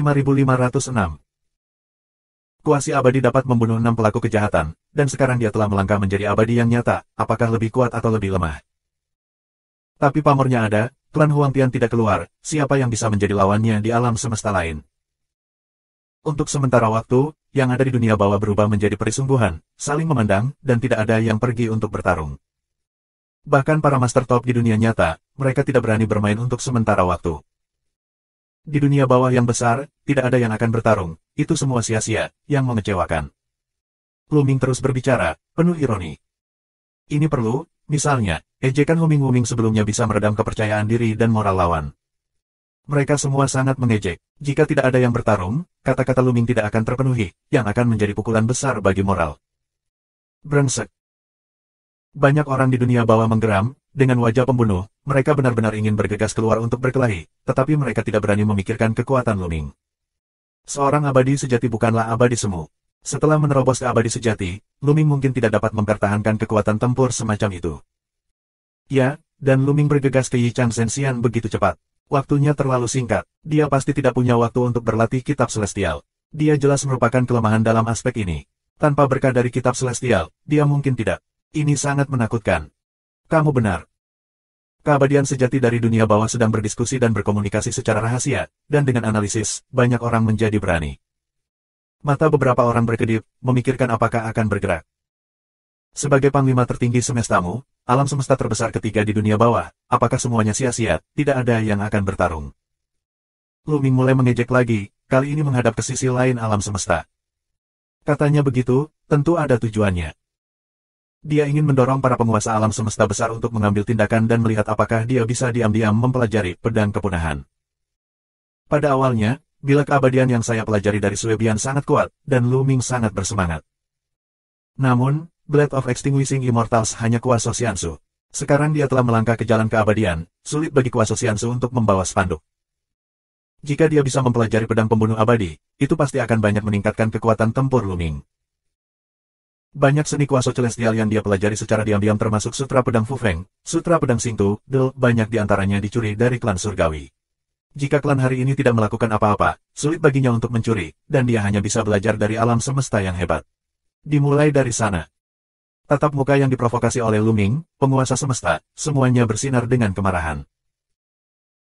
5506. Kuasi abadi dapat membunuh 6 pelaku kejahatan, dan sekarang dia telah melangkah menjadi abadi yang nyata, apakah lebih kuat atau lebih lemah? Tapi pamornya ada, klan Huangtian tidak keluar, siapa yang bisa menjadi lawannya di alam semesta lain? Untuk sementara waktu, yang ada di dunia bawah berubah menjadi perisungguhan, saling memandang, dan tidak ada yang pergi untuk bertarung. Bahkan para master top di dunia nyata, mereka tidak berani bermain untuk sementara waktu. Di dunia bawah yang besar, tidak ada yang akan bertarung, itu semua sia-sia, yang mengecewakan. Lu Ming terus berbicara, penuh ironi. Ini perlu, misalnya, ejekan Huming-Huming sebelumnya bisa meredam kepercayaan diri dan moral lawan. Mereka semua sangat mengejek, jika tidak ada yang bertarung, kata-kata Lu Ming tidak akan terpenuhi, yang akan menjadi pukulan besar bagi moral. Brengsek. Banyak orang di dunia bawah menggeram, dengan wajah pembunuh, mereka benar-benar ingin bergegas keluar untuk berkelahi, tetapi mereka tidak berani memikirkan kekuatan Lu Ming. Seorang abadi sejati bukanlah abadi semu. Setelah menerobos ke abadi sejati, Lu Ming mungkin tidak dapat mempertahankan kekuatan tempur semacam itu. Ya, dan Lu Ming bergegas ke Yichang Zhenxian begitu cepat. Waktunya terlalu singkat, dia pasti tidak punya waktu untuk berlatih kitab celestial. Dia jelas merupakan kelemahan dalam aspek ini. Tanpa berkah dari kitab celestial, dia mungkin tidak. Ini sangat menakutkan. Kamu benar. Keabadian sejati dari dunia bawah sedang berdiskusi dan berkomunikasi secara rahasia, dan dengan analisis, banyak orang menjadi berani. Mata beberapa orang berkedip, memikirkan apakah akan bergerak. Sebagai panglima tertinggi semestamu, alam semesta terbesar ketiga di dunia bawah, apakah semuanya sia-sia, tidak ada yang akan bertarung. Lu Ming mulai mengejek lagi, kali ini menghadap ke sisi lain alam semesta. Katanya begitu, tentu ada tujuannya. Dia ingin mendorong para penguasa alam semesta besar untuk mengambil tindakan dan melihat apakah dia bisa diam-diam mempelajari pedang kepunahan. Pada awalnya, bila keabadian yang saya pelajari dari Sui Bian sangat kuat, dan Lu Ming sangat bersemangat. Namun, Blade of Extinguishing Immortals hanya kuasa Xiansu. Sekarang dia telah melangkah ke jalan keabadian, sulit bagi kuasa Xiansu untuk membawa spanduk. Jika dia bisa mempelajari pedang pembunuh abadi, itu pasti akan banyak meningkatkan kekuatan tempur Lu Ming. Banyak seni kuasa celestial yang dia pelajari secara diam-diam termasuk Sutra Pedang Fufeng, Sutra Pedang Xingtu, banyak diantaranya dicuri dari klan surgawi. Jika klan hari ini tidak melakukan apa-apa, sulit baginya untuk mencuri, dan dia hanya bisa belajar dari alam semesta yang hebat. Dimulai dari sana. Tatap muka yang diprovokasi oleh Lu Ming, penguasa semesta, semuanya bersinar dengan kemarahan.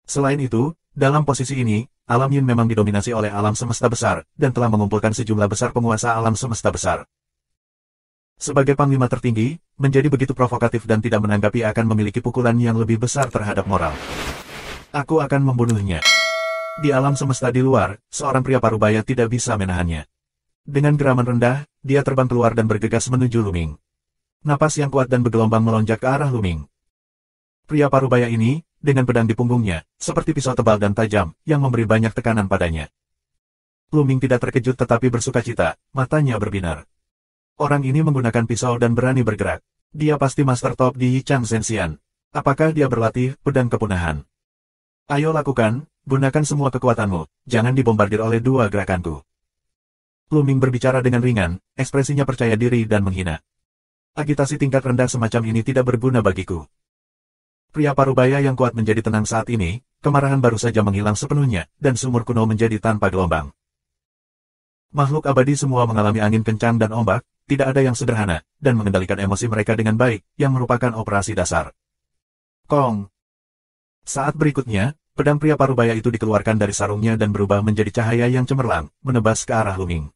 Selain itu, dalam posisi ini, alam Yin memang didominasi oleh alam semesta besar, dan telah mengumpulkan sejumlah besar penguasa alam semesta besar. Sebagai panglima tertinggi, menjadi begitu provokatif dan tidak menanggapi akan memiliki pukulan yang lebih besar terhadap moral. Aku akan membunuhnya. Di alam semesta di luar, seorang pria parubaya tidak bisa menahannya. Dengan geraman rendah, dia terbang keluar dan bergegas menuju Lu Ming. Napas yang kuat dan bergelombang melonjak ke arah Lu Ming. Pria parubaya ini, dengan pedang di punggungnya, seperti pisau tebal dan tajam, yang memberi banyak tekanan padanya. Lu Ming tidak terkejut tetapi bersukacita, matanya berbinar. Orang ini menggunakan pisau dan berani bergerak. Dia pasti master top di Yichang Zhenxian. Apakah dia berlatih pedang kepunahan? Ayo lakukan, gunakan semua kekuatanmu, jangan dibombardir oleh dua gerakanku. Lu Ming berbicara dengan ringan, ekspresinya percaya diri dan menghina. Agitasi tingkat rendah semacam ini tidak berguna bagiku. Pria parubaya yang kuat menjadi tenang saat ini, kemarahan baru saja menghilang sepenuhnya, dan sumur kuno menjadi tanpa gelombang. Makhluk abadi semua mengalami angin kencang dan ombak, tidak ada yang sederhana, dan mengendalikan emosi mereka dengan baik, yang merupakan operasi dasar. Kong. Saat berikutnya, pedang pria parubaya itu dikeluarkan dari sarungnya dan berubah menjadi cahaya yang cemerlang, menebas ke arah Lu Ming.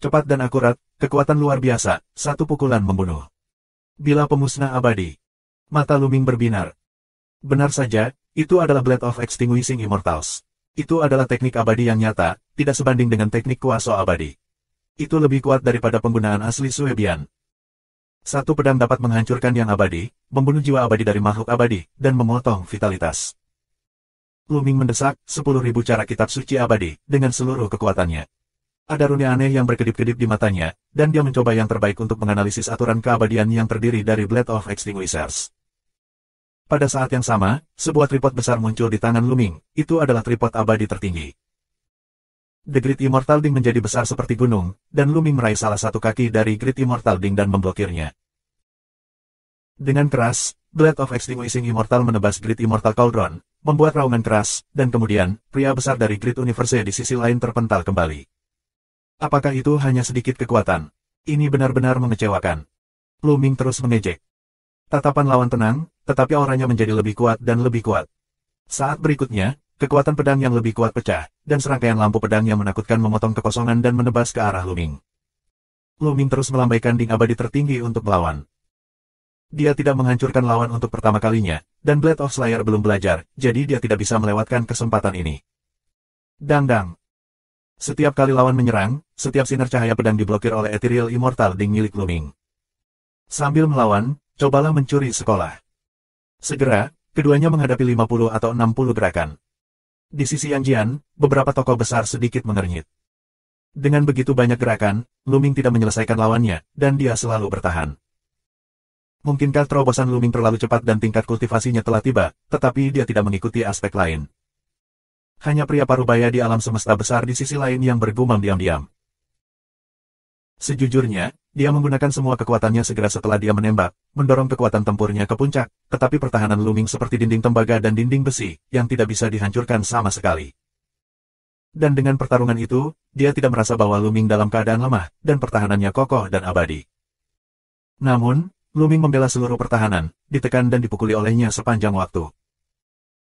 Cepat dan akurat, kekuatan luar biasa, satu pukulan membunuh. Bila pemusnah abadi. Mata Lu Ming berbinar. Benar saja, itu adalah Blade of Extinguishing Immortals. Itu adalah teknik abadi yang nyata, tidak sebanding dengan teknik kuasa abadi. Itu lebih kuat daripada penggunaan asli Sui Bian. Satu pedang dapat menghancurkan yang abadi, membunuh jiwa abadi dari makhluk abadi, dan memotong vitalitas. Lu Ming mendesak 10.000 cara kitab suci abadi, dengan seluruh kekuatannya. Ada rune aneh yang berkedip-kedip di matanya, dan dia mencoba yang terbaik untuk menganalisis aturan keabadian yang terdiri dari Blade of Extinguishers. Pada saat yang sama, sebuah tripod besar muncul di tangan Lu Ming, itu adalah tripod abadi tertinggi. The Great Immortal Ding menjadi besar seperti gunung, dan Lu Ming meraih salah satu kaki dari Great Immortal Ding dan memblokirnya. Dengan keras, Blade of Extinguishing Immortal menebas Grid Immortal Cauldron, membuat raungan keras, dan kemudian, pria besar dari Grid Universe di sisi lain terpental kembali. Apakah itu hanya sedikit kekuatan? Ini benar-benar mengecewakan. Lu Ming terus mengejek. Tatapan lawan tenang, tetapi auranya menjadi lebih kuat dan lebih kuat. Saat berikutnya, kekuatan pedang yang lebih kuat pecah, dan serangkaian lampu pedang yang menakutkan memotong kekosongan dan menebas ke arah Lu Ming. Lu Ming terus melambaikan ding abadi tertinggi untuk melawan. Dia tidak menghancurkan lawan untuk pertama kalinya, dan Blade of Slayer belum belajar, jadi dia tidak bisa melewatkan kesempatan ini. Dang-dang. Setiap kali lawan menyerang, setiap sinar cahaya pedang diblokir oleh Ethereal Immortal Ding milik Lu Ming. Sambil melawan, cobalah mencuri sekolah. Segera, keduanya menghadapi 50 atau 60 gerakan. Di sisi Yang Jian, beberapa tokoh besar sedikit mengernyit. Dengan begitu banyak gerakan, Lu Ming tidak menyelesaikan lawannya, dan dia selalu bertahan. Mungkinkah terobosan Lu Ming terlalu cepat dan tingkat kultivasinya telah tiba, tetapi dia tidak mengikuti aspek lain. Hanya pria parubaya di alam semesta besar di sisi lain yang bergumam diam-diam. Sejujurnya, dia menggunakan semua kekuatannya segera setelah dia menembak, mendorong kekuatan tempurnya ke puncak, tetapi pertahanan Lu Ming seperti dinding tembaga dan dinding besi, yang tidak bisa dihancurkan sama sekali. Dan dengan pertarungan itu, dia tidak merasa bahwa Lu Ming dalam keadaan lemah, dan pertahanannya kokoh dan abadi. Namun, Lu Ming membela seluruh pertahanan, ditekan dan dipukuli olehnya sepanjang waktu.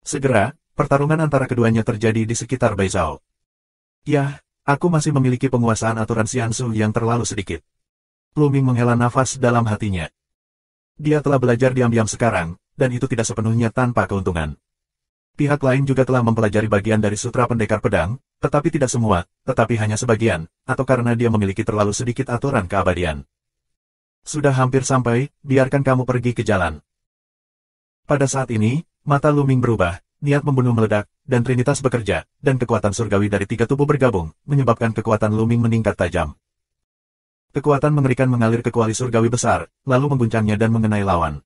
Segera, pertarungan antara keduanya terjadi di sekitar Baizhou. Yah, aku masih memiliki penguasaan aturan Xianxu yang terlalu sedikit. Lu Ming menghela nafas dalam hatinya. Dia telah belajar diam-diam sekarang, dan itu tidak sepenuhnya tanpa keuntungan. Pihak lain juga telah mempelajari bagian dari Sutra Pendekar Pedang, tetapi tidak semua, tetapi hanya sebagian, atau karena dia memiliki terlalu sedikit aturan keabadian. Sudah hampir sampai, biarkan kamu pergi ke jalan. Pada saat ini, mata Lu Ming berubah, niat membunuh meledak, dan Trinitas bekerja, dan kekuatan surgawi dari tiga tubuh bergabung, menyebabkan kekuatan Lu Ming meningkat tajam. Kekuatan mengerikan mengalir ke kuali surgawi besar, lalu mengguncangnya dan mengenai lawan.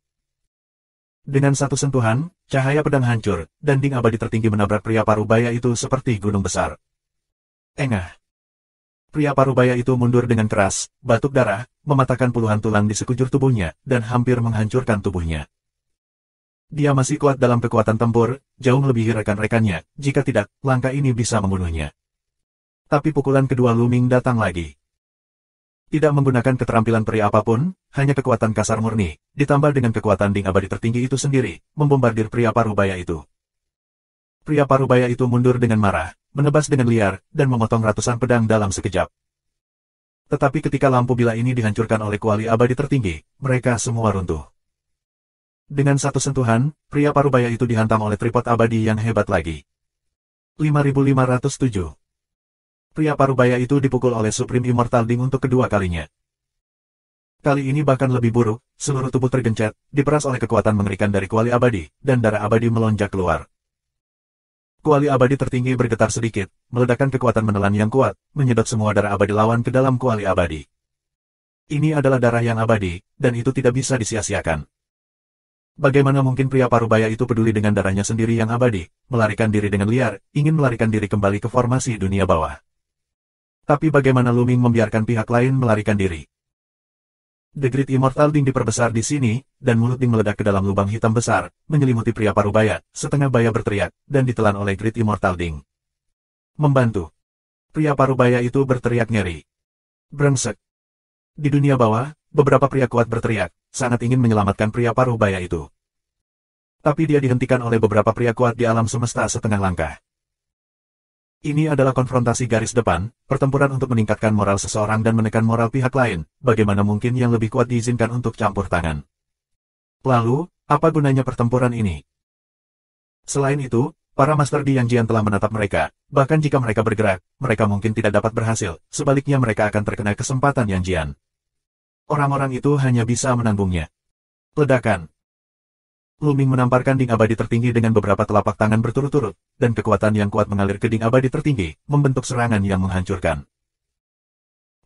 Dengan satu sentuhan, cahaya pedang hancur, dan ding abadi tertinggi menabrak pria parubaya itu seperti gunung besar. Engah. Pria parubaya itu mundur dengan keras, batuk darah, mematahkan puluhan tulang di sekujur tubuhnya, dan hampir menghancurkan tubuhnya. Dia masih kuat dalam kekuatan tempur, jauh melebihi rekan-rekannya, jika tidak, langkah ini bisa membunuhnya. Tapi pukulan kedua Lu Ming datang lagi. Tidak menggunakan keterampilan peri apapun, hanya kekuatan kasar murni, ditambah dengan kekuatan ding abadi tertinggi itu sendiri, membombardir pria parubaya itu. Pria parubaya itu mundur dengan marah, menebas dengan liar, dan memotong ratusan pedang dalam sekejap. Tetapi ketika lampu bila ini dihancurkan oleh kuali abadi tertinggi, mereka semua runtuh. Dengan satu sentuhan, pria parubaya itu dihantam oleh tripod abadi yang hebat lagi. 5507. Pria parubaya itu dipukul oleh Supreme Immortal Ding untuk kedua kalinya. Kali ini bahkan lebih buruk, seluruh tubuh tergencet, diperas oleh kekuatan mengerikan dari kuali abadi, dan darah abadi melonjak keluar. Kuali abadi tertinggi bergetar sedikit, meledakkan kekuatan menelan yang kuat, menyedot semua darah abadi lawan ke dalam kuali abadi. Ini adalah darah yang abadi, dan itu tidak bisa disia-siakan. Bagaimana mungkin pria parubaya itu peduli dengan darahnya sendiri yang abadi, melarikan diri dengan liar, ingin melarikan diri kembali ke formasi dunia bawah. Tapi bagaimana Lu Ming membiarkan pihak lain melarikan diri? The Great Immortal Ding diperbesar di sini, dan mulut Ding meledak ke dalam lubang hitam besar, menyelimuti pria parubaya, setengah baya berteriak, dan ditelan oleh Great Immortal Ding. Membantu. Pria parubaya itu berteriak nyeri. Brengsek. Di dunia bawah, beberapa pria kuat berteriak, sangat ingin menyelamatkan pria parubaya itu. Tapi dia dihentikan oleh beberapa pria kuat di alam semesta setengah langkah. Ini adalah konfrontasi garis depan, pertempuran untuk meningkatkan moral seseorang dan menekan moral pihak lain, bagaimana mungkin yang lebih kuat diizinkan untuk campur tangan. Lalu, apa gunanya pertempuran ini? Selain itu, para Master Di Yang Jian telah menatap mereka, bahkan jika mereka bergerak, mereka mungkin tidak dapat berhasil, sebaliknya mereka akan terkena kesempatan Yang Jian. Orang-orang itu hanya bisa menanggungnya. Ledakan. Lu Ming menamparkan ding abadi tertinggi dengan beberapa telapak tangan berturut-turut, dan kekuatan yang kuat mengalir ke ding abadi tertinggi, membentuk serangan yang menghancurkan.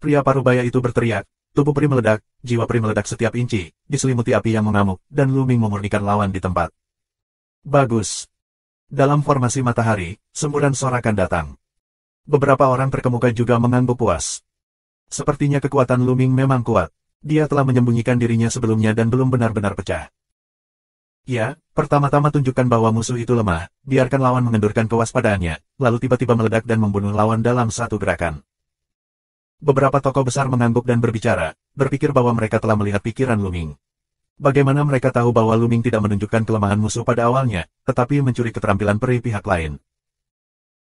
Pria parubaya itu berteriak, tubuh peri meledak, jiwa peri meledak setiap inci, diselimuti api yang mengamuk, dan Lu Ming memurnikan lawan di tempat. Bagus. Dalam formasi matahari, semburan sorakan datang. Beberapa orang terkemuka juga mengangguk puas. Sepertinya kekuatan Lu Ming memang kuat. Dia telah menyembunyikan dirinya sebelumnya dan belum benar-benar pecah. Ya, pertama-tama tunjukkan bahwa musuh itu lemah, biarkan lawan mengendurkan kewaspadaannya, lalu tiba-tiba meledak dan membunuh lawan dalam satu gerakan. Beberapa tokoh besar mengangguk dan berbicara, berpikir bahwa mereka telah melihat pikiran Luming. Bagaimana mereka tahu bahwa Luming tidak menunjukkan kelemahan musuh pada awalnya, tetapi mencuri keterampilan peri pihak lain.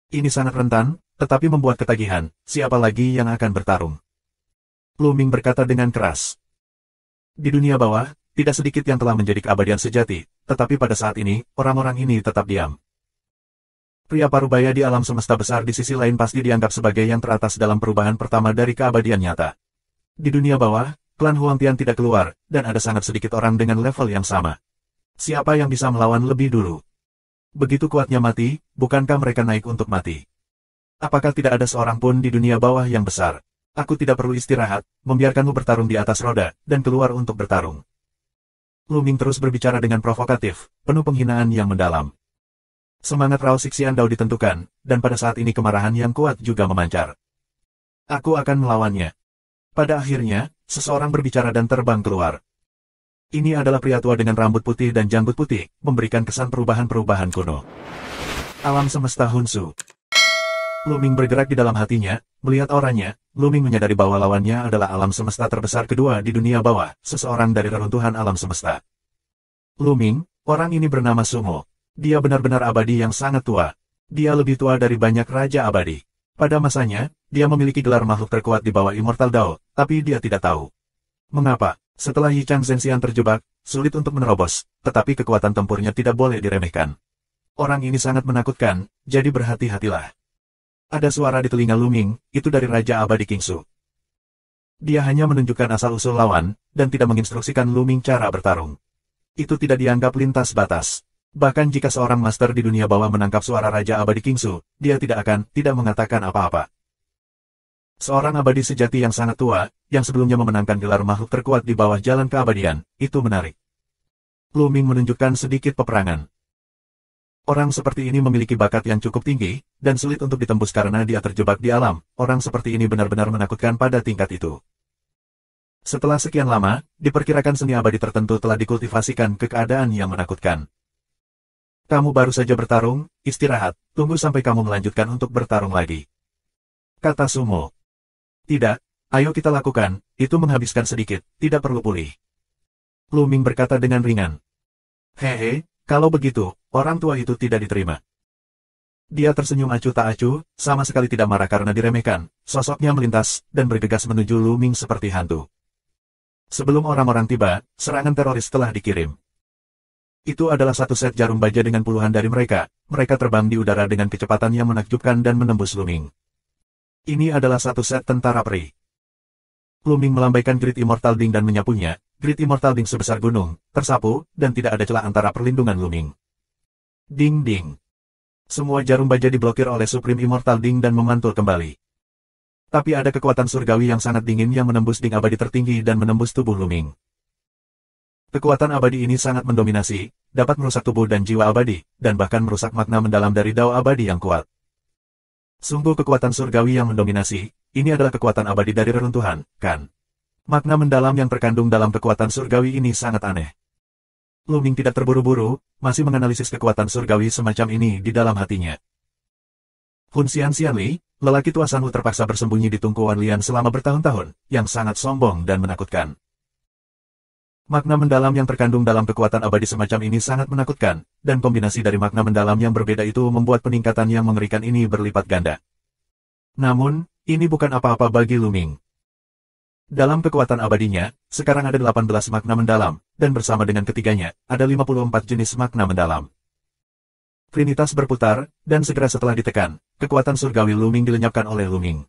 Ini sangat rentan, tetapi membuat ketagihan, siapa lagi yang akan bertarung? Luming berkata dengan keras. Di dunia bawah, tidak sedikit yang telah menjadi keabadian sejati, tetapi pada saat ini, orang-orang ini tetap diam. Pria parubaya di alam semesta besar di sisi lain pasti dianggap sebagai yang teratas dalam perubahan pertama dari keabadian nyata. Di dunia bawah, klan Huangtian tidak keluar, dan ada sangat sedikit orang dengan level yang sama. Siapa yang bisa melawan lebih dulu? Begitu kuatnya mati, bukankah mereka naik untuk mati? Apakah tidak ada seorang pun di dunia bawah yang besar? Aku tidak perlu istirahat, membiarkanmu bertarung di atas roda, dan keluar untuk bertarung. Luming terus berbicara dengan provokatif, penuh penghinaan yang mendalam. Semangat Rao Xixiandao ditentukan, dan pada saat ini kemarahan yang kuat juga memancar. Aku akan melawannya. Pada akhirnya, seseorang berbicara dan terbang keluar. Ini adalah pria tua dengan rambut putih dan janggut putih, memberikan kesan perubahan-perubahan kuno. Alam semesta Hunsu. Luming bergerak di dalam hatinya, melihat auranya, Luming menyadari bahwa lawannya adalah alam semesta terbesar kedua di dunia bawah, seseorang dari reruntuhan alam semesta. Luming, orang ini bernama Sumo. Dia benar-benar abadi yang sangat tua. Dia lebih tua dari banyak raja abadi. Pada masanya, dia memiliki gelar makhluk terkuat di bawah Immortal Dao, tapi dia tidak tahu mengapa. Setelah Yichang Zhenxian terjebak, sulit untuk menerobos, tetapi kekuatan tempurnya tidak boleh diremehkan. Orang ini sangat menakutkan, jadi berhati-hatilah. Ada suara di telinga Luming, itu dari Raja Abadi Kingsu. Dia hanya menunjukkan asal-usul lawan, dan tidak menginstruksikan Luming cara bertarung. Itu tidak dianggap lintas batas. Bahkan jika seorang master di dunia bawah menangkap suara Raja Abadi Kingsu, dia tidak mengatakan apa-apa. Seorang abadi sejati yang sangat tua, yang sebelumnya memenangkan gelar makhluk terkuat di bawah jalan keabadian, itu menarik. Luming menunjukkan sedikit peperangan. Orang seperti ini memiliki bakat yang cukup tinggi, dan sulit untuk ditembus karena dia terjebak di alam. Orang seperti ini benar-benar menakutkan pada tingkat itu. Setelah sekian lama, diperkirakan seni abadi tertentu telah dikultivasikan ke keadaan yang menakutkan. Kamu baru saja bertarung, istirahat, tunggu sampai kamu melanjutkan untuk bertarung lagi. Kata Sumo. Tidak, ayo kita lakukan, itu menghabiskan sedikit, tidak perlu pulih. Luming berkata dengan ringan. Hehe, kalau begitu, orang tua itu tidak diterima. Dia tersenyum acuh tak acuh, sama sekali tidak marah karena diremehkan, sosoknya melintas, dan bergegas menuju Luming seperti hantu. Sebelum orang-orang tiba, serangan teroris telah dikirim. Itu adalah satu set jarum baja dengan puluhan dari mereka terbang di udara dengan kecepatan yang menakjubkan dan menembus Luming. Ini adalah satu set tentara peri. Luming melambaikan Grid Immortal Ding dan menyapunya, Grid Immortal Ding sebesar gunung, tersapu, dan tidak ada celah antara perlindungan Luming. Ding-ding. Semua jarum baja diblokir oleh Supreme Immortal Ding dan memantul kembali. Tapi ada kekuatan surgawi yang sangat dingin yang menembus ding abadi tertinggi dan menembus tubuh Luming. Kekuatan abadi ini sangat mendominasi, dapat merusak tubuh dan jiwa abadi, dan bahkan merusak makna mendalam dari Dao abadi yang kuat. Sungguh kekuatan surgawi yang mendominasi, ini adalah kekuatan abadi dari reruntuhan, kan? Makna mendalam yang terkandung dalam kekuatan surgawi ini sangat aneh. Luming tidak terburu-buru, masih menganalisis kekuatan surgawi semacam ini di dalam hatinya. Hun Xianli, lelaki tua Sanwu terpaksa bersembunyi di Tungku Wanlian selama bertahun-tahun, yang sangat sombong dan menakutkan. Makna mendalam yang terkandung dalam kekuatan abadi semacam ini sangat menakutkan, dan kombinasi dari makna mendalam yang berbeda itu membuat peningkatan yang mengerikan ini berlipat ganda. Namun, ini bukan apa-apa bagi Luming. Dalam kekuatan abadinya, sekarang ada 18 makna mendalam, dan bersama dengan ketiganya, ada 54 jenis makna mendalam. Trinitas berputar, dan segera setelah ditekan, kekuatan surgawi Luming dilenyapkan oleh Luming.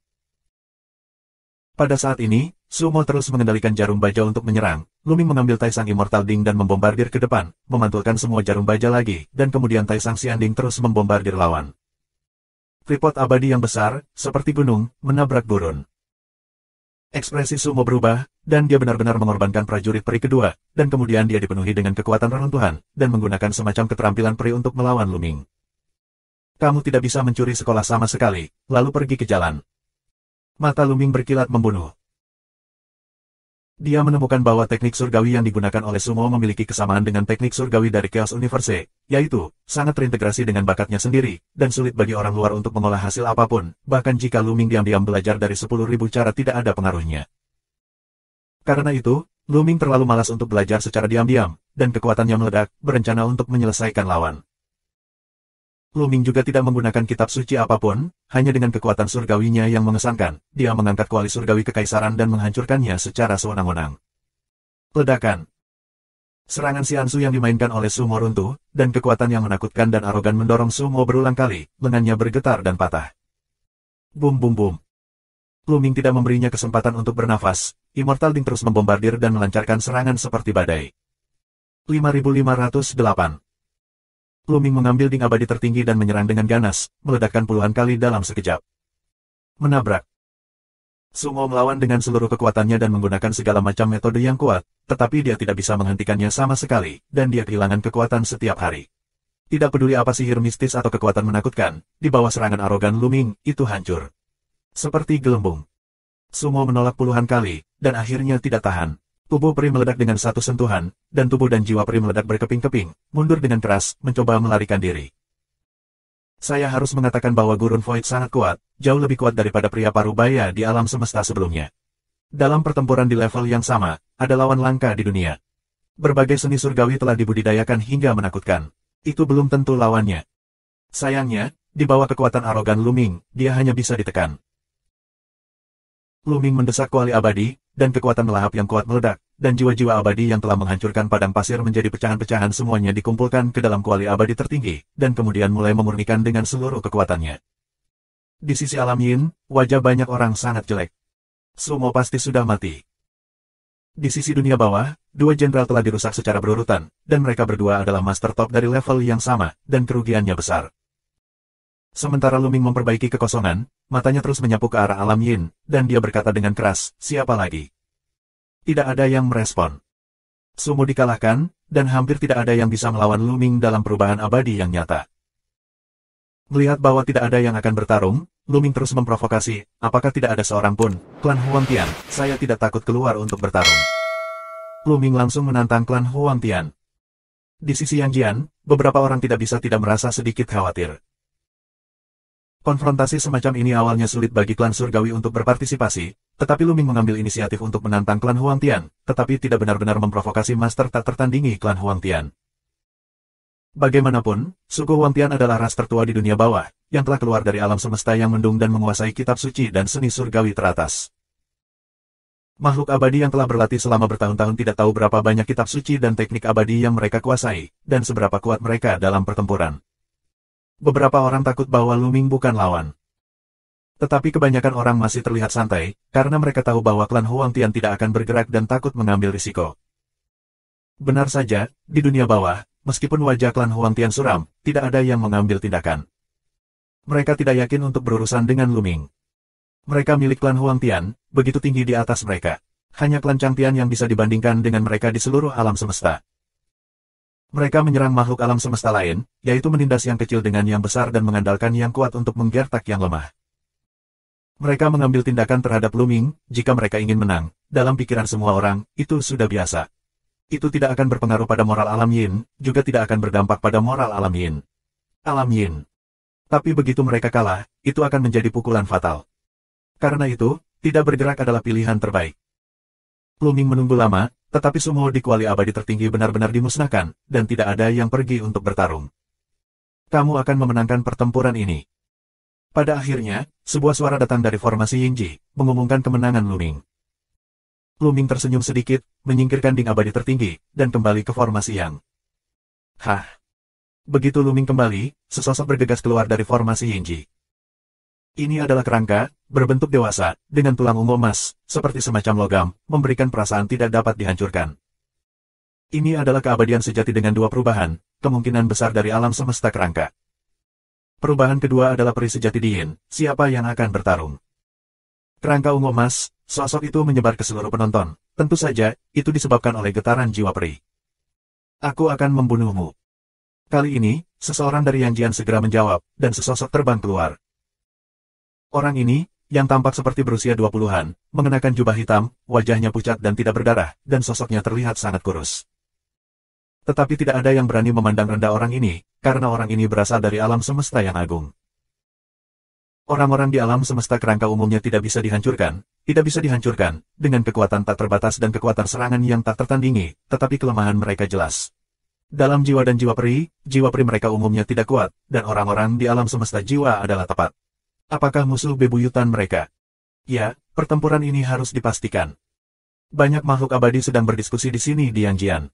Pada saat ini, Sumo terus mengendalikan jarum baja untuk menyerang. Luming mengambil Taisang Immortal Ding dan membombardir ke depan, memantulkan semua jarum baja lagi, dan kemudian Taisang Xianding terus membombardir lawan. Tripod abadi yang besar, seperti gunung, menabrak gurun. Ekspresi Sumo berubah, dan dia benar-benar mengorbankan prajurit peri kedua, dan kemudian dia dipenuhi dengan kekuatan reruntuhan, dan menggunakan semacam keterampilan peri untuk melawan Luming. Kamu tidak bisa mencuri sekolah sama sekali, lalu pergi ke jalan. Mata Luming berkilat membunuh. Dia menemukan bahwa teknik surgawi yang digunakan oleh Sumo memiliki kesamaan dengan teknik surgawi dari Chaos Universe, yaitu sangat terintegrasi dengan bakatnya sendiri, dan sulit bagi orang luar untuk mengolah hasil apapun, bahkan jika Luming diam-diam belajar dari 10.000 cara tidak ada pengaruhnya. Karena itu, Luming terlalu malas untuk belajar secara diam-diam, dan kekuatannya meledak, berencana untuk menyelesaikan lawan. Luming juga tidak menggunakan kitab suci apapun, hanya dengan kekuatan surgawinya yang mengesankan, dia mengangkat kuali surgawi kekaisaran dan menghancurkannya secara sewenang-wenang. Ledakan. Serangan Xianzu yang dimainkan oleh Sumo runtuh, dan kekuatan yang menakutkan dan arogan mendorong Sumo berulang kali, lengannya bergetar dan patah. Bum bum bum. Luming tidak memberinya kesempatan untuk bernafas, Immortal Ding terus membombardir dan melancarkan serangan seperti badai. 5508. Luming mengambil ding abadi tertinggi dan menyerang dengan ganas, meledakkan puluhan kali dalam sekejap. Menabrak. Sumo melawan dengan seluruh kekuatannya dan menggunakan segala macam metode yang kuat, tetapi dia tidak bisa menghentikannya sama sekali, dan dia kehilangan kekuatan setiap hari. Tidak peduli apa sihir mistis atau kekuatan menakutkan, di bawah serangan arogan Luming, itu hancur. Seperti gelembung. Sumo menolak puluhan kali, dan akhirnya tidak tahan. Tubuh peri meledak dengan satu sentuhan, dan tubuh dan jiwa peri meledak berkeping-keping, mundur dengan keras, mencoba melarikan diri. Saya harus mengatakan bahwa Gurun Void sangat kuat, jauh lebih kuat daripada pria parubaya di alam semesta sebelumnya. Dalam pertempuran di level yang sama, ada lawan langka di dunia. Berbagai seni surgawi telah dibudidayakan hingga menakutkan. Itu belum tentu lawannya. Sayangnya, di bawah kekuatan arogan Luming, dia hanya bisa ditekan. Luming mendesak kuali abadi, dan kekuatan melahap yang kuat meledak, dan jiwa-jiwa abadi yang telah menghancurkan padang pasir menjadi pecahan-pecahan semuanya dikumpulkan ke dalam kuali abadi tertinggi, dan kemudian mulai memurnikan dengan seluruh kekuatannya. Di sisi alam Yin, wajah banyak orang sangat jelek. Sumo pasti sudah mati. Di sisi dunia bawah, dua jenderal telah dirusak secara berurutan, dan mereka berdua adalah master top dari level yang sama, dan kerugiannya besar. Sementara Luming memperbaiki kekosongan, matanya terus menyapu ke arah alam Yin, dan dia berkata dengan keras, siapa lagi? Tidak ada yang merespon. Sumo dikalahkan, dan hampir tidak ada yang bisa melawan Luming dalam perubahan abadi yang nyata. Melihat bahwa tidak ada yang akan bertarung, Luming terus memprovokasi, apakah tidak ada seorang pun, klan Huangtian, saya tidak takut keluar untuk bertarung. Luming langsung menantang klan Huangtian. Di sisi Yang Jian, beberapa orang tidak bisa tidak merasa sedikit khawatir. Konfrontasi semacam ini awalnya sulit bagi klan surgawi untuk berpartisipasi, tetapi Luming mengambil inisiatif untuk menantang klan Huangtian, tetapi tidak benar-benar memprovokasi master tak tertandingi klan Huangtian. Bagaimanapun, suku Huangtian adalah ras tertua di dunia bawah, yang telah keluar dari alam semesta yang mendung dan menguasai kitab suci dan seni surgawi teratas. Makhluk abadi yang telah berlatih selama bertahun-tahun tidak tahu berapa banyak kitab suci dan teknik abadi yang mereka kuasai, dan seberapa kuat mereka dalam pertempuran. Beberapa orang takut bahwa Luming bukan lawan. Tetapi kebanyakan orang masih terlihat santai, karena mereka tahu bahwa klan Huangtian tidak akan bergerak dan takut mengambil risiko. Benar saja, di dunia bawah, meskipun wajah klan Huangtian suram, tidak ada yang mengambil tindakan. Mereka tidak yakin untuk berurusan dengan Luming. Mereka milik klan Huangtian, begitu tinggi di atas mereka. Hanya klan Changtian yang bisa dibandingkan dengan mereka di seluruh alam semesta. Mereka menyerang makhluk alam semesta lain, yaitu menindas yang kecil dengan yang besar dan mengandalkan yang kuat untuk menggertak yang lemah. Mereka mengambil tindakan terhadap Luming, jika mereka ingin menang, dalam pikiran semua orang, itu sudah biasa. Itu tidak akan berpengaruh pada moral alam Yin, juga tidak akan berdampak pada moral alam Yin. Alam Yin. Tapi begitu mereka kalah, itu akan menjadi pukulan fatal. Karena itu, tidak bergerak adalah pilihan terbaik. Luming menunggu lama, tetapi Sumo di kuali abadi tertinggi benar-benar dimusnahkan, dan tidak ada yang pergi untuk bertarung. Kamu akan memenangkan pertempuran ini. Pada akhirnya, sebuah suara datang dari formasi Yingji, mengumumkan kemenangan Luming. Luming tersenyum sedikit, menyingkirkan ding abadi tertinggi, dan kembali ke formasi Yang. Hah! Begitu Luming kembali, sesosok bergegas keluar dari formasi Yingji. Ini adalah kerangka, berbentuk dewasa, dengan tulang ungu emas, seperti semacam logam, memberikan perasaan tidak dapat dihancurkan. Ini adalah keabadian sejati dengan dua perubahan, kemungkinan besar dari alam semesta kerangka. Perubahan kedua adalah peri sejati di Yin, siapa yang akan bertarung. Kerangka ungu emas, sosok itu menyebar ke seluruh penonton, tentu saja, itu disebabkan oleh getaran jiwa peri. Aku akan membunuhmu. Kali ini, seseorang dari Yang Jian segera menjawab, dan sesosok terbang keluar. Orang ini, yang tampak seperti berusia 20-an, mengenakan jubah hitam, wajahnya pucat dan tidak berdarah, dan sosoknya terlihat sangat kurus. Tetapi tidak ada yang berani memandang rendah orang ini, karena orang ini berasal dari alam semesta yang agung. Orang-orang di alam semesta kerangka umumnya tidak bisa dihancurkan, dengan kekuatan tak terbatas dan kekuatan serangan yang tak tertandingi, tetapi kelemahan mereka jelas. Dalam jiwa dan jiwa peri mereka umumnya tidak kuat, dan orang-orang di alam semesta jiwa adalah tepat. Apakah musuh bebuyutan mereka? Ya, pertempuran ini harus dipastikan. Banyak makhluk abadi sedang berdiskusi di sini di Yangjian.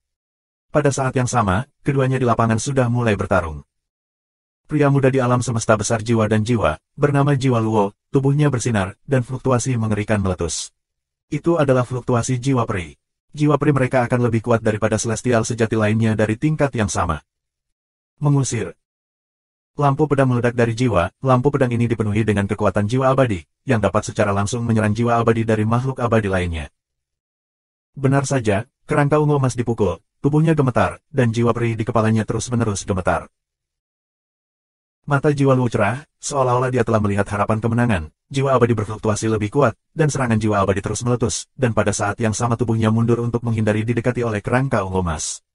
Pada saat yang sama, keduanya di lapangan sudah mulai bertarung. Pria muda di alam semesta besar jiwa dan jiwa, bernama Jiwa Luo, tubuhnya bersinar, dan fluktuasi mengerikan meletus. Itu adalah fluktuasi jiwa peri. Jiwa peri mereka akan lebih kuat daripada celestial sejati lainnya dari tingkat yang sama. Mengusir. Lampu pedang meledak dari jiwa, lampu pedang ini dipenuhi dengan kekuatan jiwa abadi, yang dapat secara langsung menyerang jiwa abadi dari makhluk abadi lainnya. Benar saja, kerangka ungu emas dipukul, tubuhnya gemetar, dan jiwa peri di kepalanya terus-menerus gemetar. Mata jiwa Luo cerah, seolah-olah dia telah melihat harapan kemenangan, jiwa abadi berfluktuasi lebih kuat, dan serangan jiwa abadi terus meletus, dan pada saat yang sama tubuhnya mundur untuk menghindari didekati oleh kerangka ungu emas.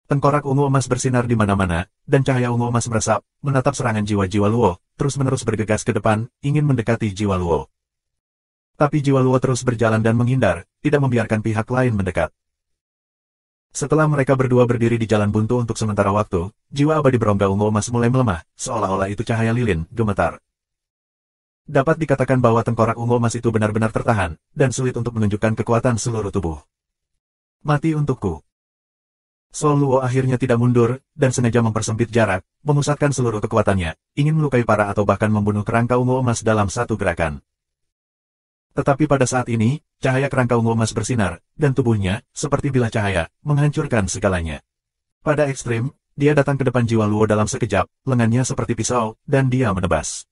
Tengkorak ungu emas bersinar di mana-mana, dan cahaya ungu emas meresap, menatap serangan jiwa-jiwa Luo, terus-menerus bergegas ke depan, ingin mendekati jiwa Luo. Tapi jiwa Luo terus berjalan dan menghindar, tidak membiarkan pihak lain mendekat. Setelah mereka berdua berdiri di jalan buntu untuk sementara waktu, jiwa abadi berongga ungu emas mulai melemah, seolah-olah itu cahaya lilin, gemetar. Dapat dikatakan bahwa tengkorak ungu emas itu benar-benar tertahan, dan sulit untuk menunjukkan kekuatan seluruh tubuh. Mati untukku. Sol Luo akhirnya tidak mundur, dan sengaja mempersempit jarak, memusatkan seluruh kekuatannya, ingin melukai parah atau bahkan membunuh kerangka ungu emas dalam satu gerakan. Tetapi pada saat ini, cahaya kerangka ungu emas bersinar, dan tubuhnya, seperti bilah cahaya, menghancurkan segalanya. Pada ekstrim, dia datang ke depan jiwa Luo dalam sekejap, lengannya seperti pisau, dan dia menebas.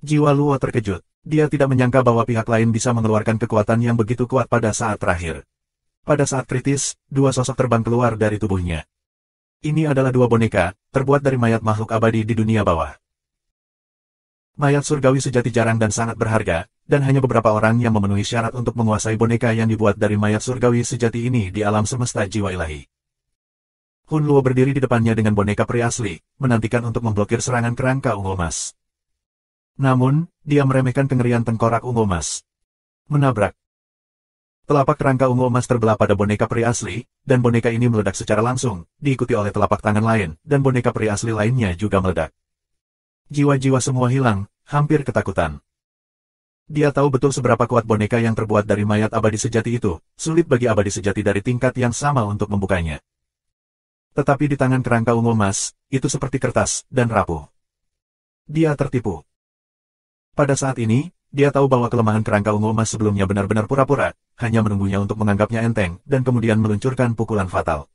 Jiwa Luo terkejut, dia tidak menyangka bahwa pihak lain bisa mengeluarkan kekuatan yang begitu kuat pada saat terakhir. Pada saat kritis, dua sosok terbang keluar dari tubuhnya. Ini adalah dua boneka, terbuat dari mayat makhluk abadi di dunia bawah. Mayat surgawi sejati jarang dan sangat berharga, dan hanya beberapa orang yang memenuhi syarat untuk menguasai boneka yang dibuat dari mayat surgawi sejati ini di alam semesta jiwa ilahi. Hun Luo berdiri di depannya dengan boneka peri asli, menantikan untuk memblokir serangan kerangka ungu emas. Namun, dia meremehkan kengerian tengkorak ungu emas. Menabrak. Telapak kerangka ungu emas terbelah pada boneka peri asli, dan boneka ini meledak secara langsung, diikuti oleh telapak tangan lain, dan boneka peri asli lainnya juga meledak. Jiwa-jiwa semua hilang, hampir ketakutan. Dia tahu betul seberapa kuat boneka yang terbuat dari mayat abadi sejati itu, sulit bagi abadi sejati dari tingkat yang sama untuk membukanya. Tetapi di tangan kerangka ungu emas, itu seperti kertas, dan rapuh. Dia tertipu. Pada saat ini, dia tahu bahwa kelemahan kerangka ungu emas sebelumnya benar-benar pura-pura, hanya menunggunya untuk menganggapnya enteng, dan kemudian meluncurkan pukulan fatal.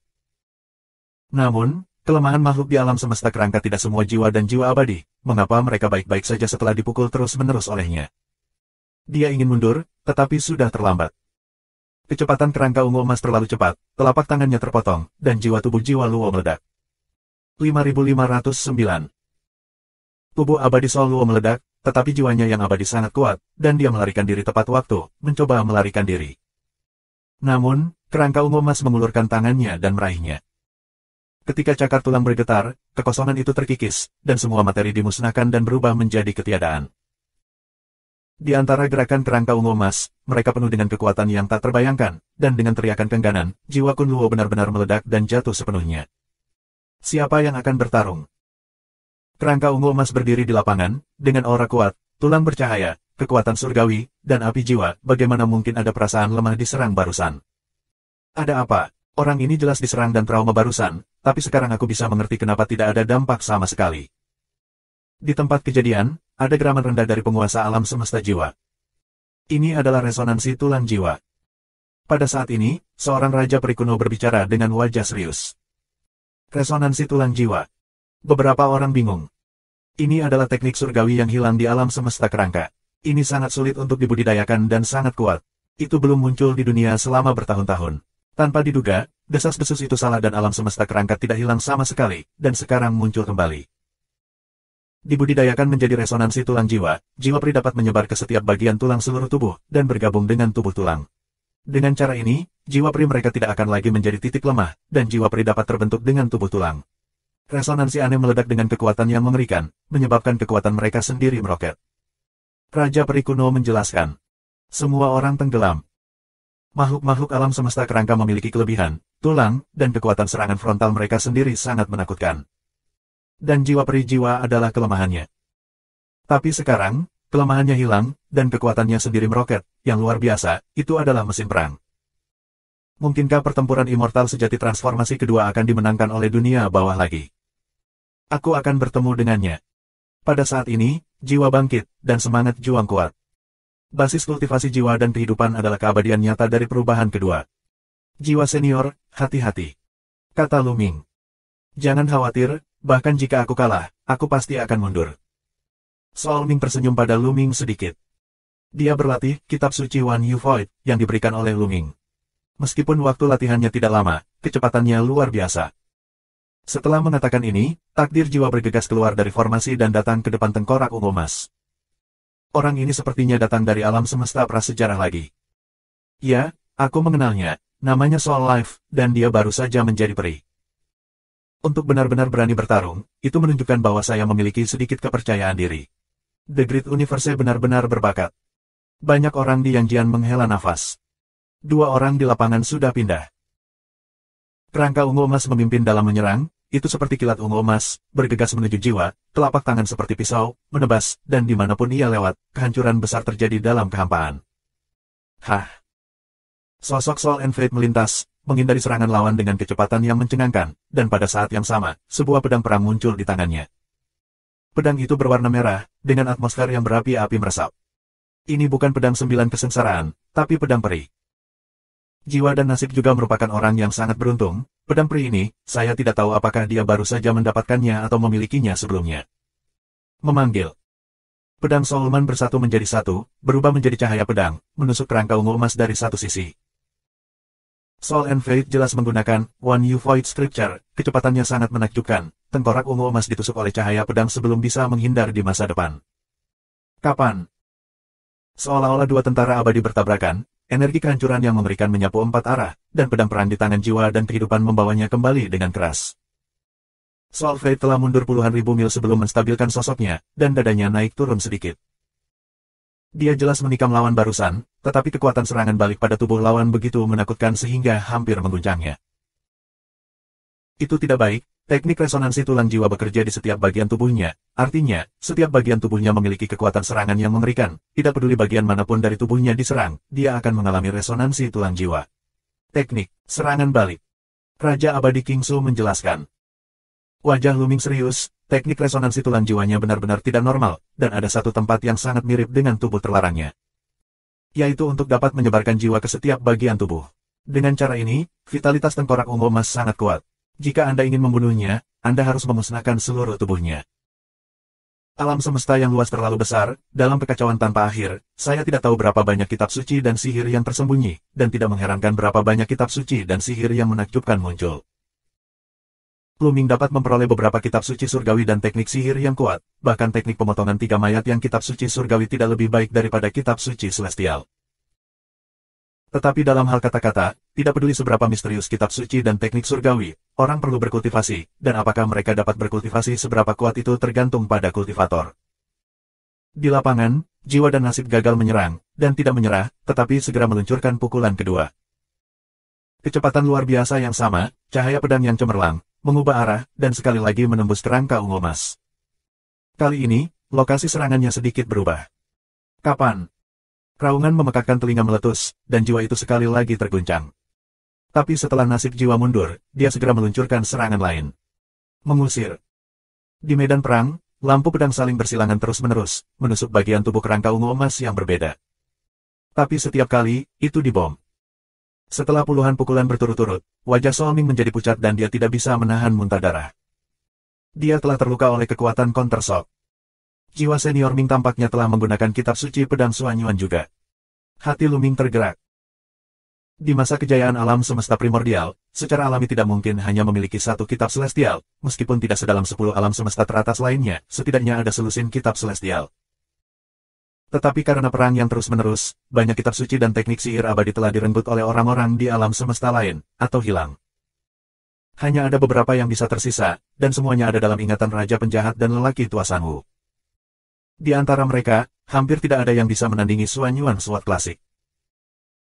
Namun, kelemahan makhluk di alam semesta kerangka tidak semua jiwa dan jiwa abadi, mengapa mereka baik-baik saja setelah dipukul terus-menerus olehnya. Dia ingin mundur, tetapi sudah terlambat. Kecepatan kerangka ungu emas terlalu cepat, telapak tangannya terpotong, dan jiwa tubuh jiwa Luo meledak. 5509. Tubuh abadi Sol Luo meledak, tetapi jiwanya yang abadi sangat kuat, dan dia melarikan diri tepat waktu, mencoba melarikan diri. Namun, kerangka ungu emas mengulurkan tangannya dan meraihnya. Ketika cakar tulang bergetar, kekosongan itu terkikis, dan semua materi dimusnahkan dan berubah menjadi ketiadaan. Di antara gerakan kerangka ungu emas, mereka penuh dengan kekuatan yang tak terbayangkan, dan dengan teriakan kengganan, jiwa Kun Luo benar-benar meledak dan jatuh sepenuhnya. Siapa yang akan bertarung? Kerangka ungu emas berdiri di lapangan, dengan aura kuat, tulang bercahaya, kekuatan surgawi, dan api jiwa, bagaimana mungkin ada perasaan lemah diserang barusan? Ada apa? Orang ini jelas diserang dan trauma barusan, tapi sekarang aku bisa mengerti kenapa tidak ada dampak sama sekali. Di tempat kejadian, ada geraman rendah dari penguasa alam semesta jiwa. Ini adalah resonansi tulang jiwa. Pada saat ini, seorang raja peri kuno berbicara dengan wajah serius. Resonansi tulang jiwa. Beberapa orang bingung. Ini adalah teknik surgawi yang hilang di alam semesta kerangka. Ini sangat sulit untuk dibudidayakan dan sangat kuat. Itu belum muncul di dunia selama bertahun-tahun. Tanpa diduga, desas-desus itu salah dan alam semesta kerangka tidak hilang sama sekali, dan sekarang muncul kembali. Dibudidayakan menjadi resonansi tulang jiwa, jiwa pri dapat menyebar ke setiap bagian tulang seluruh tubuh dan bergabung dengan tubuh tulang. Dengan cara ini, jiwa pri mereka tidak akan lagi menjadi titik lemah, dan jiwa pri dapat terbentuk dengan tubuh tulang. Resonansi aneh meledak dengan kekuatan yang mengerikan, menyebabkan kekuatan mereka sendiri meroket. Raja Peri kuno menjelaskan. Semua orang tenggelam. Makhluk-makhluk alam semesta kerangka memiliki kelebihan, tulang, dan kekuatan serangan frontal mereka sendiri sangat menakutkan. Dan jiwa peri jiwa adalah kelemahannya. Tapi sekarang, kelemahannya hilang, dan kekuatannya sendiri meroket, yang luar biasa, itu adalah mesin perang. Mungkinkah pertempuran immortal sejati transformasi kedua akan dimenangkan oleh dunia bawah lagi? Aku akan bertemu dengannya. Pada saat ini, jiwa bangkit, dan semangat juang kuat. Basis kultivasi jiwa dan kehidupan adalah keabadian nyata dari perubahan kedua. Jiwa senior, hati-hati. Kata Luming. Jangan khawatir, bahkan jika aku kalah, aku pasti akan mundur. Sol Ming tersenyum pada Luming sedikit. Dia berlatih kitab suci Wan Yu Void yang diberikan oleh Luming. Meskipun waktu latihannya tidak lama, kecepatannya luar biasa. Setelah mengatakan ini, takdir jiwa bergegas keluar dari formasi dan datang ke depan tengkorak ungu emas. Orang ini sepertinya datang dari alam semesta prasejarah lagi. Ya, aku mengenalnya, namanya Soul Life, dan dia baru saja menjadi peri. Untuk benar-benar berani bertarung, itu menunjukkan bahwa saya memiliki sedikit kepercayaan diri. The Great Universe benar-benar berbakat. Banyak orang di Yangjian menghela nafas. 2 orang di lapangan sudah pindah. Kerangka ungu emas memimpin dalam menyerang, itu seperti kilat ungu emas, bergegas menuju jiwa, telapak tangan seperti pisau, menebas, dan dimanapun ia lewat, kehancuran besar terjadi dalam kehampaan. Hah! Sosok Soul and Fate melintas, menghindari serangan lawan dengan kecepatan yang mencengangkan, dan pada saat yang sama, sebuah pedang perang muncul di tangannya. Pedang itu berwarna merah, dengan atmosfer yang berapi-api meresap. Ini bukan pedang 9 kesengsaraan, tapi pedang peri. Jiwa dan nasib juga merupakan orang yang sangat beruntung. Pedang peri ini, saya tidak tahu apakah dia baru saja mendapatkannya atau memilikinya sebelumnya. Memanggil. Pedang Soulman bersatu menjadi satu, berubah menjadi cahaya pedang, menusuk kerangka ungu emas dari satu sisi. Soul and Fate jelas menggunakan One You Void Scripture, kecepatannya sangat menakjubkan, tengkorak ungu emas ditusuk oleh cahaya pedang sebelum bisa menghindar di masa depan. Kapan? Seolah-olah 2 tentara abadi bertabrakan, energi kehancuran yang mengerikan menyapu 4 arah, dan pedang perang di tangan jiwa dan kehidupan membawanya kembali dengan keras. Soul Fate telah mundur puluhan ribu mil sebelum menstabilkan sosoknya, dan dadanya naik turun sedikit. Dia jelas menikam lawan barusan, tetapi kekuatan serangan balik pada tubuh lawan begitu menakutkan sehingga hampir mengguncangnya. Itu tidak baik, teknik resonansi tulang jiwa bekerja di setiap bagian tubuhnya, artinya, setiap bagian tubuhnya memiliki kekuatan serangan yang mengerikan, tidak peduli bagian manapun dari tubuhnya diserang, dia akan mengalami resonansi tulang jiwa. Teknik, serangan balik. Raja Abadi Kingsu menjelaskan. Wajah Luming serius, teknik resonansi tulang jiwanya benar-benar tidak normal, dan ada satu tempat yang sangat mirip dengan tubuh terlarangnya. Yaitu untuk dapat menyebarkan jiwa ke setiap bagian tubuh. Dengan cara ini, vitalitas tengkorak ungu emas sangat kuat. Jika Anda ingin membunuhnya, Anda harus memusnahkan seluruh tubuhnya. Alam semesta yang luas terlalu besar, dalam kekacauan tanpa akhir, saya tidak tahu berapa banyak kitab suci dan sihir yang tersembunyi, dan tidak mengherankan berapa banyak kitab suci dan sihir yang menakjubkan muncul. Luming dapat memperoleh beberapa kitab suci surgawi dan teknik sihir yang kuat, bahkan teknik pemotongan 3 mayat yang kitab suci surgawi tidak lebih baik daripada kitab suci celestial. Tetapi dalam hal kata-kata, tidak peduli seberapa misterius kitab suci dan teknik surgawi, orang perlu berkultivasi, dan apakah mereka dapat berkultivasi seberapa kuat itu tergantung pada kultivator. Di lapangan, jiwa dan nasib gagal menyerang, dan tidak menyerah, tetapi segera meluncurkan pukulan kedua. Kecepatan luar biasa yang sama, cahaya pedang yang cemerlang, mengubah arah, dan sekali lagi menembus kerangka ungu emas. Kali ini, lokasi serangannya sedikit berubah. Kapan? Raungan memekakkan telinga meletus, dan jiwa itu sekali lagi terguncang. Tapi setelah nasib jiwa mundur, dia segera meluncurkan serangan lain. Mengusir. Di medan perang, lampu pedang saling bersilangan terus-menerus, menusuk bagian tubuh kerangka ungu emas yang berbeda. Tapi setiap kali, itu dibom. Setelah puluhan pukulan berturut-turut, wajah Solming menjadi pucat dan dia tidak bisa menahan muntah darah. Dia telah terluka oleh kekuatan counter shock. Jiwa senior Ming tampaknya telah menggunakan kitab suci pedang Suanyuan juga. Hati Luming tergerak. Di masa kejayaan alam semesta primordial, secara alami tidak mungkin hanya memiliki satu kitab celestial, meskipun tidak sedalam 10 alam semesta teratas lainnya, setidaknya ada selusin kitab celestial. Tetapi karena perang yang terus-menerus, banyak kitab suci dan teknik sihir abadi telah direnggut oleh orang-orang di alam semesta lain, atau hilang. Hanya ada beberapa yang bisa tersisa, dan semuanya ada dalam ingatan Raja Penjahat dan lelaki tua Sanwu. Di antara mereka, hampir tidak ada yang bisa menandingi Xuan Yuan Sword klasik.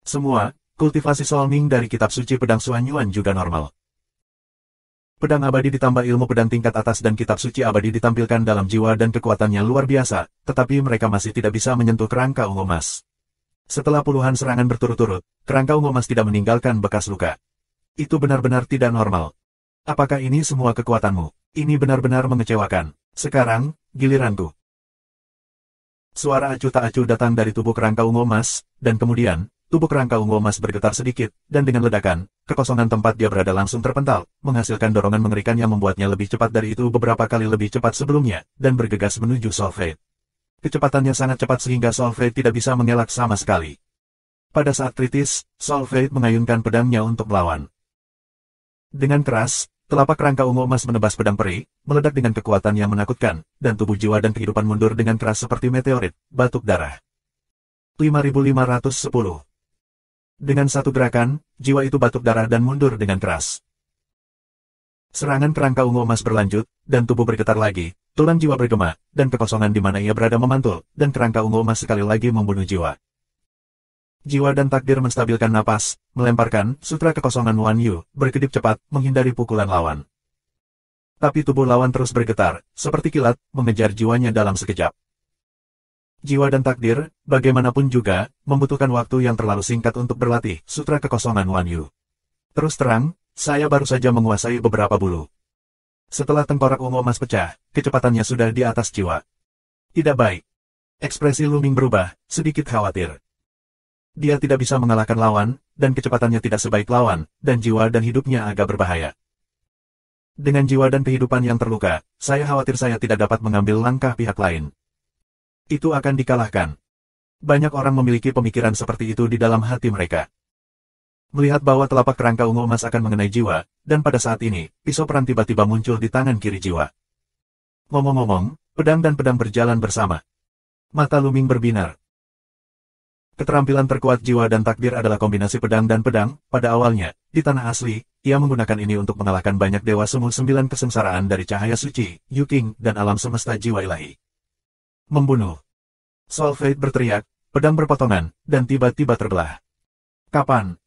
Semua, kultivasi Soul Ming dari kitab suci pedang Xuan Yuan juga normal. Pedang abadi ditambah ilmu pedang tingkat atas dan kitab suci abadi ditampilkan dalam jiwa dan kekuatannya luar biasa, tetapi mereka masih tidak bisa menyentuh kerangka ungu emas. Setelah puluhan serangan berturut-turut, kerangka ungu emas tidak meninggalkan bekas luka. Itu benar-benar tidak normal. Apakah ini semua kekuatanmu? Ini benar-benar mengecewakan. Sekarang, giliranku. Suara acuh tak acuh datang dari tubuh kerangka ungu emas, dan kemudian, tubuh kerangka ungu emas bergetar sedikit, dan dengan ledakan, kekosongan tempat dia berada langsung terpental, menghasilkan dorongan mengerikan yang membuatnya lebih cepat dari itu beberapa kali lebih cepat sebelumnya, dan bergegas menuju Soul Fate. Kecepatannya sangat cepat sehingga Soul Fate tidak bisa mengelak sama sekali. Pada saat kritis, Soul Fate mengayunkan pedangnya untuk melawan. Dengan keras, telapak kerangka ungu emas menebas pedang peri, meledak dengan kekuatan yang menakutkan, dan tubuh jiwa dan kehidupan mundur dengan keras seperti meteorit, batuk darah. 5510. Dengan satu gerakan, jiwa itu batuk darah dan mundur dengan keras. Serangan kerangka ungu emas berlanjut, dan tubuh bergetar lagi, tulang jiwa bergema, dan kekosongan di mana ia berada memantul, dan kerangka ungu emas sekali lagi membunuh jiwa. Jiwa dan takdir menstabilkan napas, melemparkan sutra kekosongan Wan Yu, berkedip cepat, menghindari pukulan lawan. Tapi tubuh lawan terus bergetar, seperti kilat, mengejar jiwanya dalam sekejap. Jiwa dan takdir, bagaimanapun juga, membutuhkan waktu yang terlalu singkat untuk berlatih sutra kekosongan Wan Yu. Terus terang, saya baru saja menguasai beberapa bulu. Setelah tengkorak ungu emas pecah, kecepatannya sudah di atas jiwa. Tidak baik. Ekspresi Lu Ming berubah, sedikit khawatir. Dia tidak bisa mengalahkan lawan, dan kecepatannya tidak sebaik lawan, dan jiwa dan hidupnya agak berbahaya. Dengan jiwa dan kehidupan yang terluka, saya khawatir saya tidak dapat mengambil langkah pihak lain. Itu akan dikalahkan. Banyak orang memiliki pemikiran seperti itu di dalam hati mereka. Melihat bahwa telapak kerangka ungu emas akan mengenai jiwa, dan pada saat ini, pisau perang tiba-tiba muncul di tangan kiri jiwa. Ngomong-ngomong, pedang dan pedang berjalan bersama. Mata Lu Ming berbinar. Keterampilan terkuat jiwa dan takdir adalah kombinasi pedang dan pedang. Pada awalnya, di tanah asli, ia menggunakan ini untuk mengalahkan banyak dewa semu 9 kesengsaraan dari cahaya suci, Yu King, dan alam semesta jiwa ilahi. Membunuh. Soul Fate berteriak, pedang berpotongan, dan tiba-tiba terbelah. Kapan?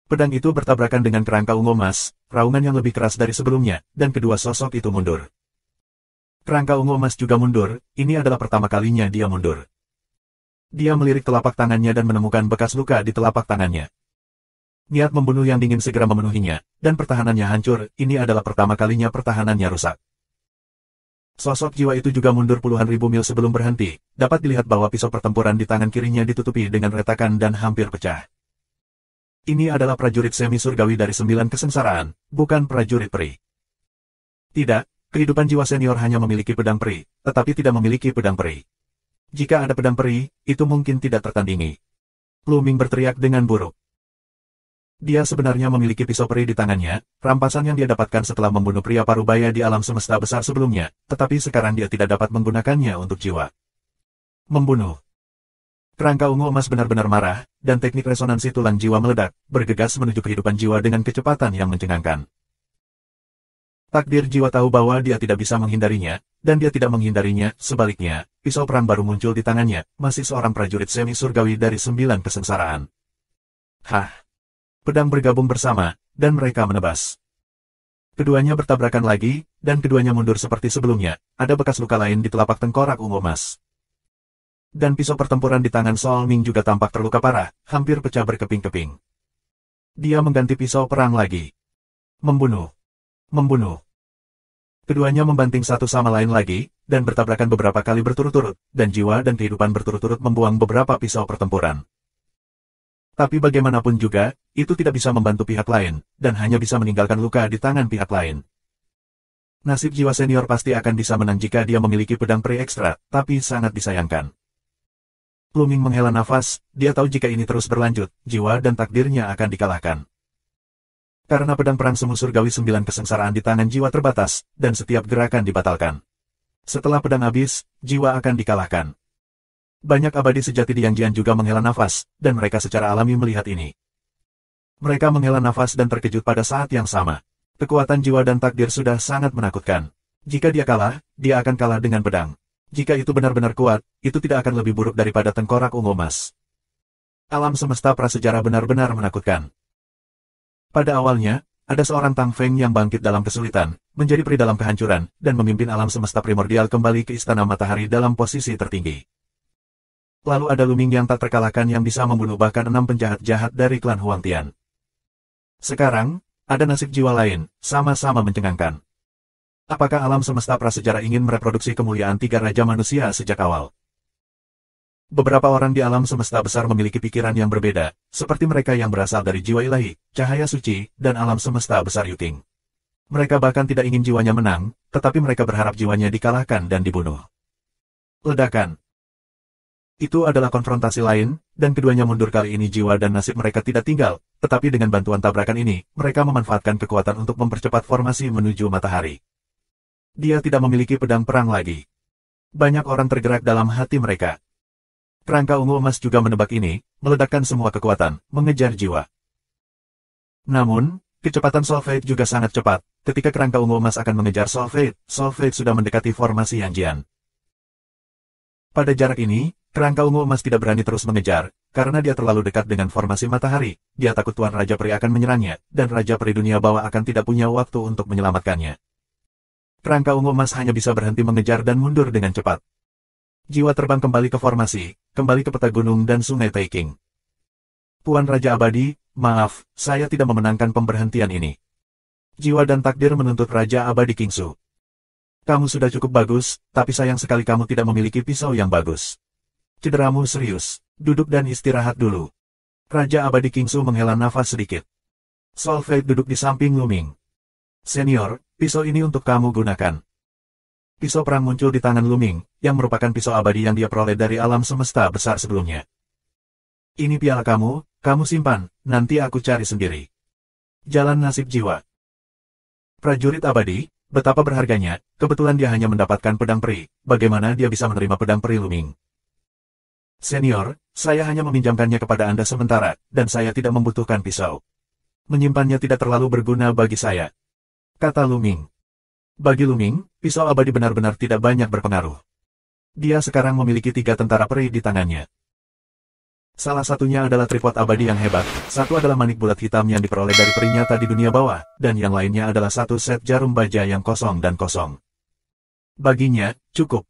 Pedang itu bertabrakan dengan kerangka ungu emas, raungan yang lebih keras dari sebelumnya, dan kedua sosok itu mundur. Kerangka ungu emas juga mundur, ini adalah pertama kalinya dia mundur. Dia melirik telapak tangannya dan menemukan bekas luka di telapak tangannya. Niat membunuh yang dingin segera memenuhinya, dan pertahanannya hancur, ini adalah pertama kalinya pertahanannya rusak. Sosok jiwa itu juga mundur puluhan ribu mil sebelum berhenti, dapat dilihat bahwa pisau pertempuran di tangan kirinya ditutupi dengan retakan dan hampir pecah. Ini adalah prajurit semi surgawi dari 9 kesengsaraan, bukan prajurit peri. Tidak, kehidupan jiwa senior hanya memiliki pedang peri, tetapi tidak memiliki pedang peri. Jika ada pedang peri, itu mungkin tidak tertandingi. Lu Ming berteriak dengan buruk. Dia sebenarnya memiliki pisau peri di tangannya, rampasan yang dia dapatkan setelah membunuh pria parubaya di alam semesta besar sebelumnya, tetapi sekarang dia tidak dapat menggunakannya untuk jiwa. Membunuh. Kerangka ungu emas benar-benar marah, dan teknik resonansi tulang jiwa meledak, bergegas menuju kehidupan jiwa dengan kecepatan yang mencengangkan. Takdir jiwa tahu bahwa dia tidak bisa menghindarinya, dan dia tidak menghindarinya, sebaliknya, pisau perang baru muncul di tangannya, masih seorang prajurit semi surgawi dari 9 kesengsaraan. Hah! Pedang bergabung bersama, dan mereka menebas. Keduanya bertabrakan lagi, dan keduanya mundur seperti sebelumnya, ada bekas luka lain di telapak tengkorak ungu emas. Dan pisau pertempuran di tangan Soul Ming juga tampak terluka parah, hampir pecah berkeping-keping. Dia mengganti pisau perang lagi. Membunuh. Membunuh. Keduanya membanting satu sama lain lagi, dan bertabrakan beberapa kali berturut-turut, dan jiwa dan kehidupan berturut-turut membuang beberapa pisau pertempuran. Tapi bagaimanapun juga, itu tidak bisa membantu pihak lain, dan hanya bisa meninggalkan luka di tangan pihak lain. Nasib jiwa senior pasti akan bisa menang jika dia memiliki pedang peri ekstra, tapi sangat disayangkan. Luming menghela nafas, dia tahu jika ini terus berlanjut, jiwa dan takdirnya akan dikalahkan. Karena pedang perang semu surgawi 9 kesengsaraan di tangan jiwa terbatas, dan setiap gerakan dibatalkan. Setelah pedang habis, jiwa akan dikalahkan. Banyak abadi sejati di Yang Jian juga menghela nafas, dan mereka secara alami melihat ini. Mereka menghela nafas dan terkejut pada saat yang sama. Kekuatan jiwa dan takdir sudah sangat menakutkan. Jika dia kalah, dia akan kalah dengan pedang. Jika itu benar-benar kuat, itu tidak akan lebih buruk daripada tengkorak ungu emas. Alam semesta prasejarah benar-benar menakutkan. Pada awalnya, ada seorang Tang Feng yang bangkit dalam kesulitan, menjadi peri dalam kehancuran, dan memimpin alam semesta primordial kembali ke Istana Matahari dalam posisi tertinggi. Lalu ada Luming yang tak terkalahkan yang bisa membunuh bahkan 6 penjahat jahat dari klan Huangtian. Sekarang, ada nasib jiwa lain, sama-sama mencengangkan. Apakah alam semesta prasejarah ingin mereproduksi kemuliaan 3 raja manusia sejak awal? Beberapa orang di alam semesta besar memiliki pikiran yang berbeda, seperti mereka yang berasal dari jiwa ilahi, cahaya suci, dan alam semesta besar Yuting. Mereka bahkan tidak ingin jiwanya menang, tetapi mereka berharap jiwanya dikalahkan dan dibunuh. Ledakan. Itu adalah konfrontasi lain, dan keduanya mundur kali ini jiwa dan nasib mereka tidak tinggal, tetapi dengan bantuan tabrakan ini, mereka memanfaatkan kekuatan untuk mempercepat formasi menuju matahari. Dia tidak memiliki pedang perang lagi. Banyak orang tergerak dalam hati mereka. Kerangka ungu emas juga menebak ini, meledakkan semua kekuatan, mengejar jiwa. Namun, kecepatan Soul Fate juga sangat cepat. Ketika kerangka ungu emas akan mengejar Soul Fate sudah mendekati formasi Yang Jian. Pada jarak ini, kerangka ungu emas tidak berani terus mengejar, karena dia terlalu dekat dengan formasi matahari. Dia takut Tuan Raja Peri akan menyerangnya, dan Raja Peri dunia bawah akan tidak punya waktu untuk menyelamatkannya. Kerangka ungu emas hanya bisa berhenti mengejar dan mundur dengan cepat. Jiwa terbang kembali ke formasi, kembali ke peta gunung dan sungai Taking. Tuan Raja Abadi, maaf, saya tidak memenangkan pemberhentian ini. Jiwa dan takdir menuntut Raja Abadi Kingsu. Kamu sudah cukup bagus, tapi sayang sekali kamu tidak memiliki pisau yang bagus. Cederamu serius, duduk dan istirahat dulu. Raja Abadi Kingsu menghela nafas sedikit. Soul Fate duduk di samping Luming. Senior, pisau ini untuk kamu gunakan. Pisau perang muncul di tangan Luming, yang merupakan pisau abadi yang dia peroleh dari alam semesta besar sebelumnya. Ini piala kamu simpan, nanti aku cari sendiri. Jalan nasib jiwa. Prajurit abadi, betapa berharganya, kebetulan dia hanya mendapatkan pedang peri, bagaimana dia bisa menerima pedang peri Luming? Senior, saya hanya meminjamkannya kepada Anda sementara, dan saya tidak membutuhkan pisau. Menyimpannya tidak terlalu berguna bagi saya. Kata Luming. Bagi Luming, pisau abadi benar-benar tidak banyak berpengaruh. Dia sekarang memiliki 3 tentara peri di tangannya. Salah satunya adalah tripod abadi yang hebat, satu adalah manik bulat hitam yang diperoleh dari peri nyata di dunia bawah, dan yang lainnya adalah satu set jarum baja yang kosong dan kosong. Baginya, cukup.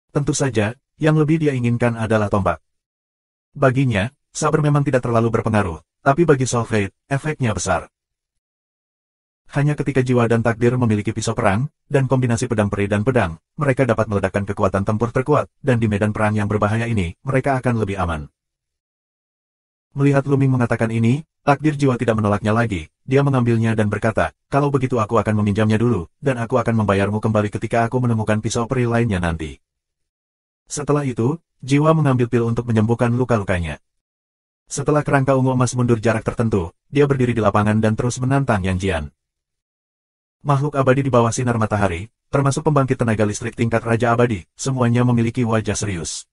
Tentu saja, yang lebih dia inginkan adalah tombak. Baginya, saber memang tidak terlalu berpengaruh, tapi bagi Soul Fate, efeknya besar. Hanya ketika jiwa dan takdir memiliki pisau perang, dan kombinasi pedang peri dan pedang, mereka dapat meledakkan kekuatan tempur terkuat, dan di medan perang yang berbahaya ini, mereka akan lebih aman. Melihat Luming mengatakan ini, takdir jiwa tidak menolaknya lagi, dia mengambilnya dan berkata, kalau begitu aku akan meminjamnya dulu, dan aku akan membayarmu kembali ketika aku menemukan pisau peri lainnya nanti. Setelah itu, jiwa mengambil pil untuk menyembuhkan luka-lukanya. Setelah kerangka ungu emas mundur jarak tertentu, dia berdiri di lapangan dan terus menantang Yang Jian. Makhluk abadi di bawah sinar matahari, termasuk pembangkit tenaga listrik tingkat Raja Abadi, semuanya memiliki wajah serius.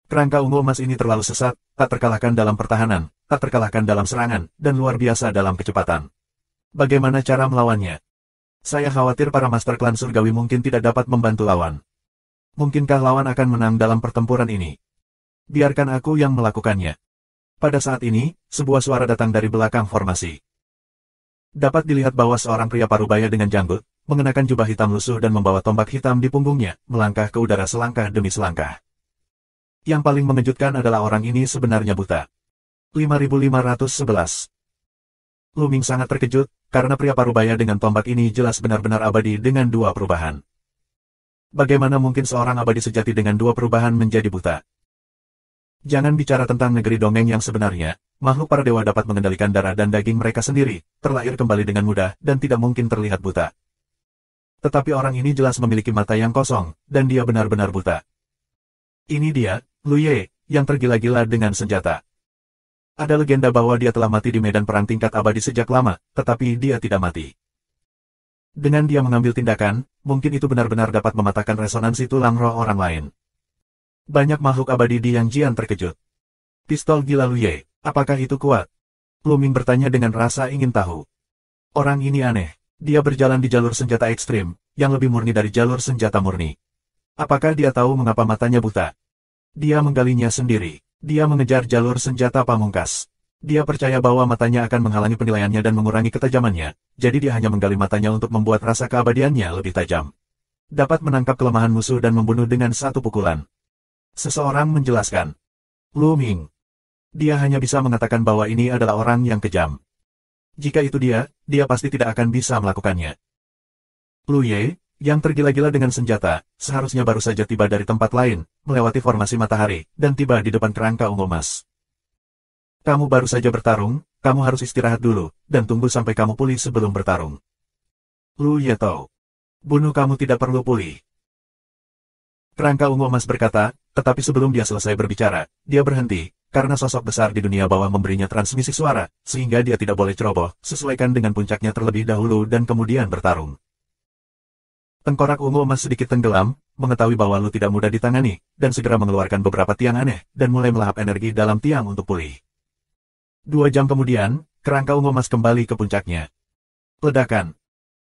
Kerangka ungu emas ini terlalu sesat, tak terkalahkan dalam pertahanan, tak terkalahkan dalam serangan, dan luar biasa dalam kecepatan. Bagaimana cara melawannya? Saya khawatir para master klan surgawi mungkin tidak dapat membantu lawan. Mungkinkah lawan akan menang dalam pertempuran ini? Biarkan aku yang melakukannya. Pada saat ini, sebuah suara datang dari belakang formasi. Dapat dilihat bahwa seorang pria parubaya dengan janggut, mengenakan jubah hitam lusuh dan membawa tombak hitam di punggungnya, melangkah ke udara selangkah demi selangkah. Yang paling mengejutkan adalah orang ini sebenarnya buta. 5511. Luming sangat terkejut, karena pria parubaya dengan tombak ini jelas benar-benar abadi dengan 2 perubahan. Bagaimana mungkin seorang abadi sejati dengan 2 perubahan menjadi buta? Jangan bicara tentang negeri dongeng yang sebenarnya, makhluk para dewa dapat mengendalikan darah dan daging mereka sendiri, terlahir kembali dengan mudah, dan tidak mungkin terlihat buta. Tetapi orang ini jelas memiliki mata yang kosong, dan dia benar-benar buta. Ini dia, Lu Ye, yang tergila-gila dengan senjata. Ada legenda bahwa dia telah mati di medan perang tingkat abadi sejak lama, tetapi dia tidak mati. Dengan dia mengambil tindakan, mungkin itu benar-benar dapat mematahkan resonansi tulang roh orang lain. Banyak makhluk abadi di Yang Jian terkejut. Pistol gila Lu Ye, apakah itu kuat? Lu Ming bertanya dengan rasa ingin tahu. Orang ini aneh. Dia berjalan di jalur senjata ekstrim, yang lebih murni dari jalur senjata murni. Apakah dia tahu mengapa matanya buta? Dia menggalinya sendiri. Dia mengejar jalur senjata pamungkas. Dia percaya bahwa matanya akan menghalangi penilaiannya dan mengurangi ketajamannya, jadi dia hanya menggali matanya untuk membuat rasa keabadiannya lebih tajam. Dapat menangkap kelemahan musuh dan membunuh dengan satu pukulan. Seseorang menjelaskan. Lu Ming. Dia hanya bisa mengatakan bahwa ini adalah orang yang kejam. Jika itu dia pasti tidak akan bisa melakukannya. Lu Ye, yang tergila-gila dengan senjata, seharusnya baru saja tiba dari tempat lain, melewati formasi matahari, dan tiba di depan kerangka ungu emas. Kamu baru saja bertarung, kamu harus istirahat dulu, dan tunggu sampai kamu pulih sebelum bertarung. Lu Ye tahu. Bunuh kamu tidak perlu pulih. Kerangka ungu emas berkata, tetapi sebelum dia selesai berbicara, dia berhenti, karena sosok besar di dunia bawah memberinya transmisi suara, sehingga dia tidak boleh ceroboh, sesuaikan dengan puncaknya terlebih dahulu dan kemudian bertarung. Tengkorak ungu emas sedikit tenggelam, mengetahui bahwa Lu tidak mudah ditangani, dan segera mengeluarkan beberapa tiang aneh, dan mulai melahap energi dalam tiang untuk pulih. 2 jam kemudian, kerangka ungu emas kembali ke puncaknya. Ledakan.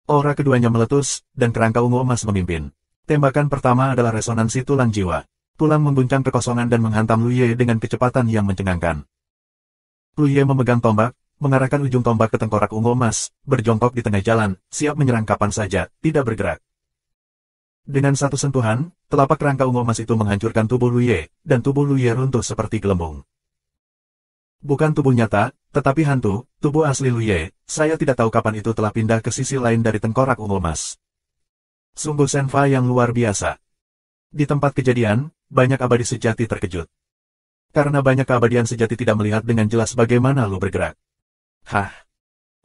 Aura keduanya meletus, dan kerangka ungu emas memimpin. Tembakan pertama adalah resonansi tulang jiwa. Tulang mengguncang kekosongan dan menghantam Lu Ye dengan kecepatan yang mencengangkan. Lu Ye memegang tombak, mengarahkan ujung tombak ke tengkorak ungu emas, berjongkok di tengah jalan, siap menyerang kapan saja, tidak bergerak. Dengan satu sentuhan, telapak kerangka ungu emas itu menghancurkan tubuh Lu Ye, dan tubuh Lu Ye runtuh seperti gelembung. Bukan tubuh nyata, tetapi hantu, tubuh asli Lu Ye. Saya tidak tahu kapan itu telah pindah ke sisi lain dari tengkorak ungu emas. Sungguh Senfa yang luar biasa. Di tempat kejadian, banyak abadi sejati terkejut. Karena banyak keabadian sejati tidak melihat dengan jelas bagaimana Lu bergerak. Hah!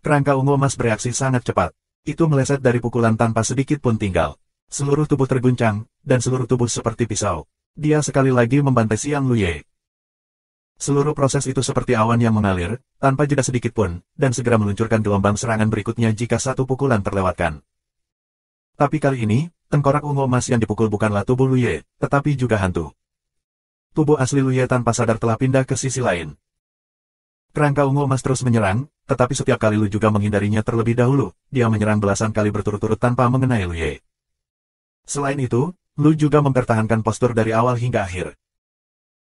Kerangka ungu emas bereaksi sangat cepat. Itu meleset dari pukulan tanpa sedikit pun tinggal. Seluruh tubuh terguncang, dan seluruh tubuh seperti pisau. Dia sekali lagi membantai Xiang Lu Ye. Seluruh proses itu seperti awan yang mengalir, tanpa jeda sedikit pun, dan segera meluncurkan gelombang serangan berikutnya jika satu pukulan terlewatkan. Tapi kali ini, tengkorak ungu emas yang dipukul bukanlah tubuh Lu Ye, tetapi juga hantu. Tubuh asli Lu Ye tanpa sadar telah pindah ke sisi lain. Kerangka ungu emas terus menyerang, tetapi setiap kali Lu juga menghindarinya terlebih dahulu, dia menyerang belasan kali berturut-turut tanpa mengenai Lu Ye. Selain itu, Lu juga mempertahankan postur dari awal hingga akhir.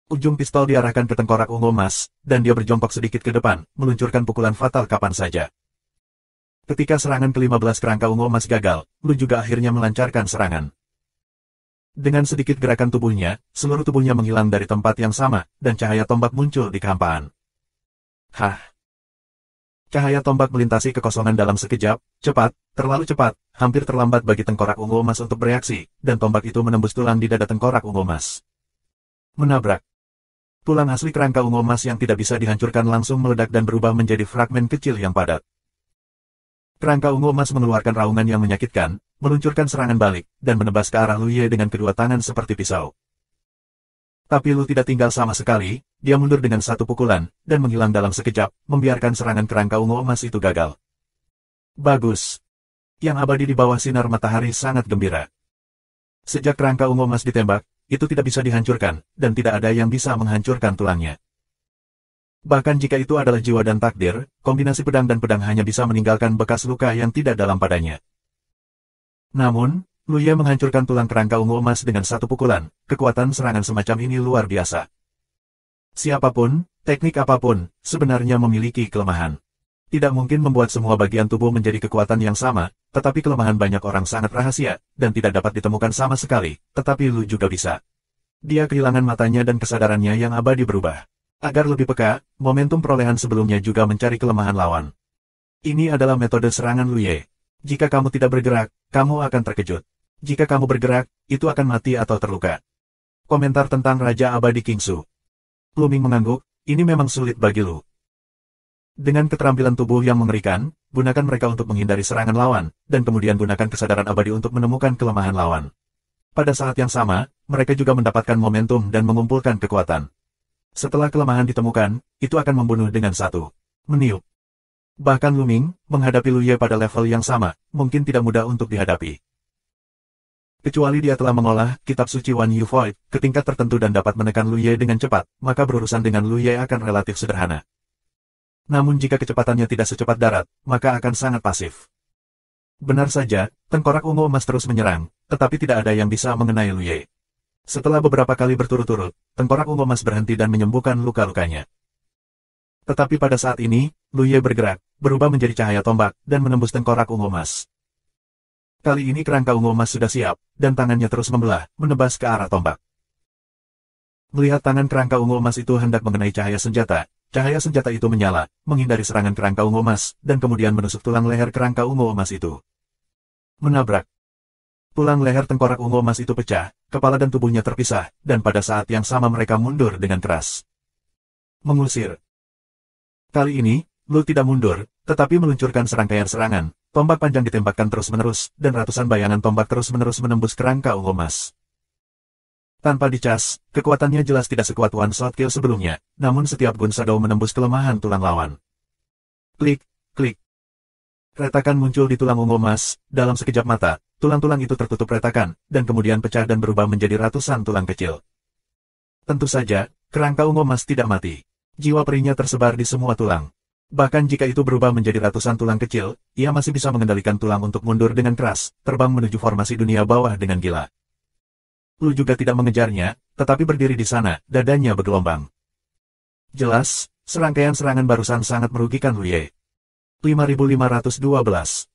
Ujung pistol diarahkan ke tengkorak ungu emas, dan dia berjongkok sedikit ke depan, meluncurkan pukulan fatal kapan saja. Ketika serangan ke-15 kerangka ungu emas gagal, Lu juga akhirnya melancarkan serangan. Dengan sedikit gerakan tubuhnya, seluruh tubuhnya menghilang dari tempat yang sama, dan cahaya tombak muncul di kehampaan. Hah! Cahaya tombak melintasi kekosongan dalam sekejap, cepat, terlalu cepat, hampir terlambat bagi tengkorak ungu emas untuk bereaksi, dan tombak itu menembus tulang di dada tengkorak ungu emas. Menabrak. Tulang asli kerangka ungu emas yang tidak bisa dihancurkan langsung meledak dan berubah menjadi fragmen kecil yang padat. Kerangka ungu emas mengeluarkan raungan yang menyakitkan, meluncurkan serangan balik, dan menebas ke arah Lu Ye dengan kedua tangan seperti pisau. Tapi Lu tidak tinggal sama sekali, dia mundur dengan satu pukulan, dan menghilang dalam sekejap, membiarkan serangan kerangka ungu emas itu gagal. Bagus. Yang abadi di bawah sinar matahari sangat gembira. Sejak kerangka ungu emas ditembak, itu tidak bisa dihancurkan, dan tidak ada yang bisa menghancurkan tulangnya. Bahkan jika itu adalah jiwa dan takdir, kombinasi pedang dan pedang hanya bisa meninggalkan bekas luka yang tidak dalam padanya. Namun, Lu Ye menghancurkan tulang kerangka ungu emas dengan satu pukulan, kekuatan serangan semacam ini luar biasa. Siapapun, teknik apapun, sebenarnya memiliki kelemahan. Tidak mungkin membuat semua bagian tubuh menjadi kekuatan yang sama, tetapi kelemahan banyak orang sangat rahasia, dan tidak dapat ditemukan sama sekali, tetapi Lu juga bisa. Dia kehilangan matanya dan kesadarannya yang abadi berubah. Agar lebih peka, momentum perolehan sebelumnya juga mencari kelemahan lawan. Ini adalah metode serangan Lu Ye. Jika kamu tidak bergerak, kamu akan terkejut. Jika kamu bergerak, itu akan mati atau terluka. Komentar tentang Raja Abadi Kingsu. Lu Ming mengangguk, ini memang sulit bagi Lu. Dengan keterampilan tubuh yang mengerikan, gunakan mereka untuk menghindari serangan lawan, dan kemudian gunakan kesadaran abadi untuk menemukan kelemahan lawan. Pada saat yang sama, mereka juga mendapatkan momentum dan mengumpulkan kekuatan. Setelah kelemahan ditemukan, itu akan membunuh dengan satu meniup. Bahkan Lu Ming, menghadapi Lu Ye pada level yang sama, mungkin tidak mudah untuk dihadapi. Kecuali dia telah mengolah kitab suci Wan Yu Void ke tingkat tertentu dan dapat menekan Lu Ye dengan cepat, maka berurusan dengan Lu Ye akan relatif sederhana. Namun jika kecepatannya tidak secepat darat, maka akan sangat pasif. Benar saja, tengkorak ungu emas terus menyerang, tetapi tidak ada yang bisa mengenai Lu Ye. Setelah beberapa kali berturut-turut, tengkorak ungu emas berhenti dan menyembuhkan luka-lukanya. Tetapi pada saat ini, Lu Ye bergerak, berubah menjadi cahaya tombak, dan menembus tengkorak ungu emas. Kali ini kerangka ungu emas sudah siap, dan tangannya terus membelah, menebas ke arah tombak. Melihat tangan kerangka ungu emas itu hendak mengenai cahaya senjata itu menyala, menghindari serangan kerangka ungu emas, dan kemudian menusuk tulang leher kerangka ungu emas itu. Menabrak. Tulang leher tengkorak ungu emas itu pecah, kepala dan tubuhnya terpisah, dan pada saat yang sama mereka mundur dengan keras. Mengusir. Kali ini, Lu tidak mundur, tetapi meluncurkan serangkaian serangan. Tombak panjang ditembakkan terus-menerus, dan ratusan bayangan tombak terus-menerus menembus kerangka ungu emas. Tanpa dicas, kekuatannya jelas tidak sekuat One Shot Kill sebelumnya, namun setiap Gun Shadow menembus kelemahan tulang lawan. Klik, klik. Retakan muncul di tulang ungu emas, dalam sekejap mata, tulang-tulang itu tertutup retakan, dan kemudian pecah dan berubah menjadi ratusan tulang kecil. Tentu saja, kerangka ungu emas tidak mati. Jiwa perinya tersebar di semua tulang. Bahkan jika itu berubah menjadi ratusan tulang kecil, ia masih bisa mengendalikan tulang untuk mundur dengan keras, terbang menuju formasi dunia bawah dengan gila. Lu juga tidak mengejarnya, tetapi berdiri di sana, dadanya bergelombang. Jelas, serangkaian serangan barusan sangat merugikan Lu Ye. 5512.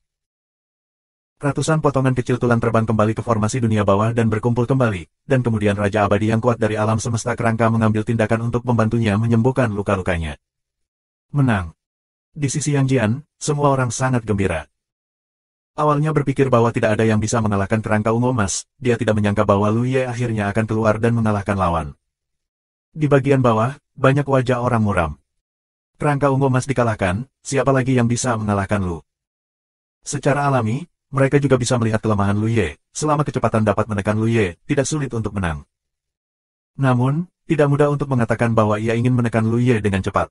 Ratusan potongan kecil tulang terbang kembali ke formasi dunia bawah dan berkumpul kembali, dan kemudian Raja Abadi yang kuat dari alam semesta kerangka mengambil tindakan untuk membantunya menyembuhkan luka-lukanya. Menang. Di sisi Yang Jian, semua orang sangat gembira. Awalnya berpikir bahwa tidak ada yang bisa mengalahkan kerangka ungu emas, dia tidak menyangka bahwa Lu Ye akhirnya akan keluar dan mengalahkan lawan. Di bagian bawah, banyak wajah orang muram. Kerangka ungu emas dikalahkan, siapa lagi yang bisa mengalahkan Lu? Secara alami, mereka juga bisa melihat kelemahan Lu Ye, selama kecepatan dapat menekan Lu Ye, tidak sulit untuk menang. Namun, tidak mudah untuk mengatakan bahwa ia ingin menekan Lu Ye dengan cepat.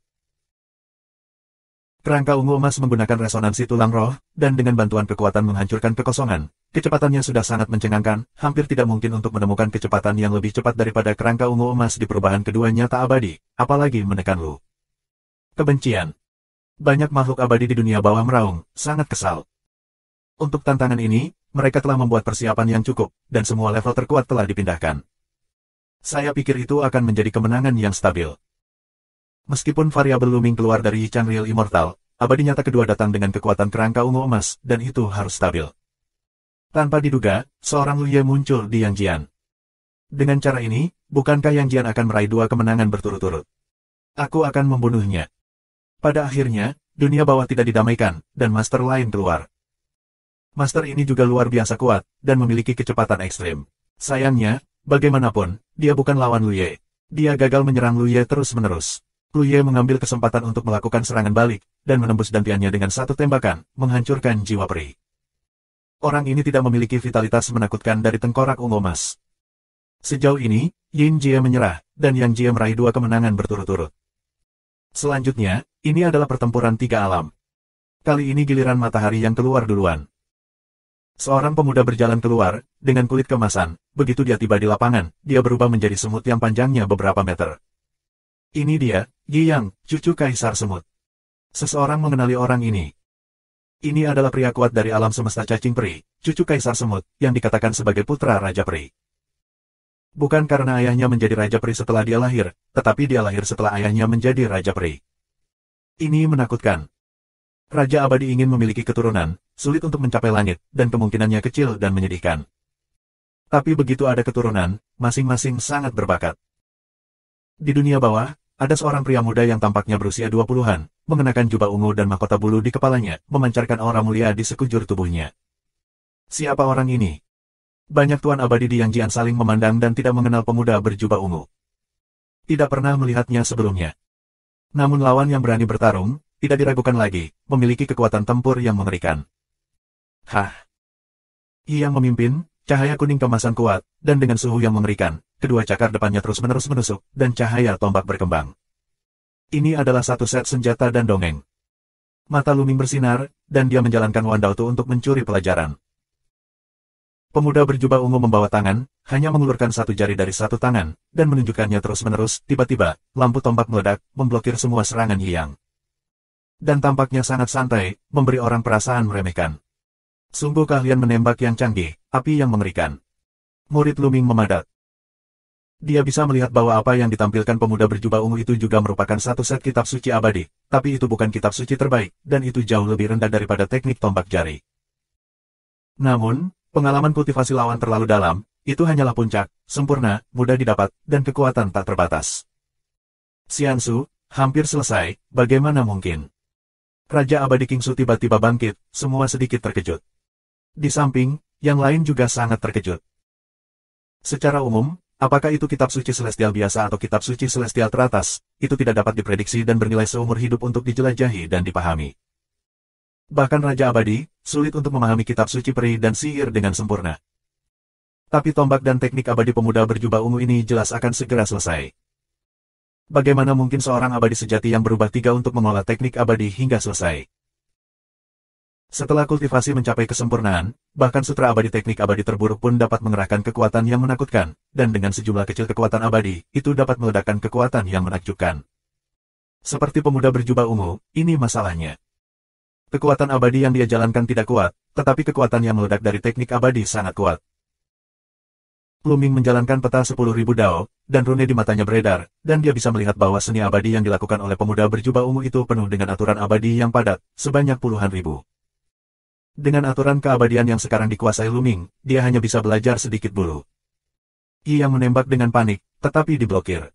Kerangka ungu emas menggunakan resonansi tulang roh, dan dengan bantuan kekuatan menghancurkan kekosongan. Kecepatannya sudah sangat mencengangkan, hampir tidak mungkin untuk menemukan kecepatan yang lebih cepat daripada kerangka ungu emas di perubahan kedua nyata abadi, apalagi menekan Lu. Kebencian. Banyak makhluk abadi di dunia bawah meraung, sangat kesal. Untuk tantangan ini, mereka telah membuat persiapan yang cukup, dan semua level terkuat telah dipindahkan. Saya pikir itu akan menjadi kemenangan yang stabil. Meskipun variabel Lu Ming keluar dari Yichang Real Immortal, abadi nyata kedua datang dengan kekuatan kerangka ungu emas, dan itu harus stabil. Tanpa diduga, seorang Lu Ye muncul di Yang Jian. Dengan cara ini, bukankah Yang Jian akan meraih dua kemenangan berturut-turut? Aku akan membunuhnya. Pada akhirnya, dunia bawah tidak didamaikan, dan master lain keluar. Master ini juga luar biasa kuat, dan memiliki kecepatan ekstrim. Sayangnya, bagaimanapun, dia bukan lawan Lu Ye. Dia gagal menyerang Lu Ye terus-menerus. Lu Ye mengambil kesempatan untuk melakukan serangan balik, dan menembus dantiannya dengan satu tembakan, menghancurkan jiwa peri. Orang ini tidak memiliki vitalitas menakutkan dari tengkorak ungu emas. Sejauh ini, Yin Jie menyerah, dan Yang Jie meraih dua kemenangan berturut-turut. Selanjutnya, ini adalah pertempuran tiga alam. Kali ini giliran matahari yang keluar duluan. Seorang pemuda berjalan keluar, dengan kulit kemasan. Begitu dia tiba di lapangan, dia berubah menjadi semut yang panjangnya beberapa meter. Ini dia, Yi Yang, cucu Kaisar Semut. Seseorang mengenali orang ini. Ini adalah pria kuat dari alam semesta cacing peri, cucu Kaisar Semut, yang dikatakan sebagai putra Raja Peri. Bukan karena ayahnya menjadi Raja Peri setelah dia lahir, tetapi dia lahir setelah ayahnya menjadi Raja Peri. Ini menakutkan. Raja Abadi ingin memiliki keturunan, sulit untuk mencapai langit, dan kemungkinannya kecil dan menyedihkan. Tapi begitu ada keturunan, masing-masing sangat berbakat. Di dunia bawah, ada seorang pria muda yang tampaknya berusia 20-an, mengenakan jubah ungu dan mahkota bulu di kepalanya, memancarkan aura mulia di sekujur tubuhnya. Siapa orang ini? Banyak tuan abadi di Yang Jian saling memandang dan tidak mengenal pemuda berjubah ungu. Tidak pernah melihatnya sebelumnya. Namun lawan yang berani bertarung, tidak diragukan lagi, memiliki kekuatan tempur yang mengerikan. Hah! Yang memimpin, cahaya kuning kemasan kuat, dan dengan suhu yang mengerikan, kedua cakar depannya terus-menerus menusuk, dan cahaya tombak berkembang. Ini adalah satu set senjata dan dongeng. Mata Luming bersinar, dan dia menjalankan Wandautu untuk mencuri pelajaran. Pemuda berjubah ungu membawa tangan, hanya mengulurkan satu jari dari satu tangan, dan menunjukkannya terus-menerus. Tiba-tiba, lampu tombak meledak, memblokir semua serangan Yi Yang. Dan tampaknya sangat santai, memberi orang perasaan meremehkan. Sungguh keahlian menembak yang canggih, api yang mengerikan. Murid Luming memadat. Dia bisa melihat bahwa apa yang ditampilkan pemuda berjubah ungu itu juga merupakan satu set kitab suci abadi, tapi itu bukan kitab suci terbaik, dan itu jauh lebih rendah daripada teknik tombak jari. Namun, pengalaman kultivasi lawan terlalu dalam, itu hanyalah puncak, sempurna, mudah didapat, dan kekuatan tak terbatas. Xiansu, hampir selesai, bagaimana mungkin? Raja Abadi Kingsu tiba-tiba bangkit, semua sedikit terkejut. Di samping, yang lain juga sangat terkejut. Secara umum, apakah itu kitab suci celestial biasa atau kitab suci celestial teratas, itu tidak dapat diprediksi dan bernilai seumur hidup untuk dijelajahi dan dipahami. Bahkan Raja Abadi, sulit untuk memahami kitab suci peri dan sihir dengan sempurna. Tapi tombak dan teknik abadi pemuda berjubah ungu ini jelas akan segera selesai. Bagaimana mungkin seorang abadi sejati yang berubah tiga untuk mengolah teknik abadi hingga selesai? Setelah kultivasi mencapai kesempurnaan, bahkan sutra abadi teknik abadi terburuk pun dapat mengerahkan kekuatan yang menakutkan, dan dengan sejumlah kecil kekuatan abadi, itu dapat meledakkan kekuatan yang menakjubkan. Seperti pemuda berjubah ungu, ini masalahnya. Kekuatan abadi yang dia jalankan tidak kuat, tetapi kekuatan yang meledak dari teknik abadi sangat kuat. Luming menjalankan peta 10.000 dao, dan rune di matanya beredar, dan dia bisa melihat bahwa seni abadi yang dilakukan oleh pemuda berjubah ungu itu penuh dengan aturan abadi yang padat, sebanyak puluhan ribu. Dengan aturan keabadian yang sekarang dikuasai Luming, dia hanya bisa belajar sedikit dulu. Yi Yang menembak dengan panik, tetapi diblokir.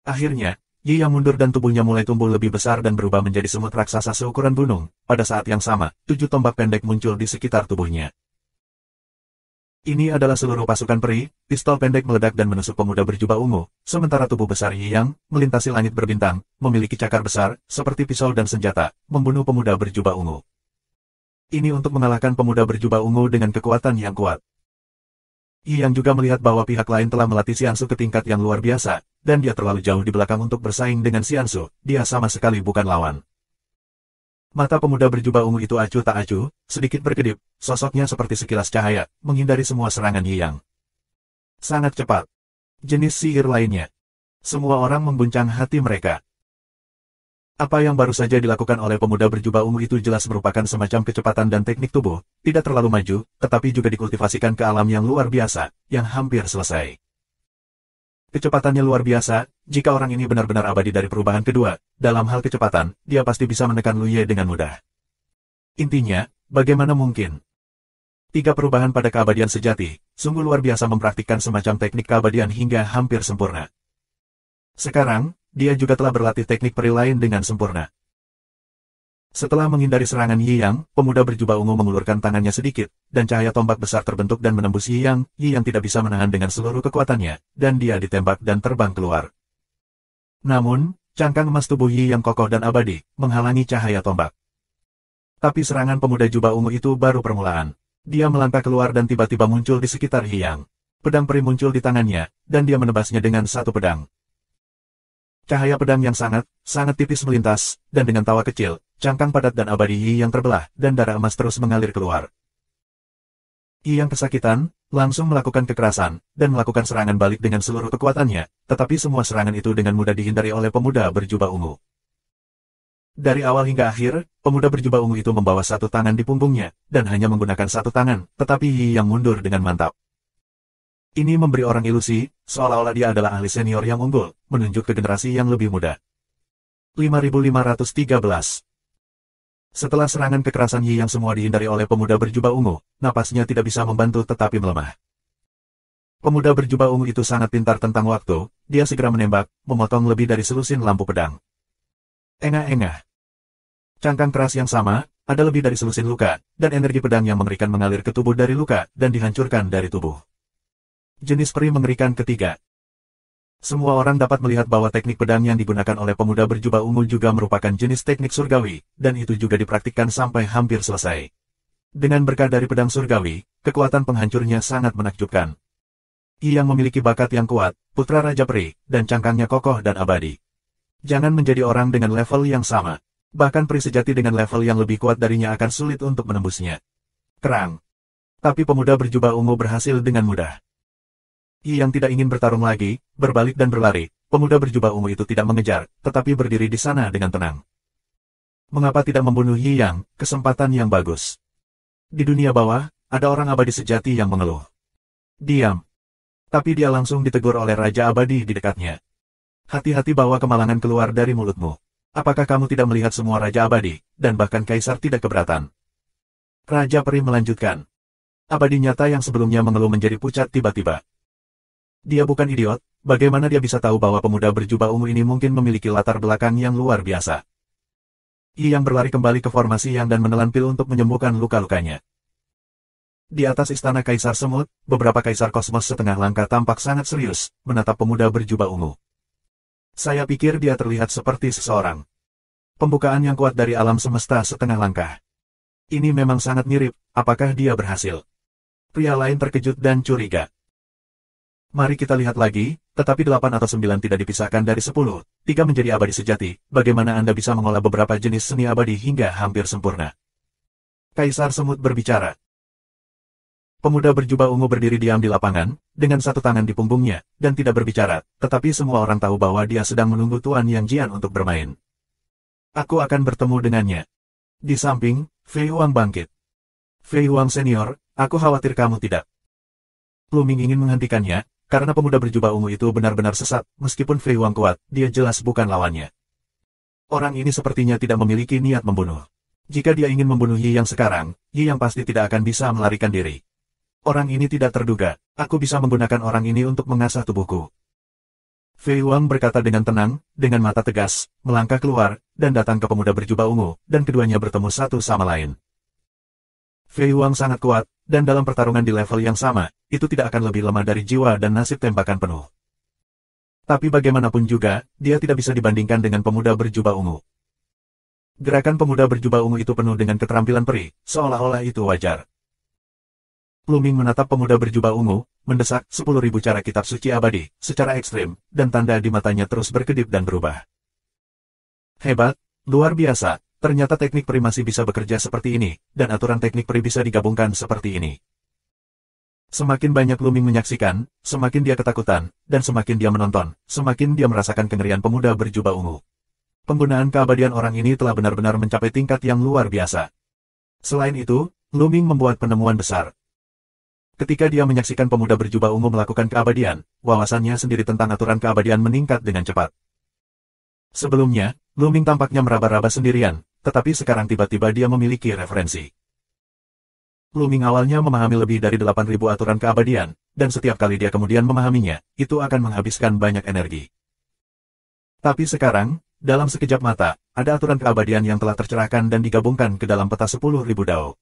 Akhirnya, Yi Yang mundur dan tubuhnya mulai tumbuh lebih besar dan berubah menjadi semut raksasa seukuran gunung. Pada saat yang sama, 7 tombak pendek muncul di sekitar tubuhnya. Ini adalah seluruh pasukan peri, pistol pendek meledak dan menusuk pemuda berjubah ungu, sementara tubuh besar Yi Yang, melintasi langit berbintang, memiliki cakar besar, seperti pisau dan senjata, membunuh pemuda berjubah ungu. Ini untuk mengalahkan pemuda berjubah ungu dengan kekuatan yang kuat. Yi Yang juga melihat bahwa pihak lain telah melatih Xiansu ke tingkat yang luar biasa, dan dia terlalu jauh di belakang untuk bersaing dengan Xiansu, dia sama sekali bukan lawan. Mata pemuda berjubah ungu itu acuh tak acuh, sedikit berkedip, sosoknya seperti sekilas cahaya, menghindari semua serangan Yi Yang. Sangat cepat. Jenis sihir lainnya. Semua orang mengguncang hati mereka. Apa yang baru saja dilakukan oleh pemuda berjubah ungu itu jelas merupakan semacam kecepatan dan teknik tubuh, tidak terlalu maju, tetapi juga dikultivasikan ke alam yang luar biasa, yang hampir selesai. Kecepatannya luar biasa, jika orang ini benar-benar abadi dari perubahan kedua, dalam hal kecepatan, dia pasti bisa menekan Lu Ye dengan mudah. Intinya, bagaimana mungkin? 3 perubahan pada keabadian sejati, sungguh luar biasa mempraktikkan semacam teknik keabadian hingga hampir sempurna. Sekarang, dia juga telah berlatih teknik peri lain dengan sempurna. Setelah menghindari serangan Yi Yang, pemuda berjubah ungu mengulurkan tangannya sedikit, dan cahaya tombak besar terbentuk dan menembus Yi Yang. Yi Yang tidak bisa menahan dengan seluruh kekuatannya, dan dia ditembak dan terbang keluar. Namun, cangkang emas tubuh Yi Yang kokoh dan abadi, menghalangi cahaya tombak. Tapi serangan pemuda jubah ungu itu baru permulaan. Dia melangkah keluar dan tiba-tiba muncul di sekitar Yi Yang. Pedang peri muncul di tangannya, dan dia menebasnya dengan satu pedang. Cahaya pedang yang sangat tipis melintas, dan dengan tawa kecil, cangkang padat dan abadi Yi Yang terbelah, dan darah emas terus mengalir keluar. Yi Yang kesakitan, langsung melakukan kekerasan, dan melakukan serangan balik dengan seluruh kekuatannya, tetapi semua serangan itu dengan mudah dihindari oleh pemuda berjubah ungu. Dari awal hingga akhir, pemuda berjubah ungu itu membawa satu tangan di punggungnya, dan hanya menggunakan satu tangan, tetapi Yi Yang mundur dengan mantap. Ini memberi orang ilusi, seolah-olah dia adalah ahli senior yang unggul, menunjuk ke generasi yang lebih muda. 5513. Setelah serangan kekerasan Yi Yang semua dihindari oleh pemuda berjubah ungu, napasnya tidak bisa membantu tetapi melemah. Pemuda berjubah ungu itu sangat pintar tentang waktu, dia segera menembak, memotong lebih dari selusin lampu pedang. Engah-engah. Cangkang keras yang sama, ada lebih dari selusin luka, dan energi pedang yang mengerikan mengalir ke tubuh dari luka, dan dihancurkan dari tubuh. Jenis peri mengerikan ketiga. Semua orang dapat melihat bahwa teknik pedang yang digunakan oleh pemuda berjubah ungu juga merupakan jenis teknik surgawi, dan itu juga dipraktikkan sampai hampir selesai. Dengan berkah dari pedang surgawi, kekuatan penghancurnya sangat menakjubkan. Yi Yang memiliki bakat yang kuat, putra Raja Peri, dan cangkangnya kokoh dan abadi. Jangan menjadi orang dengan level yang sama. Bahkan peri sejati dengan level yang lebih kuat darinya akan sulit untuk menembusnya. Kerang. Tapi pemuda berjubah ungu berhasil dengan mudah. Yi Yang tidak ingin bertarung lagi, berbalik dan berlari. Pemuda berjubah ungu itu tidak mengejar, tetapi berdiri di sana dengan tenang. Mengapa tidak membunuh Yi Yang? Kesempatan yang bagus. Di dunia bawah, ada orang abadi sejati yang mengeluh. Diam. Tapi dia langsung ditegur oleh Raja Abadi di dekatnya. Hati-hati bawa kemalangan keluar dari mulutmu. Apakah kamu tidak melihat semua Raja Abadi, dan bahkan Kaisar tidak keberatan? Raja Peri melanjutkan. Abadi nyata yang sebelumnya mengeluh menjadi pucat tiba-tiba. Dia bukan idiot, bagaimana dia bisa tahu bahwa pemuda berjubah ungu ini mungkin memiliki latar belakang yang luar biasa? Yi Yang berlari kembali ke formasi Yang dan menelan pil untuk menyembuhkan luka-lukanya. Di atas istana Kaisar Semut, beberapa Kaisar Kosmos setengah langkah tampak sangat serius, menatap pemuda berjubah ungu. Saya pikir dia terlihat seperti seseorang. Pembukaan yang kuat dari alam semesta setengah langkah. Ini memang sangat mirip, apakah dia berhasil? Pria lain terkejut dan curiga. Mari kita lihat lagi, tetapi 8 atau 9 tidak dipisahkan dari 10, 3 menjadi abadi sejati, bagaimana Anda bisa mengolah beberapa jenis seni abadi hingga hampir sempurna? Kaisar Semut berbicara. Pemuda berjubah ungu berdiri diam di lapangan, dengan satu tangan di punggungnya, dan tidak berbicara, tetapi semua orang tahu bahwa dia sedang menunggu Tuan Yang Jian untuk bermain. Aku akan bertemu dengannya. Di samping, Fei Huang bangkit. Fei Huang senior, aku khawatir kamu tidak. Luming ingin menghentikannya, karena pemuda berjubah ungu itu benar-benar sesat, meskipun Fei Huang kuat, dia jelas bukan lawannya. Orang ini sepertinya tidak memiliki niat membunuh. Jika dia ingin membunuh Yi Yang sekarang, Yi Yang pasti tidak akan bisa melarikan diri. Orang ini tidak terduga, aku bisa menggunakan orang ini untuk mengasah tubuhku. Fei Huang berkata dengan tenang, dengan mata tegas, melangkah keluar, dan datang ke pemuda berjubah ungu, dan keduanya bertemu satu sama lain. Fei Huang sangat kuat, dan dalam pertarungan di level yang sama, itu tidak akan lebih lemah dari jiwa dan nasib tembakan penuh. Tapi bagaimanapun juga, dia tidak bisa dibandingkan dengan pemuda berjubah ungu. Gerakan pemuda berjubah ungu itu penuh dengan keterampilan peri, seolah-olah itu wajar. Luming menatap pemuda berjubah ungu, mendesak 10.000 cara kitab suci abadi, secara ekstrim, dan tanda di matanya terus berkedip dan berubah. Hebat, luar biasa, ternyata teknik peri masih bisa bekerja seperti ini, dan aturan teknik peri bisa digabungkan seperti ini. Semakin banyak Luming menyaksikan, semakin dia ketakutan, dan semakin dia menonton, semakin dia merasakan kengerian pemuda berjubah ungu. Penggunaan keabadian orang ini telah benar-benar mencapai tingkat yang luar biasa. Selain itu, Luming membuat penemuan besar. Ketika dia menyaksikan pemuda berjubah ungu melakukan keabadian, wawasannya sendiri tentang aturan keabadian meningkat dengan cepat. Sebelumnya, Luming tampaknya meraba-raba sendirian, tetapi sekarang tiba-tiba dia memiliki referensi. Luming awalnya memahami lebih dari 8.000 aturan keabadian, dan setiap kali dia kemudian memahaminya, itu akan menghabiskan banyak energi. Tapi sekarang, dalam sekejap mata, ada aturan keabadian yang telah tercerahkan dan digabungkan ke dalam peta 10.000 dao.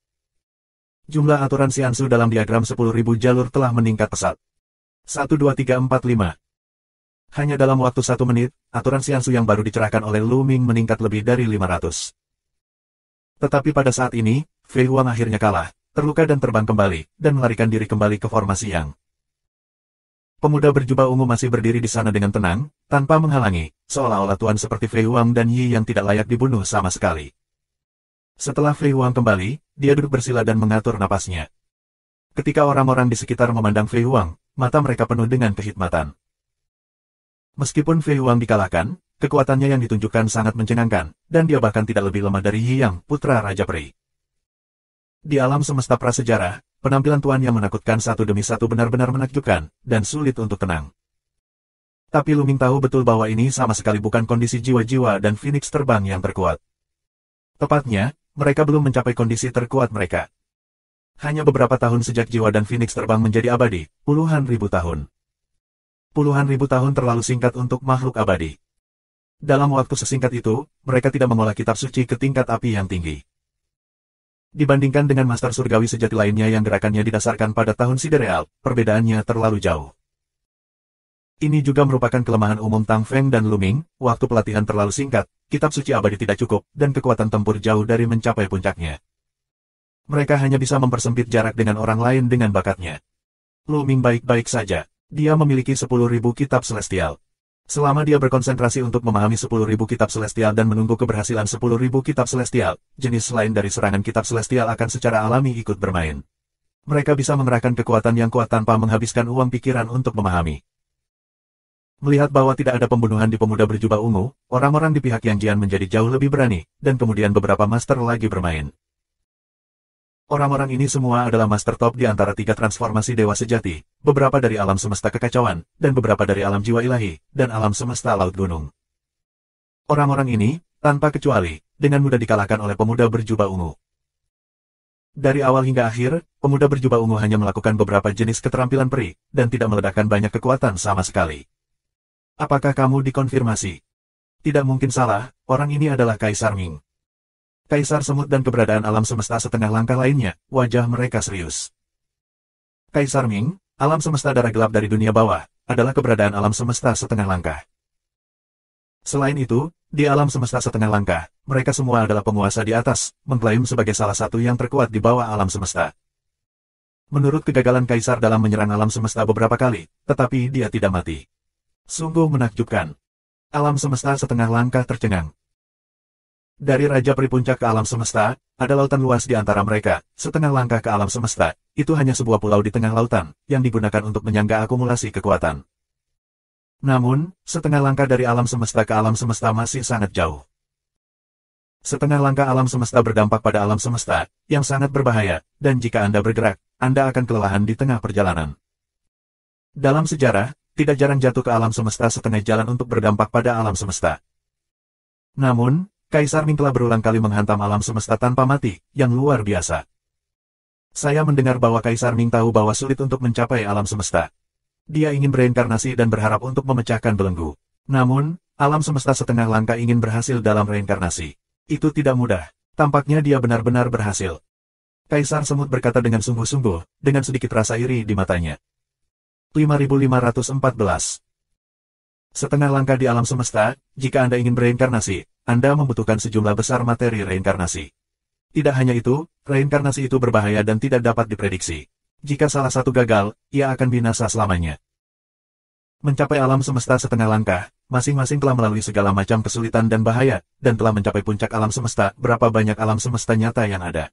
Jumlah aturan Xiansu dalam diagram 10.000 jalur telah meningkat pesat. 1, 2, 3, 4, 5. Hanya dalam waktu 1 menit, aturan Xiansu yang baru dicerahkan oleh Luming meningkat lebih dari 500. Tetapi pada saat ini, Fei Huang akhirnya kalah, terluka dan terbang kembali, dan melarikan diri kembali ke formasi Yang. Pemuda berjubah ungu masih berdiri di sana dengan tenang, tanpa menghalangi, seolah-olah tuan seperti Fei Huang dan Yi yang tidak layak dibunuh sama sekali. Setelah Fei Huang kembali, dia duduk bersila dan mengatur napasnya. Ketika orang-orang di sekitar memandang Fei Huang, mata mereka penuh dengan kehikmatan. Meskipun Fei Huang dikalahkan, kekuatannya yang ditunjukkan sangat mencengangkan, dan dia bahkan tidak lebih lemah dari Yi Yang, putra Raja Peri. Di alam semesta prasejarah, penampilan tuan yang menakutkan satu demi satu benar-benar menakjubkan, dan sulit untuk tenang. Tapi Luming tahu betul bahwa ini sama sekali bukan kondisi jiwa-jiwa dan Phoenix terbang yang terkuat. Tepatnya, mereka belum mencapai kondisi terkuat mereka. Hanya beberapa tahun sejak jiwa dan Phoenix terbang menjadi abadi, puluhan ribu tahun. Puluhan ribu tahun terlalu singkat untuk makhluk abadi. Dalam waktu sesingkat itu, mereka tidak mengolah kitab suci ke tingkat api yang tinggi. Dibandingkan dengan master surgawi sejati lainnya yang gerakannya didasarkan pada tahun sidereal, perbedaannya terlalu jauh. Ini juga merupakan kelemahan umum Tang Feng dan Luming, waktu pelatihan terlalu singkat, kitab suci abadi tidak cukup, dan kekuatan tempur jauh dari mencapai puncaknya. Mereka hanya bisa mempersempit jarak dengan orang lain dengan bakatnya. Luming baik-baik saja. Dia memiliki 10.000 kitab celestial. Selama dia berkonsentrasi untuk memahami 10.000 kitab celestial dan menunggu keberhasilan 10.000 kitab celestial, jenis lain dari serangan kitab celestial akan secara alami ikut bermain. Mereka bisa mengerahkan kekuatan yang kuat tanpa menghabiskan uang pikiran untuk memahami. Melihat bahwa tidak ada pembunuhan di pemuda berjubah ungu, orang-orang di pihak Yang Jian menjadi jauh lebih berani, dan kemudian beberapa master lagi bermain. Orang-orang ini semua adalah master top di antara 3 transformasi dewa sejati, beberapa dari alam semesta kekacauan, dan beberapa dari alam jiwa ilahi, dan alam semesta laut gunung. Orang-orang ini, tanpa kecuali, dengan mudah dikalahkan oleh pemuda berjubah ungu. Dari awal hingga akhir, pemuda berjubah ungu hanya melakukan beberapa jenis keterampilan peri, dan tidak meledakkan banyak kekuatan sama sekali. Apakah kamu dikonfirmasi? Tidak mungkin salah, orang ini adalah Kaisar Ming. Kaisar Semut dan keberadaan alam semesta setengah langkah lainnya, wajah mereka serius. Kaisar Ming, alam semesta darah gelap dari dunia bawah, adalah keberadaan alam semesta setengah langkah. Selain itu, di alam semesta setengah langkah, mereka semua adalah penguasa di atas, mengklaim sebagai salah satu yang terkuat di bawah alam semesta. Menurut kegagalan Kaisar dalam menyerang alam semesta beberapa kali, tetapi dia tidak mati. Sungguh menakjubkan. Alam semesta setengah langkah tercengang. Dari Raja Peri Puncak ke alam semesta, ada lautan luas di antara mereka, setengah langkah ke alam semesta, itu hanya sebuah pulau di tengah lautan, yang digunakan untuk menyangga akumulasi kekuatan. Namun, setengah langkah dari alam semesta ke alam semesta masih sangat jauh. Setengah langkah alam semesta berdampak pada alam semesta, yang sangat berbahaya, dan jika Anda bergerak, Anda akan kelelahan di tengah perjalanan. Dalam sejarah, tidak jarang jatuh ke alam semesta setengah jalan untuk berdampak pada alam semesta. Namun, Kaisar Ming telah berulang kali menghantam alam semesta tanpa mati, yang luar biasa. Saya mendengar bahwa Kaisar Ming tahu bahwa sulit untuk mencapai alam semesta. Dia ingin bereinkarnasi dan berharap untuk memecahkan belenggu. Namun, alam semesta setengah langkah ingin berhasil dalam reinkarnasi. Itu tidak mudah. Tampaknya dia benar-benar berhasil. Kaisar Semut berkata dengan sungguh-sungguh, dengan sedikit rasa iri di matanya. 5514. Setengah langkah di alam semesta, jika Anda ingin bereinkarnasi, Anda membutuhkan sejumlah besar materi reinkarnasi. Tidak hanya itu, reinkarnasi itu berbahaya dan tidak dapat diprediksi. Jika salah satu gagal, ia akan binasa selamanya. Mencapai alam semesta setengah langkah, masing-masing telah melalui segala macam kesulitan dan bahaya, dan telah mencapai puncak alam semesta. Berapa banyak alam semesta nyata yang ada?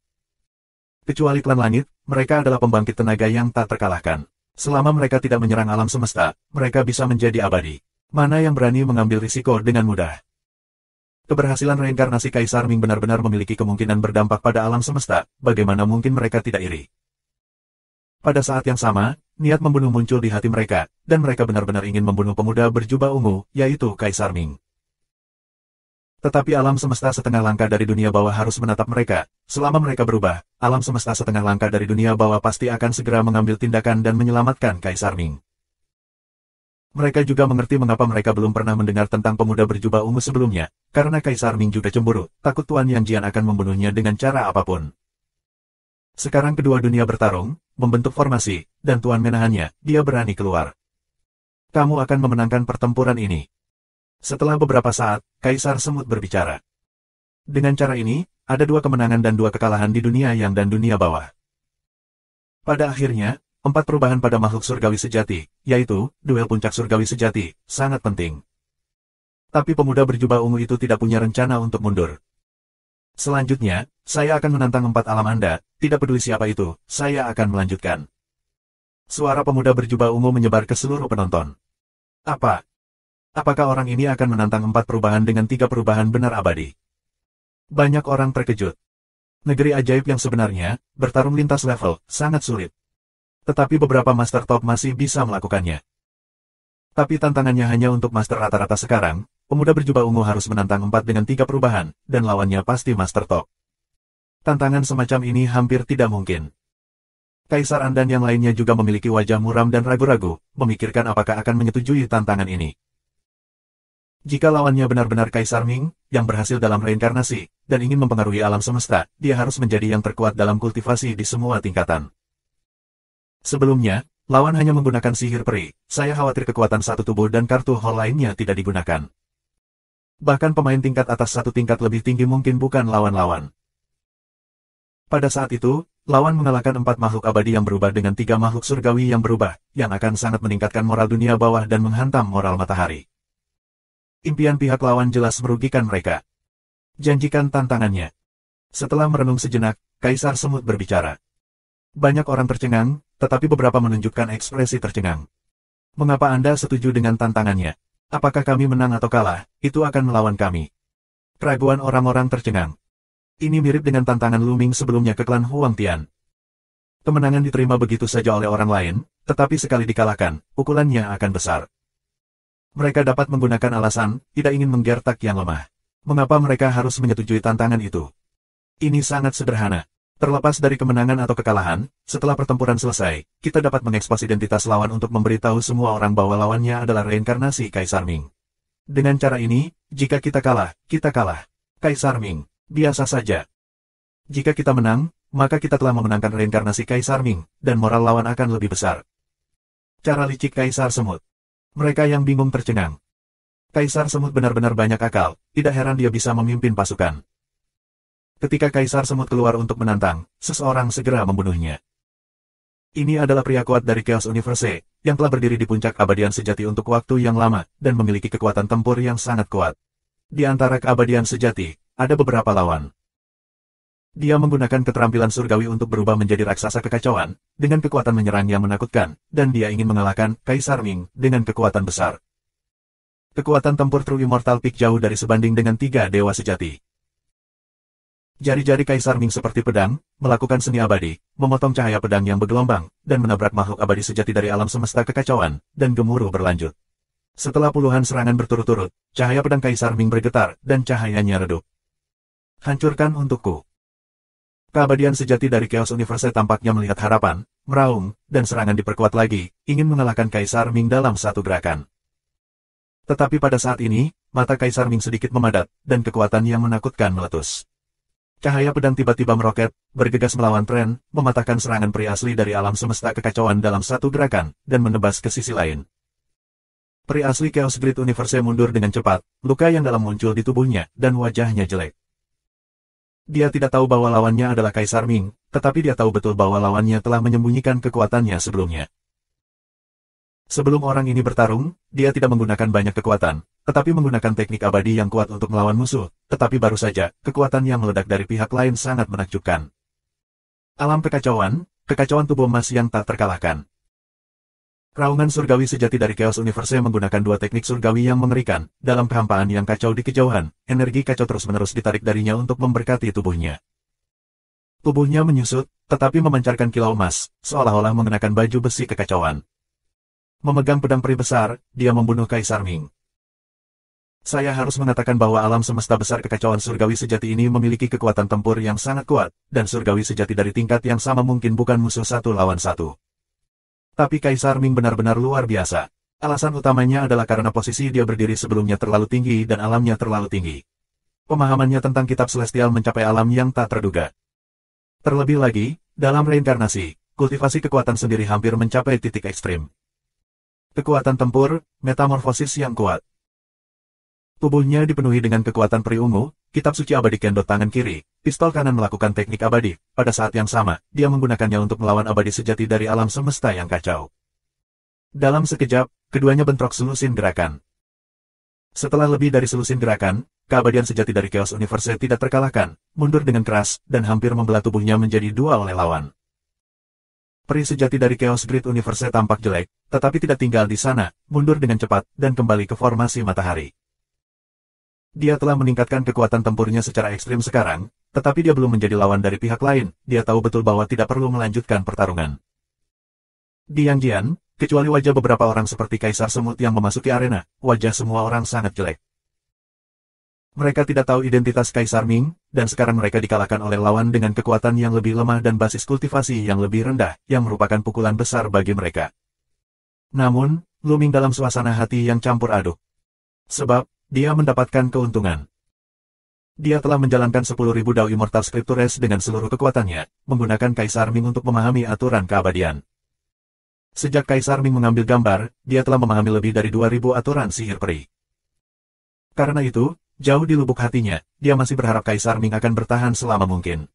Kecuali klan langit, mereka adalah pembangkit tenaga yang tak terkalahkan. Selama mereka tidak menyerang alam semesta, mereka bisa menjadi abadi. Mana yang berani mengambil risiko dengan mudah? Keberhasilan reinkarnasi Kaisar Ming benar-benar memiliki kemungkinan berdampak pada alam semesta, bagaimana mungkin mereka tidak iri? Pada saat yang sama, niat membunuh muncul di hati mereka, dan mereka benar-benar ingin membunuh pemuda berjubah ungu, yaitu Kaisar Ming. Tetapi alam semesta setengah langkah dari dunia bawah harus menatap mereka. Selama mereka berubah, alam semesta setengah langkah dari dunia bawah pasti akan segera mengambil tindakan dan menyelamatkan Kaisar Ming. Mereka juga mengerti mengapa mereka belum pernah mendengar tentang pemuda berjubah ungu sebelumnya, karena Kaisar Ming juga cemburu, takut Tuan Yang Jian akan membunuhnya dengan cara apapun. Sekarang kedua dunia bertarung, membentuk formasi, dan Tuan menahannya, dia berani keluar. Kamu akan memenangkan pertempuran ini. Setelah beberapa saat, Kaisar Semut berbicara. Dengan cara ini, ada 2 kemenangan dan 2 kekalahan di dunia yang dan dunia bawah. Pada akhirnya, 4 perubahan pada makhluk surgawi sejati, yaitu, duel puncak surgawi sejati, sangat penting. Tapi pemuda berjubah ungu itu tidak punya rencana untuk mundur. Selanjutnya, saya akan menantang 4 alam Anda, tidak peduli siapa itu, saya akan melanjutkan. Suara pemuda berjubah ungu menyebar ke seluruh penonton. Apa? Apakah orang ini akan menantang 4 perubahan dengan 3 perubahan benar abadi? Banyak orang terkejut. Negeri ajaib yang sebenarnya, bertarung lintas level, sangat sulit. Tetapi beberapa master top masih bisa melakukannya. Tapi tantangannya hanya untuk master rata-rata sekarang, pemuda berjubah ungu harus menantang 4 dengan 3 perubahan, dan lawannya pasti master top. Tantangan semacam ini hampir tidak mungkin. Kaisar An dan yang lainnya juga memiliki wajah muram dan ragu-ragu, memikirkan apakah akan menyetujui tantangan ini. Jika lawannya benar-benar Kaisar Ming, yang berhasil dalam reinkarnasi, dan ingin mempengaruhi alam semesta, dia harus menjadi yang terkuat dalam kultivasi di semua tingkatan. Sebelumnya, lawan hanya menggunakan sihir peri, saya khawatir kekuatan satu tubuh dan kartu hall lainnya tidak digunakan. Bahkan pemain tingkat atas 1 tingkat lebih tinggi mungkin bukan lawan-lawan. Pada saat itu, lawan mengalahkan 4 makhluk abadi yang berubah dengan 3 makhluk surgawi yang berubah, yang akan sangat meningkatkan moral dunia bawah dan menghantam moral matahari. Impian pihak lawan jelas merugikan mereka. Janjikan tantangannya. Setelah merenung sejenak, Kaisar Semut berbicara. Banyak orang tercengang, tetapi beberapa menunjukkan ekspresi tercengang. Mengapa Anda setuju dengan tantangannya? Apakah kami menang atau kalah, itu akan melawan kami. Keraguan orang-orang tercengang. Ini mirip dengan tantangan Luming sebelumnya ke klan Huang Tian. Kemenangan diterima begitu saja oleh orang lain, tetapi sekali dikalahkan, pukulannya akan besar. Mereka dapat menggunakan alasan, tidak ingin menggertak yang lemah. Mengapa mereka harus menyetujui tantangan itu? Ini sangat sederhana. Terlepas dari kemenangan atau kekalahan, setelah pertempuran selesai, kita dapat mengekspos identitas lawan untuk memberitahu semua orang bahwa lawannya adalah reinkarnasi Kaisar Ming. Dengan cara ini, jika kita kalah, kita kalah. Kaisar Ming, biasa saja. Jika kita menang, maka kita telah memenangkan reinkarnasi Kaisar Ming, dan moral lawan akan lebih besar. Cara licik Kaisar Semut. Mereka yang bingung tercengang. Kaisar Semut benar-benar banyak akal, tidak heran dia bisa memimpin pasukan. Ketika Kaisar Semut keluar untuk menantang, seseorang segera membunuhnya. Ini adalah pria kuat dari Chaos Universe, yang telah berdiri di puncak keabadian sejati untuk waktu yang lama, dan memiliki kekuatan tempur yang sangat kuat. Di antara keabadian sejati, ada beberapa lawan. Dia menggunakan keterampilan surgawi untuk berubah menjadi raksasa kekacauan, dengan kekuatan menyerang yang menakutkan, dan dia ingin mengalahkan Kaisar Ming dengan kekuatan besar. Kekuatan tempur True Immortal Peak jauh dari sebanding dengan 3 dewa sejati. Jari-jari Kaisar Ming seperti pedang, melakukan seni abadi, memotong cahaya pedang yang bergelombang, dan menabrak makhluk abadi sejati dari alam semesta kekacauan, dan gemuruh berlanjut. Setelah puluhan serangan berturut-turut, cahaya pedang Kaisar Ming bergetar, dan cahayanya redup. Hancurkan untukku. Keabadian sejati dari Chaos Universe tampaknya melihat harapan, meraung, dan serangan diperkuat lagi, ingin mengalahkan Kaisar Ming dalam satu gerakan. Tetapi pada saat ini, mata Kaisar Ming sedikit memadat, dan kekuatan yang menakutkan meletus. Cahaya pedang tiba-tiba meroket, bergegas melawan tren, mematahkan serangan peri asli dari alam semesta kekacauan dalam satu gerakan, dan menebas ke sisi lain. Peri asli Chaos Grid Universe mundur dengan cepat, luka yang dalam muncul di tubuhnya, dan wajahnya jelek. Dia tidak tahu bahwa lawannya adalah Kaisar Ming, tetapi dia tahu betul bahwa lawannya telah menyembunyikan kekuatannya sebelumnya. Sebelum orang ini bertarung, dia tidak menggunakan banyak kekuatan, tetapi menggunakan teknik abadi yang kuat untuk melawan musuh, tetapi baru saja, kekuatan yang meledak dari pihak lain sangat menakjubkan. Alam kekacauan tubuh emas yang tak terkalahkan. Raungan surgawi sejati dari Chaos Universe menggunakan 2 teknik surgawi yang mengerikan, dalam kehampaan yang kacau di kejauhan, energi kacau terus-menerus ditarik darinya untuk memberkati tubuhnya. Tubuhnya menyusut, tetapi memancarkan kilau emas, seolah-olah mengenakan baju besi kekacauan. Memegang pedang peri besar, dia membunuh Kaisar Ming. Saya harus mengatakan bahwa alam semesta besar kekacauan surgawi sejati ini memiliki kekuatan tempur yang sangat kuat, dan surgawi sejati dari tingkat yang sama mungkin bukan musuh satu lawan satu. Tapi Kaisar Ming benar-benar luar biasa. Alasan utamanya adalah karena posisi dia berdiri sebelumnya terlalu tinggi dan alamnya terlalu tinggi. Pemahamannya tentang kitab celestial mencapai alam yang tak terduga. Terlebih lagi, dalam reinkarnasi, kultivasi kekuatan sendiri hampir mencapai titik ekstrim. Kekuatan tempur, metamorfosis yang kuat. Tubuhnya dipenuhi dengan kekuatan peri ungu, kitab suci abadi Kendo tangan kiri, pistol kanan melakukan teknik abadi. Pada saat yang sama, dia menggunakannya untuk melawan abadi sejati dari alam semesta yang kacau. Dalam sekejap, keduanya bentrok selusin gerakan. Setelah lebih dari selusin gerakan, keabadian sejati dari Chaos Universe tidak terkalahkan, mundur dengan keras, dan hampir membelah tubuhnya menjadi 2 oleh lawan. Peri sejati dari Chaos Grid Universe tampak jelek, tetapi tidak tinggal di sana, mundur dengan cepat, dan kembali ke formasi matahari. Dia telah meningkatkan kekuatan tempurnya secara ekstrim sekarang, tetapi dia belum menjadi lawan dari pihak lain, dia tahu betul bahwa tidak perlu melanjutkan pertarungan. Di Yangjian, kecuali wajah beberapa orang seperti Kaisar Semut yang memasuki arena, wajah semua orang sangat jelek. Mereka tidak tahu identitas Kaisar Ming, dan sekarang mereka dikalahkan oleh lawan dengan kekuatan yang lebih lemah dan basis kultivasi yang lebih rendah, yang merupakan pukulan besar bagi mereka. Namun, Luming dalam suasana hati yang campur aduk. Sebab, dia mendapatkan keuntungan. Dia telah menjalankan 10.000 Dao Immortal Scriptures dengan seluruh kekuatannya, menggunakan Kaisar Ming untuk memahami aturan keabadian. Sejak Kaisar Ming mengambil gambar, dia telah memahami lebih dari 2.000 aturan sihir peri. Karena itu, jauh di lubuk hatinya, dia masih berharap Kaisar Ming akan bertahan selama mungkin.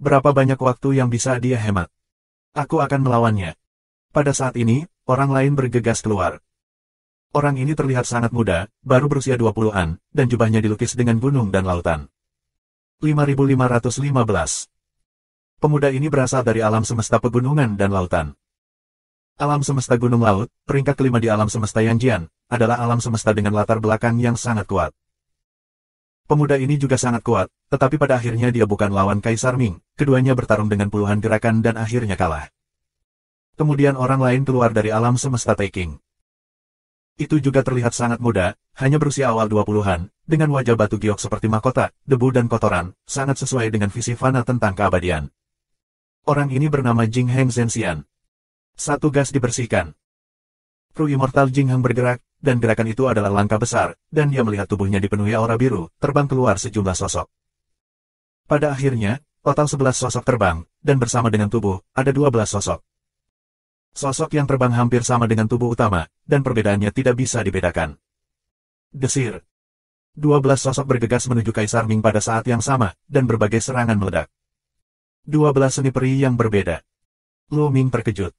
Berapa banyak waktu yang bisa dia hemat? Aku akan melawannya. Pada saat ini, orang lain bergegas keluar. Orang ini terlihat sangat muda, baru berusia 20-an, dan jubahnya dilukis dengan gunung dan lautan. 5515. Pemuda ini berasal dari alam semesta pegunungan dan lautan. Alam semesta gunung laut, peringkat kelima di alam semesta Yanjian, adalah alam semesta dengan latar belakang yang sangat kuat. Pemuda ini juga sangat kuat, tetapi pada akhirnya dia bukan lawan Kaisar Ming, keduanya bertarung dengan puluhan gerakan dan akhirnya kalah. Kemudian orang lain keluar dari alam semesta Taking. Itu juga terlihat sangat muda, hanya berusia awal 20-an, dengan wajah batu giok seperti mahkota, debu dan kotoran, sangat sesuai dengan visi Fana tentang keabadian. Orang ini bernama Jing Heng Zhenxian. Satu gas dibersihkan. Kru Immortal Jing Heng bergerak, dan gerakan itu adalah langkah besar, dan dia melihat tubuhnya dipenuhi aura biru, terbang keluar sejumlah sosok. Pada akhirnya, total 11 sosok terbang, dan bersama dengan tubuh, ada 12 sosok. Sosok yang terbang hampir sama dengan tubuh utama, dan perbedaannya tidak bisa dibedakan. Desir. 12 sosok bergegas menuju Kaisar Ming pada saat yang sama, dan berbagai serangan meledak. 12 seni peri yang berbeda. Lu Ming terkejut.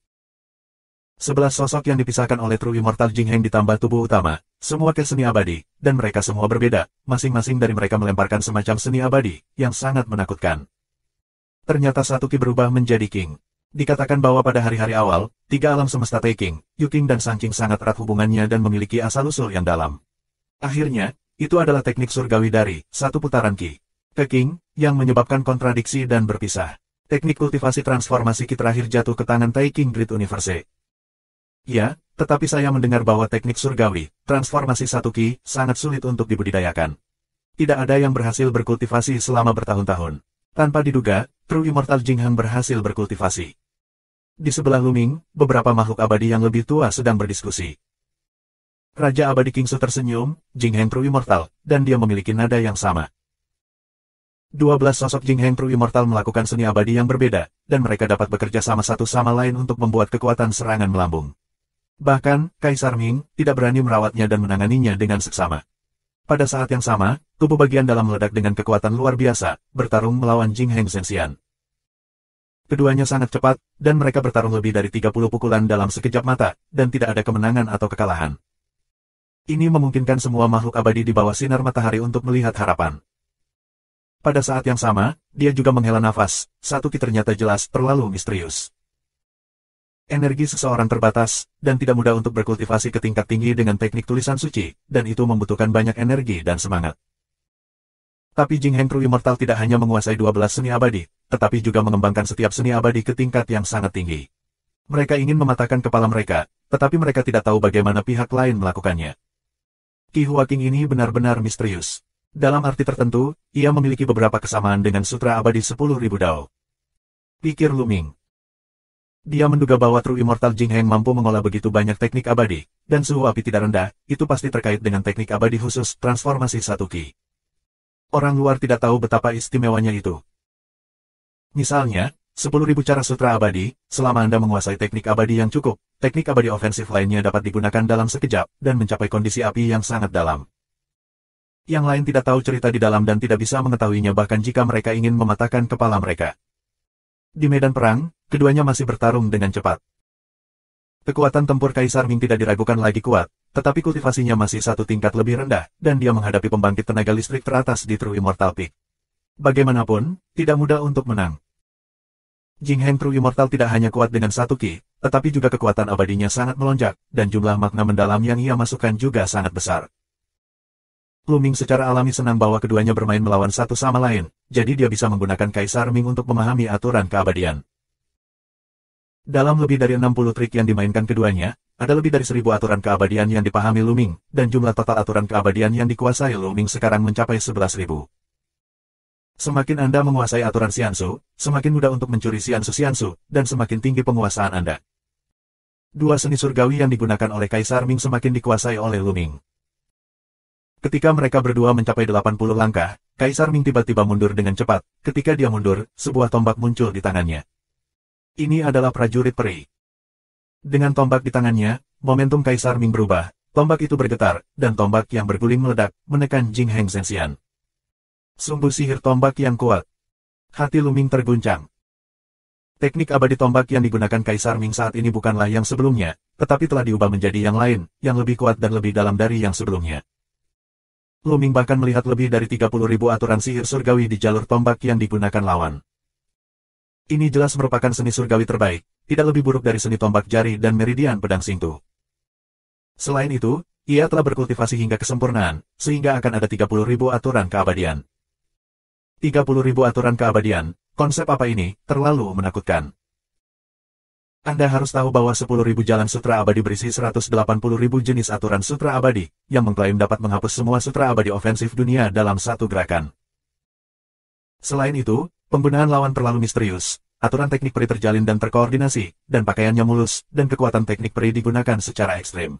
11 sosok yang dipisahkan oleh True Immortal Jing Heng ditambah tubuh utama, semua ke seni abadi, dan mereka semua berbeda, masing-masing dari mereka melemparkan semacam seni abadi, yang sangat menakutkan. Ternyata satu ki berubah menjadi King. Dikatakan bahwa pada hari-hari awal, 3 alam semesta Taking, Yu King dan Sang King sangat erat hubungannya dan memiliki asal-usul yang dalam. Akhirnya, itu adalah teknik surgawi dari satu putaran ki ke King, yang menyebabkan kontradiksi dan berpisah. Teknik kultivasi transformasi ki terakhir jatuh ke tangan Taking Great Universe. Ya, tetapi saya mendengar bahwa teknik surgawi, transformasi satu ki, sangat sulit untuk dibudidayakan. Tidak ada yang berhasil berkultivasi selama bertahun-tahun. Tanpa diduga, True Immortal Jing Heng berhasil berkultivasi. Di sebelah Lu Ming, beberapa makhluk abadi yang lebih tua sedang berdiskusi. Raja Abadi Kingsu tersenyum, Jing Heng True Immortal, dan dia memiliki nada yang sama. 12 sosok Jing Heng True Immortal melakukan seni abadi yang berbeda, dan mereka dapat bekerja sama satu sama lain untuk membuat kekuatan serangan melambung. Bahkan, Kaisar Ming tidak berani merawatnya dan menanganinya dengan seksama. Pada saat yang sama, tubuh bagian dalam meledak dengan kekuatan luar biasa, bertarung melawan Jing Heng Zhenxian. Keduanya sangat cepat, dan mereka bertarung lebih dari 30 pukulan dalam sekejap mata, dan tidak ada kemenangan atau kekalahan. Ini memungkinkan semua makhluk abadi di bawah sinar matahari untuk melihat harapan. Pada saat yang sama, dia juga menghela nafas, satu ki ternyata jelas terlalu misterius. Energi seseorang terbatas, dan tidak mudah untuk berkultivasi ke tingkat tinggi dengan teknik tulisan suci, dan itu membutuhkan banyak energi dan semangat. Tapi Jing Heng True Immortal tidak hanya menguasai 12 seni abadi, tetapi juga mengembangkan setiap seni abadi ke tingkat yang sangat tinggi. Mereka ingin mematahkan kepala mereka, tetapi mereka tidak tahu bagaimana pihak lain melakukannya. Qi Hua King ini benar-benar misterius. Dalam arti tertentu, ia memiliki beberapa kesamaan dengan Sutra Abadi 10.000 Dao. Pikir Lu Ming. Dia menduga bahwa True Immortal Jing Heng mampu mengolah begitu banyak teknik abadi, dan suhu api tidak rendah, itu pasti terkait dengan teknik abadi khusus transformasi satu ki. Orang luar tidak tahu betapa istimewanya itu. Misalnya, 10.000 cara sutra abadi, selama Anda menguasai teknik abadi yang cukup, teknik abadi ofensif lainnya dapat digunakan dalam sekejap, dan mencapai kondisi api yang sangat dalam. Yang lain tidak tahu cerita di dalam dan tidak bisa mengetahuinya bahkan jika mereka ingin mematahkan kepala mereka. Di medan perang, keduanya masih bertarung dengan cepat. Kekuatan tempur Kaisar Ming tidak diragukan lagi kuat, tetapi kultivasinya masih satu tingkat lebih rendah, dan dia menghadapi pembangkit tenaga listrik teratas di True Immortal Peak. Bagaimanapun, tidak mudah untuk menang. Jing Heng True Immortal tidak hanya kuat dengan satu ki, tetapi juga kekuatan abadinya sangat melonjak, dan jumlah makna mendalam yang ia masukkan juga sangat besar. Lu Ming secara alami senang bahwa keduanya bermain melawan satu sama lain, jadi dia bisa menggunakan Kaisar Ming untuk memahami aturan keabadian. Dalam lebih dari 60 trik yang dimainkan keduanya, ada lebih dari 1000 aturan keabadian yang dipahami Lu Ming, dan jumlah total aturan keabadian yang dikuasai Lu Ming sekarang mencapai 11.000. Semakin Anda menguasai aturan Xiansu, semakin mudah untuk mencuri Xiansu, dan semakin tinggi penguasaan Anda. Dua seni surgawi yang digunakan oleh Kaisar Ming semakin dikuasai oleh Lu Ming. Ketika mereka berdua mencapai 80 langkah, Kaisar Ming tiba-tiba mundur dengan cepat. Ketika dia mundur, sebuah tombak muncul di tangannya. Ini adalah prajurit peri. Dengan tombak di tangannya, momentum Kaisar Ming berubah, tombak itu bergetar, dan tombak yang berguling meledak, menekan Jing Heng Zhenxian. Sumbu sihir tombak yang kuat. Hati Luming terguncang. Teknik abadi tombak yang digunakan Kaisar Ming saat ini bukanlah yang sebelumnya, tetapi telah diubah menjadi yang lain, yang lebih kuat dan lebih dalam dari yang sebelumnya. Luming bahkan melihat lebih dari 30.000 aturan sihir surgawi di jalur tombak yang digunakan lawan. Ini jelas merupakan seni surgawi terbaik, tidak lebih buruk dari seni tombak jari dan meridian pedang Xingtu. Selain itu, ia telah berkultivasi hingga kesempurnaan, sehingga akan ada 30.000 aturan keabadian. 30.000 aturan keabadian, konsep apa ini, terlalu menakutkan. Anda harus tahu bahwa 10.000 jalan sutra abadi berisi 180.000 jenis aturan sutra abadi, yang mengklaim dapat menghapus semua sutra abadi ofensif dunia dalam satu gerakan. Selain itu, penggunaan lawan terlalu misterius, aturan teknik peri terjalin dan terkoordinasi, dan pakaiannya mulus, dan kekuatan teknik peri digunakan secara ekstrim.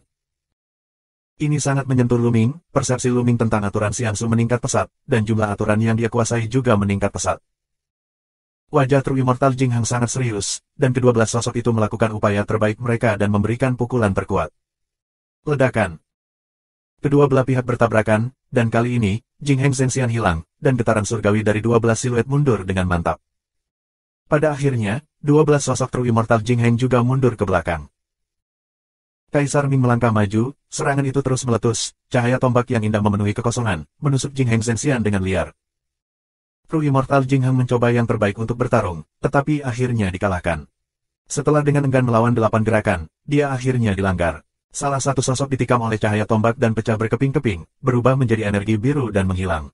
Ini sangat menyentuh Luming, persepsi Luming tentang aturan Xianxu meningkat pesat, dan jumlah aturan yang dia kuasai juga meningkat pesat. Wajah True Immortal Jing Hang sangat serius, dan kedua belas sosok itu melakukan upaya terbaik mereka dan memberikan pukulan terkuat. Ledakan. Kedua belah pihak bertabrakan, dan kali ini, Jing Hang Zhenxian hilang, dan getaran surgawi dari 12 siluet mundur dengan mantap. Pada akhirnya, 12 sosok True Immortal Jing Hang juga mundur ke belakang. Kaisar Ming melangkah maju, serangan itu terus meletus, cahaya tombak yang indah memenuhi kekosongan, menusuk Jing Hang Zhenxian dengan liar. True Immortal Jing Hang mencoba yang terbaik untuk bertarung, tetapi akhirnya dikalahkan. Setelah dengan enggan melawan 8 gerakan, dia akhirnya dilanggar. Salah satu sosok ditikam oleh cahaya tombak dan pecah berkeping-keping, berubah menjadi energi biru dan menghilang.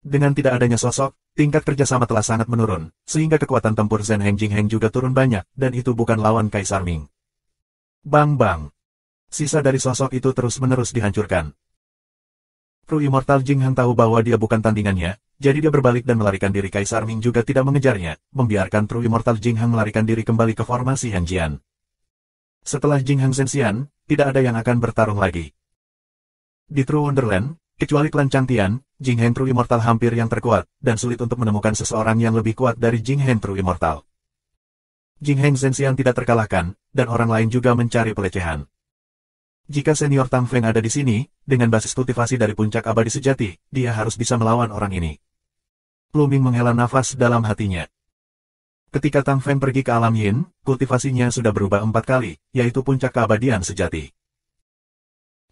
Dengan tidak adanya sosok, tingkat kerjasama telah sangat menurun, sehingga kekuatan tempur Zhen Heng Jing Heng juga turun banyak, dan itu bukan lawan Kaisar Ming. Bang-bang. Sisa dari sosok itu terus-menerus dihancurkan. True Immortal Jing Hang tahu bahwa dia bukan tandingannya, jadi dia berbalik dan melarikan diri. Kaisar Ming juga tidak mengejarnya, membiarkan True Immortal Jing Hang melarikan diri kembali ke formasi Han Jian. Setelah Jing Hang Zhenxian, tidak ada yang akan bertarung lagi. Di True Wonderland, kecuali klan Changtian, Jing Hang True Immortal hampir yang terkuat, dan sulit untuk menemukan seseorang yang lebih kuat dari Jing Hang True Immortal. Jing Hang Zhenxian tidak terkalahkan, dan orang lain juga mencari pelecehan. Jika senior Tang Feng ada di sini, dengan basis kultivasi dari puncak abadi sejati, dia harus bisa melawan orang ini. Luming menghela nafas dalam hatinya. Ketika Tang Feng pergi ke alam yin, kultivasinya sudah berubah 4 kali, yaitu puncak keabadian sejati.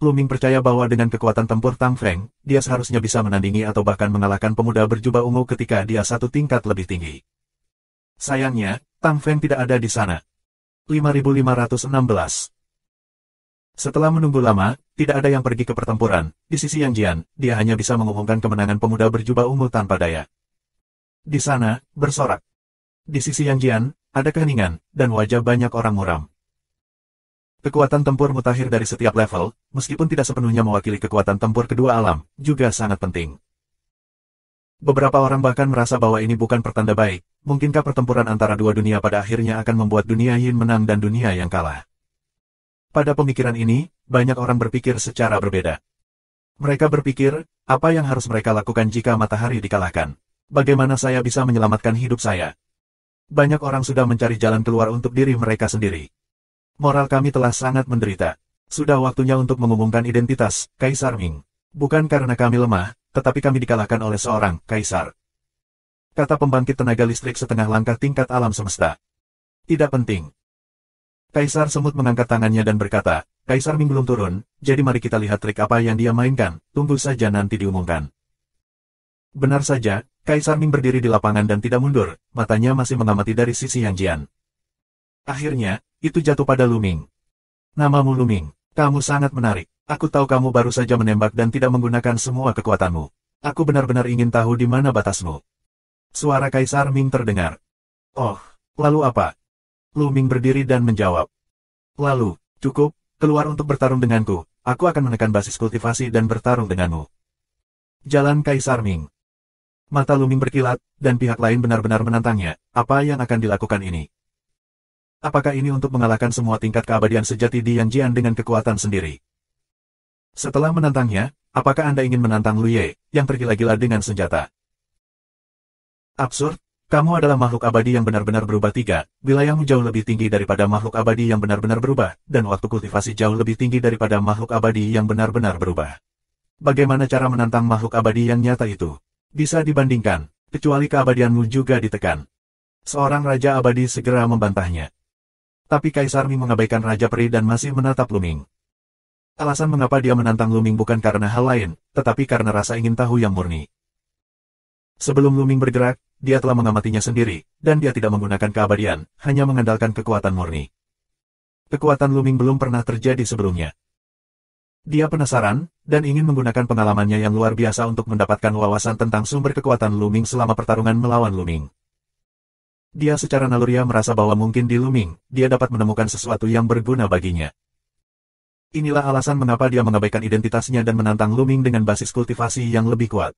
Luming percaya bahwa dengan kekuatan tempur Tang Feng, dia seharusnya bisa menandingi atau bahkan mengalahkan pemuda berjubah ungu ketika dia satu tingkat lebih tinggi. Sayangnya, Tang Feng tidak ada di sana. 5516. Setelah menunggu lama, tidak ada yang pergi ke pertempuran. Di sisi Yang Jian, dia hanya bisa mengumumkan kemenangan pemuda berjubah ungu tanpa daya. Di sana, bersorak. Di sisi Yang Jian, ada keheningan, dan wajah banyak orang muram. Kekuatan tempur mutakhir dari setiap level, meskipun tidak sepenuhnya mewakili kekuatan tempur kedua alam, juga sangat penting. Beberapa orang bahkan merasa bahwa ini bukan pertanda baik. Mungkinkah pertempuran antara dua dunia pada akhirnya akan membuat dunia yin menang dan dunia yang kalah? Pada pemikiran ini, banyak orang berpikir secara berbeda. Mereka berpikir, apa yang harus mereka lakukan jika matahari dikalahkan? Bagaimana saya bisa menyelamatkan hidup saya? Banyak orang sudah mencari jalan keluar untuk diri mereka sendiri. Moral kami telah sangat menderita. Sudah waktunya untuk mengumumkan identitas, Kaisar Ming. Bukan karena kami lemah, tetapi kami dikalahkan oleh seorang Kaisar. Kata pembangkit tenaga listrik setengah langkah tingkat alam semesta. Tidak penting. Kaisar Semut mengangkat tangannya dan berkata, Kaisar Ming belum turun, jadi mari kita lihat trik apa yang dia mainkan, tunggu saja nanti diumumkan. Benar saja, Kaisar Ming berdiri di lapangan dan tidak mundur, matanya masih mengamati dari sisi Yang Jian. Akhirnya, itu jatuh pada Luming. Namamu Luming, kamu sangat menarik. Aku tahu kamu baru saja menembak dan tidak menggunakan semua kekuatanmu. Aku benar-benar ingin tahu di mana batasmu. Suara Kaisar Ming terdengar. Oh, lalu apa? Luming berdiri dan menjawab. Lalu, cukup, keluar untuk bertarung denganku, aku akan menekan basis kultivasi dan bertarung denganmu. Jalan Kaisar Ming. Mata Luming berkilat, dan pihak lain benar-benar menantangnya, apa yang akan dilakukan ini? Apakah ini untuk mengalahkan semua tingkat keabadian sejati di Yang Jian dengan kekuatan sendiri? Setelah menantangnya, apakah Anda ingin menantang Lu Ye, yang tergila-gila dengan senjata? Absurd. Kamu adalah makhluk abadi yang benar-benar berubah 3, wilayahmu jauh lebih tinggi daripada makhluk abadi yang benar-benar berubah, dan waktu kultivasi jauh lebih tinggi daripada makhluk abadi yang benar-benar berubah. Bagaimana cara menantang makhluk abadi yang nyata itu? Bisa dibandingkan. Kecuali keabadianmu juga ditekan. Seorang Raja Abadi segera membantahnya. Tapi Kaisar Ming mengabaikan Raja Peri dan masih menatap Luming. Alasan mengapa dia menantang Luming bukan karena hal lain, tetapi karena rasa ingin tahu yang murni. Sebelum Luming bergerak, dia telah mengamatinya sendiri, dan dia tidak menggunakan keabadian, hanya mengandalkan kekuatan murni. Kekuatan Luming belum pernah terjadi sebelumnya. Dia penasaran, dan ingin menggunakan pengalamannya yang luar biasa untuk mendapatkan wawasan tentang sumber kekuatan Luming selama pertarungan melawan Luming. Dia secara naluriah merasa bahwa mungkin di Luming, dia dapat menemukan sesuatu yang berguna baginya. Inilah alasan mengapa dia mengabaikan identitasnya dan menantang Luming dengan basis kultivasi yang lebih kuat.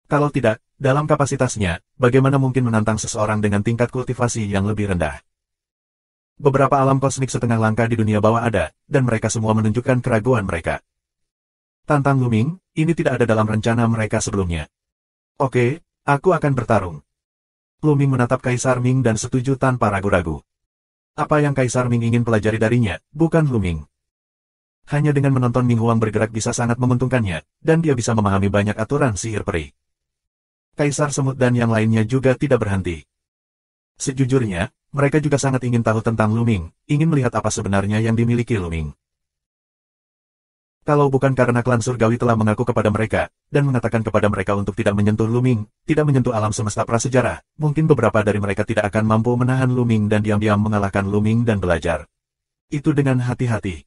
Kalau tidak, dalam kapasitasnya, bagaimana mungkin menantang seseorang dengan tingkat kultivasi yang lebih rendah? Beberapa alam kosmik setengah langka di dunia bawah ada, dan mereka semua menunjukkan keraguan mereka. Tantang Luming, ini tidak ada dalam rencana mereka sebelumnya. Oke, aku akan bertarung. Luming menatap Kaisar Ming dan setuju tanpa ragu-ragu. Apa yang Kaisar Ming ingin pelajari darinya, bukan Luming. Hanya dengan menonton Ming Huang bergerak bisa sangat menguntungkannya, dan dia bisa memahami banyak aturan sihir peri. Kaisar Semut dan yang lainnya juga tidak berhenti. Sejujurnya, mereka juga sangat ingin tahu tentang Luming, ingin melihat apa sebenarnya yang dimiliki Luming. Kalau bukan karena klan surgawi telah mengaku kepada mereka, dan mengatakan kepada mereka untuk tidak menyentuh Luming, tidak menyentuh alam semesta prasejarah, mungkin beberapa dari mereka tidak akan mampu menahan Luming dan diam-diam mengalahkan Luming dan belajar. Itu dengan hati-hati.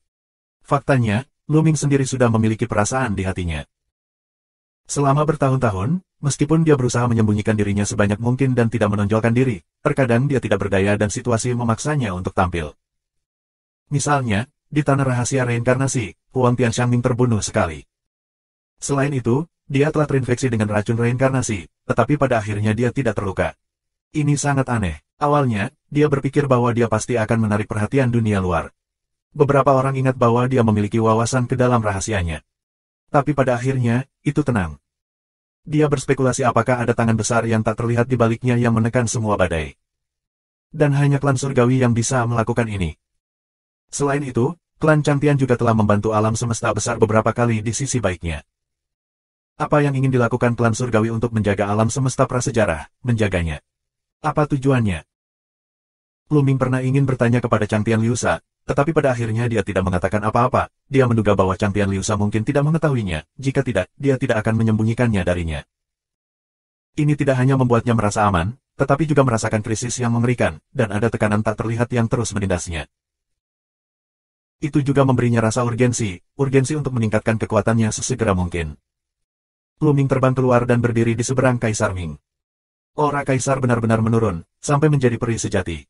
Faktanya, Luming sendiri sudah memiliki perasaan di hatinya. Selama bertahun-tahun, meskipun dia berusaha menyembunyikan dirinya sebanyak mungkin dan tidak menonjolkan diri, terkadang dia tidak berdaya dan situasi memaksanya untuk tampil. Misalnya, di Tanah Rahasia Reinkarnasi, Huang Tianxiangming terbunuh sekali. Selain itu, dia telah terinfeksi dengan racun reinkarnasi, tetapi pada akhirnya dia tidak terluka. Ini sangat aneh. Awalnya, dia berpikir bahwa dia pasti akan menarik perhatian dunia luar. Beberapa orang ingat bahwa dia memiliki wawasan ke dalam rahasianya. Tapi pada akhirnya, itu tenang. Dia berspekulasi apakah ada tangan besar yang tak terlihat di baliknya yang menekan semua badai. Dan hanya klan surgawi yang bisa melakukan ini. Selain itu, klan Changtian juga telah membantu alam semesta besar beberapa kali di sisi baiknya. Apa yang ingin dilakukan klan surgawi untuk menjaga alam semesta prasejarah, menjaganya? Apa tujuannya? Luming pernah ingin bertanya kepada Changtian Liusa, tetapi pada akhirnya dia tidak mengatakan apa-apa. Dia menduga bahwa Changtian Liusa mungkin tidak mengetahuinya, jika tidak, dia tidak akan menyembunyikannya darinya. Ini tidak hanya membuatnya merasa aman, tetapi juga merasakan krisis yang mengerikan, dan ada tekanan tak terlihat yang terus menindasnya. Itu juga memberinya rasa urgensi untuk meningkatkan kekuatannya sesegera mungkin. Luming terbang keluar dan berdiri di seberang Kaisar Ming. Aura Kaisar benar-benar menurun, sampai menjadi peri sejati.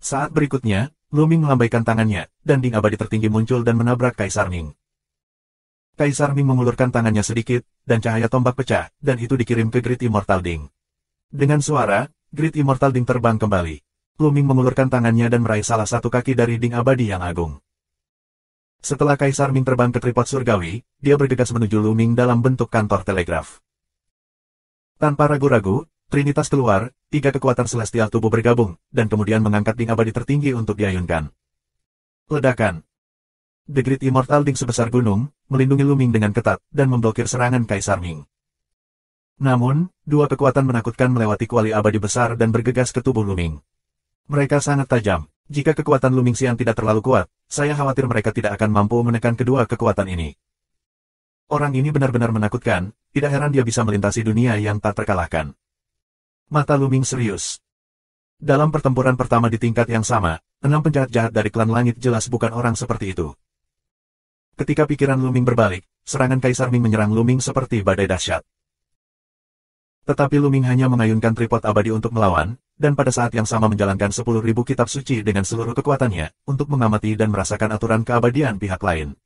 Saat berikutnya, Luming melambaikan tangannya, dan ding abadi tertinggi muncul dan menabrak Kaisar Ming. Kaisar Ming mengulurkan tangannya sedikit, dan cahaya tombak pecah, dan itu dikirim ke Great Immortal Ding. Dengan suara, Great Immortal Ding terbang kembali. Luming mengulurkan tangannya dan meraih salah satu kaki dari ding abadi yang agung. Setelah Kaisar Ming terbang ke tripod surgawi, dia bergegas menuju Luming dalam bentuk kantor telegraf. Tanpa ragu-ragu, Trinitas keluar, 3 kekuatan celestial tubuh bergabung, dan kemudian mengangkat ding abadi tertinggi untuk diayunkan. Ledakan. The Great Immortal Ding sebesar gunung, melindungi Luming dengan ketat, dan memblokir serangan Kaisar Ming. Namun, 2 kekuatan menakutkan melewati kuali abadi besar dan bergegas ke tubuh Luming. Mereka sangat tajam. Jika kekuatan Luming Xian tidak terlalu kuat, saya khawatir mereka tidak akan mampu menekan kedua kekuatan ini. Orang ini benar-benar menakutkan, tidak heran dia bisa melintasi dunia yang tak terkalahkan. Mata Luming serius. Dalam pertempuran pertama di tingkat yang sama, 6 penjahat-jahat dari klan langit jelas bukan orang seperti itu. Ketika pikiran Luming berbalik, serangan Kaisar Ming menyerang Luming seperti badai dahsyat. Tetapi Luming hanya mengayunkan tripod abadi untuk melawan, dan pada saat yang sama menjalankan 10.000 kitab suci dengan seluruh kekuatannya, untuk mengamati dan merasakan aturan keabadian pihak lain.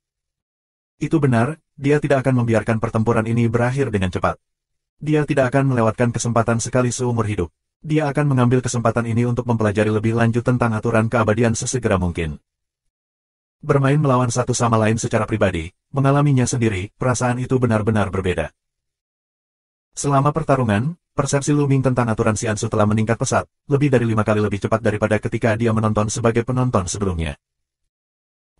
Itu benar, dia tidak akan membiarkan pertempuran ini berakhir dengan cepat. Dia tidak akan melewatkan kesempatan sekali seumur hidup. Dia akan mengambil kesempatan ini untuk mempelajari lebih lanjut tentang aturan keabadian sesegera mungkin. Bermain melawan satu sama lain secara pribadi, mengalaminya sendiri, perasaan itu benar-benar berbeda. Selama pertarungan, persepsi Luming tentang aturan Xiansu telah meningkat pesat, lebih dari 5 kali lebih cepat daripada ketika dia menonton sebagai penonton sebelumnya.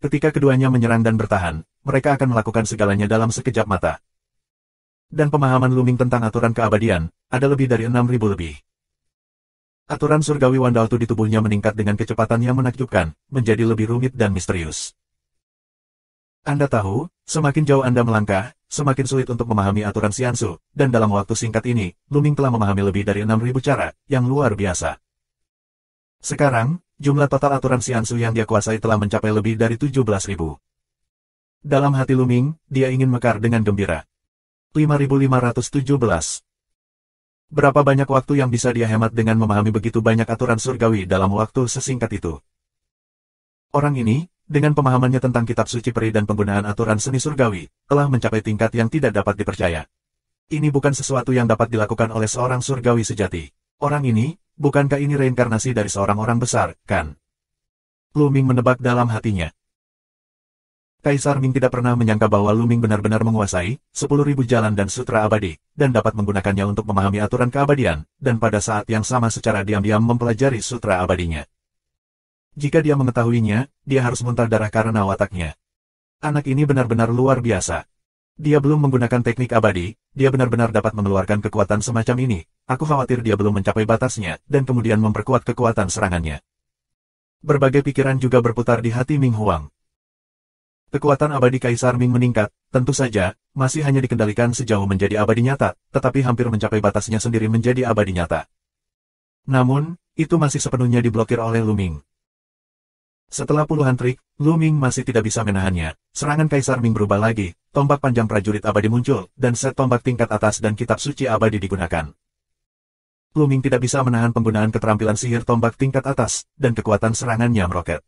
Ketika keduanya menyerang dan bertahan, mereka akan melakukan segalanya dalam sekejap mata. Dan pemahaman Luming tentang aturan keabadian, ada lebih dari 6.000 lebih. Aturan surgawi Wandaltu di tubuhnya meningkat dengan kecepatan yang menakjubkan, menjadi lebih rumit dan misterius. Anda tahu, semakin jauh Anda melangkah, semakin sulit untuk memahami aturan Xiansu, dan dalam waktu singkat ini, Luming telah memahami lebih dari 6.000 cara, yang luar biasa. Sekarang, jumlah total aturan Xiansu yang dia kuasai telah mencapai lebih dari 17.000. Dalam hati Luming, dia ingin mekar dengan gembira. 5.517. Berapa banyak waktu yang bisa dia hemat dengan memahami begitu banyak aturan surgawi dalam waktu sesingkat itu? Orang ini, dengan pemahamannya tentang kitab suci peri dan penggunaan aturan seni surgawi, telah mencapai tingkat yang tidak dapat dipercaya. Ini bukan sesuatu yang dapat dilakukan oleh seorang surgawi sejati. Orang ini, bukankah ini reinkarnasi dari seorang orang besar, kan? Luming menebak dalam hatinya. Kaisar Ming tidak pernah menyangka bahwa Luming benar-benar menguasai 10.000 jalan dan sutra abadi, dan dapat menggunakannya untuk memahami aturan keabadian, dan pada saat yang sama secara diam-diam mempelajari sutra abadinya. Jika dia mengetahuinya, dia harus muntah darah karena wataknya. Anak ini benar-benar luar biasa. Dia belum menggunakan teknik abadi, dia benar-benar dapat mengeluarkan kekuatan semacam ini. Aku khawatir dia belum mencapai batasnya, dan kemudian memperkuat kekuatan serangannya. Berbagai pikiran juga berputar di hati Ming Huang. Kekuatan abadi Kaisar Ming meningkat, tentu saja, masih hanya dikendalikan sejauh menjadi abadi nyata, tetapi hampir mencapai batasnya sendiri menjadi abadi nyata. Namun, itu masih sepenuhnya diblokir oleh Luming. Setelah puluhan trik, Luming masih tidak bisa menahannya. Serangan Kaisar Ming berubah lagi, tombak panjang prajurit abadi muncul, dan set tombak tingkat atas dan kitab suci abadi digunakan. Luming tidak bisa menahan penggunaan keterampilan sihir tombak tingkat atas, dan kekuatan serangannya meroket.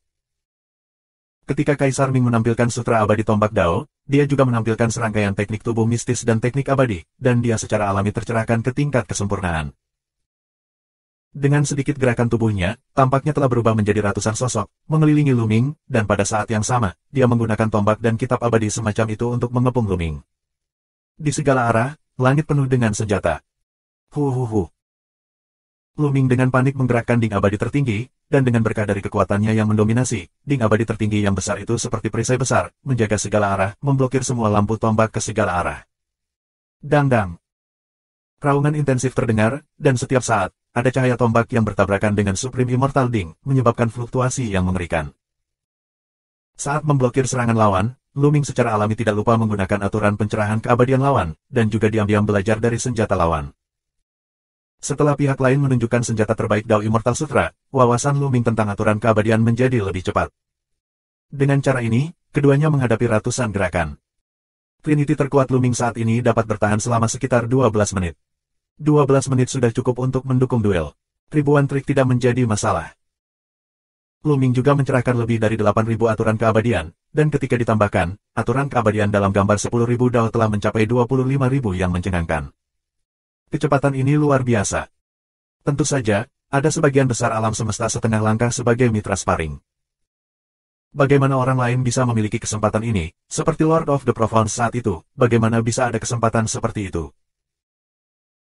Ketika Kaisar Ming menampilkan sutra abadi tombak Dao, dia juga menampilkan serangkaian teknik tubuh mistis dan teknik abadi, dan dia secara alami tercerahkan ke tingkat kesempurnaan. Dengan sedikit gerakan tubuhnya, tampaknya telah berubah menjadi ratusan sosok, mengelilingi Luming, dan pada saat yang sama, dia menggunakan tombak dan kitab abadi semacam itu untuk mengepung Luming. Di segala arah, langit penuh dengan senjata. Huhuhu. Luming dengan panik menggerakkan ding abadi tertinggi, dan dengan berkah dari kekuatannya yang mendominasi, ding abadi tertinggi yang besar itu seperti perisai besar, menjaga segala arah, memblokir semua lampu tombak ke segala arah. Dang-dang. Raungan intensif terdengar, dan setiap saat, ada cahaya tombak yang bertabrakan dengan Supreme Immortal Ding, menyebabkan fluktuasi yang mengerikan. Saat memblokir serangan lawan, Luming secara alami tidak lupa menggunakan aturan pencerahan keabadian lawan, dan juga diam-diam belajar dari senjata lawan. Setelah pihak lain menunjukkan senjata terbaik Dao Immortal Sutra, wawasan Luming tentang aturan keabadian menjadi lebih cepat. Dengan cara ini, keduanya menghadapi ratusan gerakan. Trinity terkuat Luming saat ini dapat bertahan selama sekitar 12 menit. 12 menit sudah cukup untuk mendukung duel. Ribuan trik tidak menjadi masalah. Luming juga mencerahkan lebih dari 8.000 aturan keabadian, dan ketika ditambahkan, aturan keabadian dalam gambar 10.000 Dao telah mencapai 25.000 yang mencengangkan. Kecepatan ini luar biasa. Tentu saja, ada sebagian besar alam semesta setengah langkah sebagai mitra sparring. Bagaimana orang lain bisa memiliki kesempatan ini, seperti Lord of the Profound saat itu, bagaimana bisa ada kesempatan seperti itu?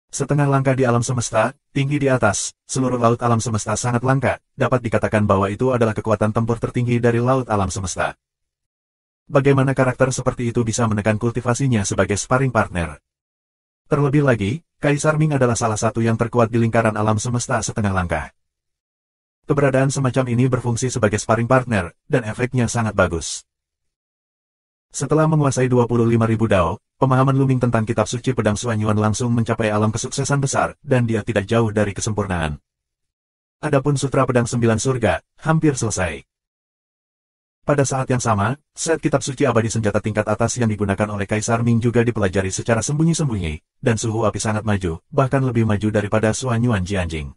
Setengah langkah di alam semesta, tinggi di atas, seluruh laut alam semesta sangat langka, dapat dikatakan bahwa itu adalah kekuatan tempur tertinggi dari laut alam semesta. Bagaimana karakter seperti itu bisa menekan kultivasinya sebagai sparring partner? Terlebih lagi, Kaisar Ming adalah salah satu yang terkuat di lingkaran alam semesta setengah langkah. Keberadaan semacam ini berfungsi sebagai sparring partner, dan efeknya sangat bagus. Setelah menguasai 25.000 Dao, pemahaman Luming tentang kitab suci pedang Suanyuan langsung mencapai alam kesuksesan besar, dan dia tidak jauh dari kesempurnaan. Adapun sutra pedang 9 surga, hampir selesai. Pada saat yang sama, set kitab suci abadi senjata tingkat atas yang digunakan oleh Kaisar Ming juga dipelajari secara sembunyi-sembunyi, dan suhu api sangat maju, bahkan lebih maju daripada Suanyuan Jianjing.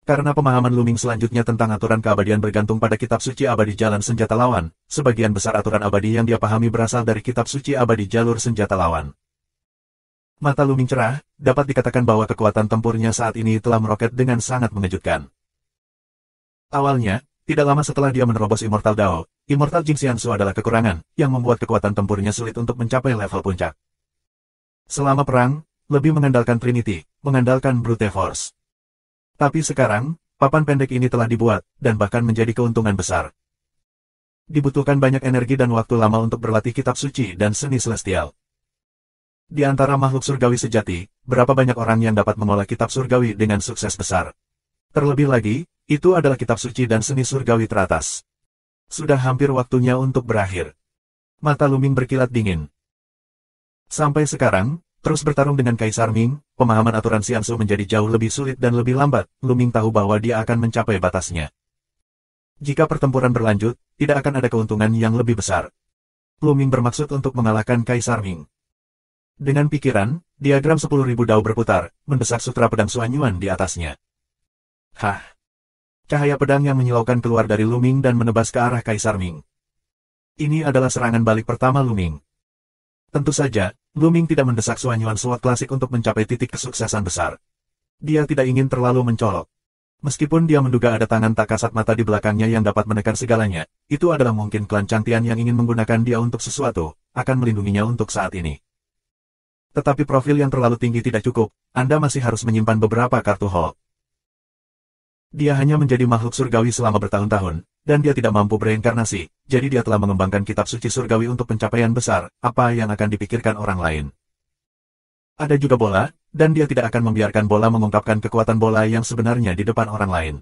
Karena pemahaman Luming selanjutnya tentang aturan keabadian bergantung pada kitab suci abadi jalan senjata lawan, sebagian besar aturan abadi yang dia pahami berasal dari kitab suci abadi jalur senjata lawan. Mata Luming cerah, dapat dikatakan bahwa kekuatan tempurnya saat ini telah meroket dengan sangat mengejutkan. Awalnya, tidak lama setelah dia menerobos Immortal Dao, Immortal Jing Xiansu adalah kekurangan, yang membuat kekuatan tempurnya sulit untuk mencapai level puncak. Selama perang, lebih mengandalkan Trinity, mengandalkan Brute Force. Tapi sekarang, papan pendek ini telah dibuat, dan bahkan menjadi keuntungan besar. Dibutuhkan banyak energi dan waktu lama untuk berlatih kitab suci dan seni celestial. Di antara makhluk surgawi sejati, berapa banyak orang yang dapat mengolah kitab surgawi dengan sukses besar. Terlebih lagi, itu adalah kitab suci dan seni surgawi teratas. Sudah hampir waktunya untuk berakhir. Mata Lu Ming berkilat dingin. Sampai sekarang, terus bertarung dengan Kaisar Ming, pemahaman aturan Xiansu menjadi jauh lebih sulit dan lebih lambat. Lu Ming tahu bahwa dia akan mencapai batasnya. Jika pertempuran berlanjut, tidak akan ada keuntungan yang lebih besar. Lu Ming bermaksud untuk mengalahkan Kaisar Ming. Dengan pikiran, diagram 10.000 dao berputar, mendesak sutra pedang Suanyuan di atasnya. Hah! Cahaya pedang yang menyilaukan keluar dari Lu Ming dan menebas ke arah Kaisar Ming. Ini adalah serangan balik pertama Lu Ming. Tentu saja, Lu Ming tidak mendesak Suanyuan Sword klasik untuk mencapai titik kesuksesan besar. Dia tidak ingin terlalu mencolok. Meskipun dia menduga ada tangan tak kasat mata di belakangnya yang dapat menekan segalanya, itu adalah mungkin klan Changtian yang ingin menggunakan dia untuk sesuatu, akan melindunginya untuk saat ini. Tetapi profil yang terlalu tinggi tidak cukup, Anda masih harus menyimpan beberapa kartu Hulk. Dia hanya menjadi makhluk surgawi selama bertahun-tahun, dan dia tidak mampu bereinkarnasi, jadi dia telah mengembangkan kitab suci surgawi untuk pencapaian besar, apa yang akan dipikirkan orang lain. Ada juga bola, dan dia tidak akan membiarkan bola mengungkapkan kekuatan bola yang sebenarnya di depan orang lain.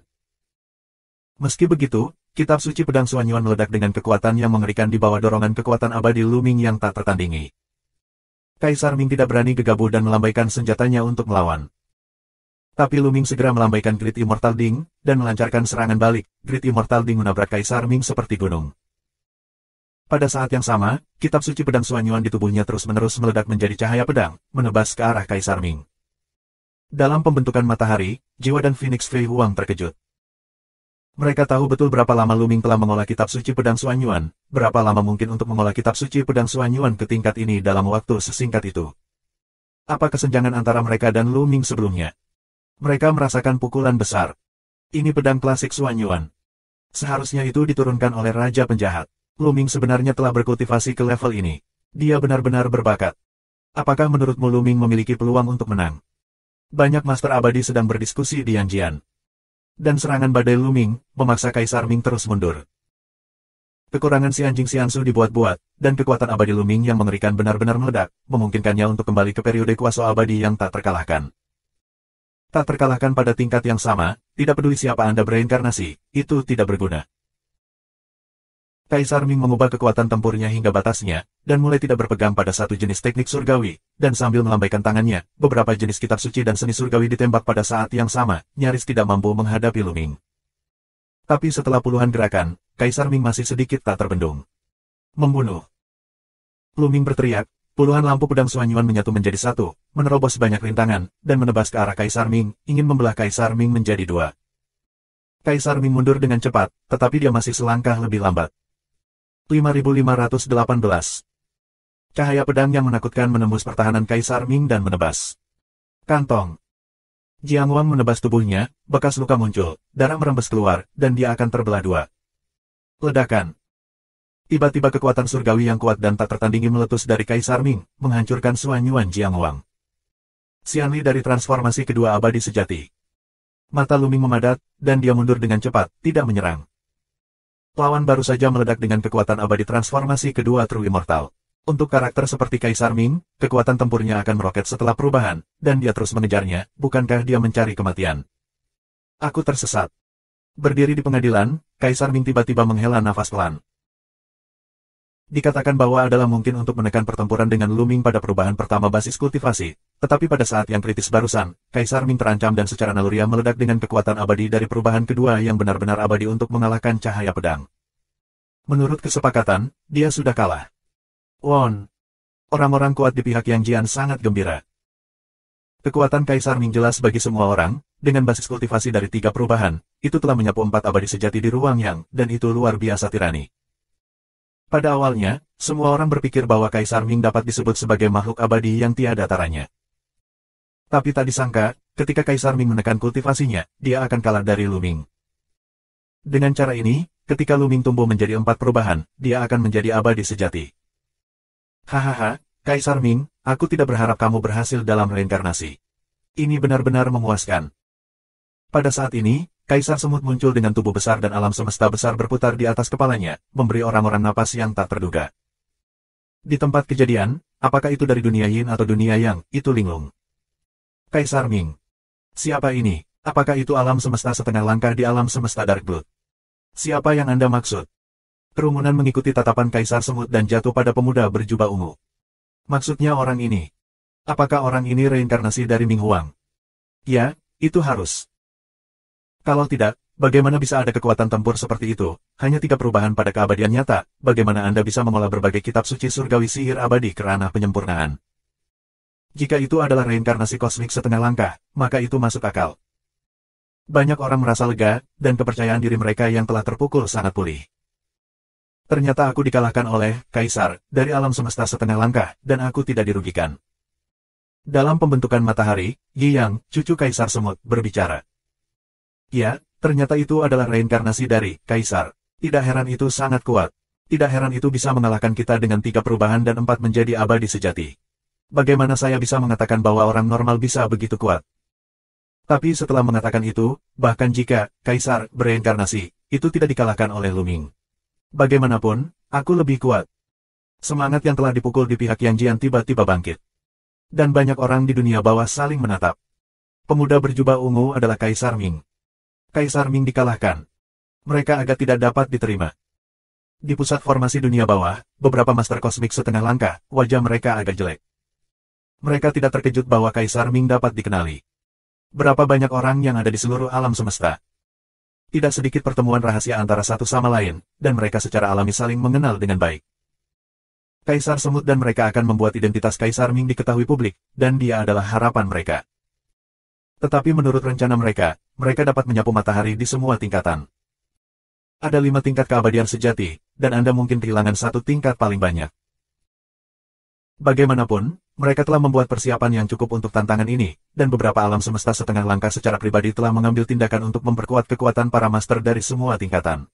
Meski begitu, kitab suci pedang Suanyuan meledak dengan kekuatan yang mengerikan di bawah dorongan kekuatan abadi Lu Ming yang tak tertandingi. Kaisar Ming tidak berani gegabah dan melambaikan senjatanya untuk melawan. Tapi Lu Ming segera melambaikan Great Immortal Ding, dan melancarkan serangan balik. Great Immortal Ding menabrak Kaisar Ming seperti gunung. Pada saat yang sama, kitab suci pedang Suanyuan di tubuhnya terus-menerus meledak menjadi cahaya pedang, menebas ke arah Kaisar Ming. Dalam pembentukan matahari, Jiwa dan Phoenix Fei Huang terkejut. Mereka tahu betul berapa lama Lu Ming telah mengolah kitab suci pedang Suanyuan, berapa lama mungkin untuk mengolah kitab suci pedang Suanyuan ke tingkat ini dalam waktu sesingkat itu. Apa kesenjangan antara mereka dan Lu Ming sebelumnya? Mereka merasakan pukulan besar. Ini pedang klasik Suanyuan. Seharusnya itu diturunkan oleh Raja Penjahat. Lu Ming sebenarnya telah berkultivasi ke level ini. Dia benar-benar berbakat. Apakah menurutmu Lu Ming memiliki peluang untuk menang? Banyak master abadi sedang berdiskusi di Yanjian. Dan serangan badai Lu Ming memaksa Kaisar Ming terus mundur. Kekurangan si anjing Xiansu dibuat-buat, dan kekuatan abadi Lu Ming yang mengerikan benar-benar meledak, memungkinkannya untuk kembali ke periode kuasa abadi yang tak terkalahkan. Tak terkalahkan pada tingkat yang sama, tidak peduli siapa Anda bereinkarnasi, itu tidak berguna. Kaisar Ming mengubah kekuatan tempurnya hingga batasnya, dan mulai tidak berpegang pada satu jenis teknik surgawi, dan sambil melambaikan tangannya, beberapa jenis kitab suci dan seni surgawi ditembak pada saat yang sama, nyaris tidak mampu menghadapi Lu Ming. Tapi setelah puluhan gerakan, Kaisar Ming masih sedikit tak terbendung. Membunuh. Lu Ming berteriak, puluhan lampu pedang Suanyuan menyatu menjadi satu, menerobos banyak rintangan, dan menebas ke arah Kaisar Ming, ingin membelah Kaisar Ming menjadi dua. Kaisar Ming mundur dengan cepat, tetapi dia masih selangkah lebih lambat. 5518. Cahaya pedang yang menakutkan menembus pertahanan Kaisar Ming dan menebas kantong. Jiang Wang menebas tubuhnya, bekas luka muncul, darah merembes keluar, dan dia akan terbelah dua. Ledakan. Tiba-tiba kekuatan surgawi yang kuat dan tak tertandingi meletus dari Kaisar Ming, menghancurkan Suanyuan Jiang Wang. Xianli dari transformasi kedua abadi sejati. Mata Lu Ming memadat, dan dia mundur dengan cepat, tidak menyerang. Lawan baru saja meledak dengan kekuatan abadi transformasi kedua True Immortal. Untuk karakter seperti Kaisar Ming, kekuatan tempurnya akan meroket setelah perubahan, dan dia terus mengejarnya, bukankah dia mencari kematian? Aku tersesat. Berdiri di pengadilan, Kaisar Ming tiba-tiba menghela nafas pelan. Dikatakan bahwa adalah mungkin untuk menekan pertempuran dengan Lu Ming pada perubahan pertama basis kultivasi, tetapi pada saat yang kritis barusan, Kaisar Ming terancam dan secara naluriah meledak dengan kekuatan abadi dari perubahan kedua yang benar-benar abadi untuk mengalahkan cahaya pedang. Menurut kesepakatan, dia sudah kalah. Won. Orang-orang kuat di pihak Yang Jian sangat gembira. Kekuatan Kaisar Ming jelas bagi semua orang, dengan basis kultivasi dari 3 perubahan, itu telah menyapu 4 abadi sejati di ruang Yang, dan itu luar biasa tirani. Pada awalnya, semua orang berpikir bahwa Kaisar Ming dapat disebut sebagai makhluk abadi yang tiada taranya. Tapi tak disangka, ketika Kaisar Ming menekan kultivasinya, dia akan kalah dari Lu Ming. Dengan cara ini, ketika Lu Ming tumbuh menjadi 4 perubahan, dia akan menjadi abadi sejati. Hahaha, Kaisar Ming, aku tidak berharap kamu berhasil dalam reinkarnasi. Ini benar-benar memuaskan. Pada saat ini, Kaisar Semut muncul dengan tubuh besar dan alam semesta besar berputar di atas kepalanya, memberi orang-orang napas yang tak terduga. Di tempat kejadian, Apakah itu dari dunia Yin atau dunia Yang? Itu linglung. Kaisar Ming. Siapa ini? Apakah itu alam semesta setengah langkah di alam semesta Dark Blood? Siapa yang Anda maksud? Kerumunan mengikuti tatapan Kaisar Semut dan jatuh pada pemuda berjubah ungu. Maksudnya orang ini. Apakah orang ini reinkarnasi dari Ming Huang? Ya, itu harus. Kalau tidak, bagaimana bisa ada kekuatan tempur seperti itu? Hanya 3 perubahan pada keabadian nyata, bagaimana Anda bisa mengolah berbagai kitab suci surgawi sihir abadi ke ranah penyempurnaan? Jika itu adalah reinkarnasi kosmik setengah langkah, maka itu masuk akal. Banyak orang merasa lega, dan kepercayaan diri mereka yang telah terpukul sangat pulih. Ternyata aku dikalahkan oleh Kaisar dari alam semesta setengah langkah, dan aku tidak dirugikan. Dalam pembentukan matahari, Yi Yang, cucu Kaisar Semut, berbicara. Ya, ternyata itu adalah reinkarnasi dari Kaisar. Tidak heran itu sangat kuat. Tidak heran itu bisa mengalahkan kita dengan 3 perubahan dan 4 menjadi abadi sejati. Bagaimana saya bisa mengatakan bahwa orang normal bisa begitu kuat? Tapi setelah mengatakan itu, bahkan jika Kaisar bereinkarnasi, itu tidak dikalahkan oleh Luming. Bagaimanapun, aku lebih kuat. Semangat yang telah dipukul di pihak Yang Jian tiba-tiba bangkit. Dan banyak orang di dunia bawah saling menatap. Pemuda berjubah ungu adalah Kaisar Ming. Kaisar Ming dikalahkan. Mereka agak tidak dapat diterima. Di pusat formasi dunia bawah, beberapa master kosmik setengah langkah, wajah mereka agak jelek. Mereka tidak terkejut bahwa Kaisar Ming dapat dikenali. Berapa banyak orang yang ada di seluruh alam semesta. Tidak sedikit pertemuan rahasia antara satu sama lain, dan mereka secara alami saling mengenal dengan baik. Kaisar Semut dan mereka akan membuat identitas Kaisar Ming diketahui publik, dan dia adalah harapan mereka. Tetapi menurut rencana mereka, mereka dapat menyapu matahari di semua tingkatan. Ada 5 tingkat keabadian sejati, dan Anda mungkin kehilangan 1 tingkat paling banyak. Bagaimanapun, mereka telah membuat persiapan yang cukup untuk tantangan ini, dan beberapa alam semesta setengah langkah secara pribadi telah mengambil tindakan untuk memperkuat kekuatan para master dari semua tingkatan.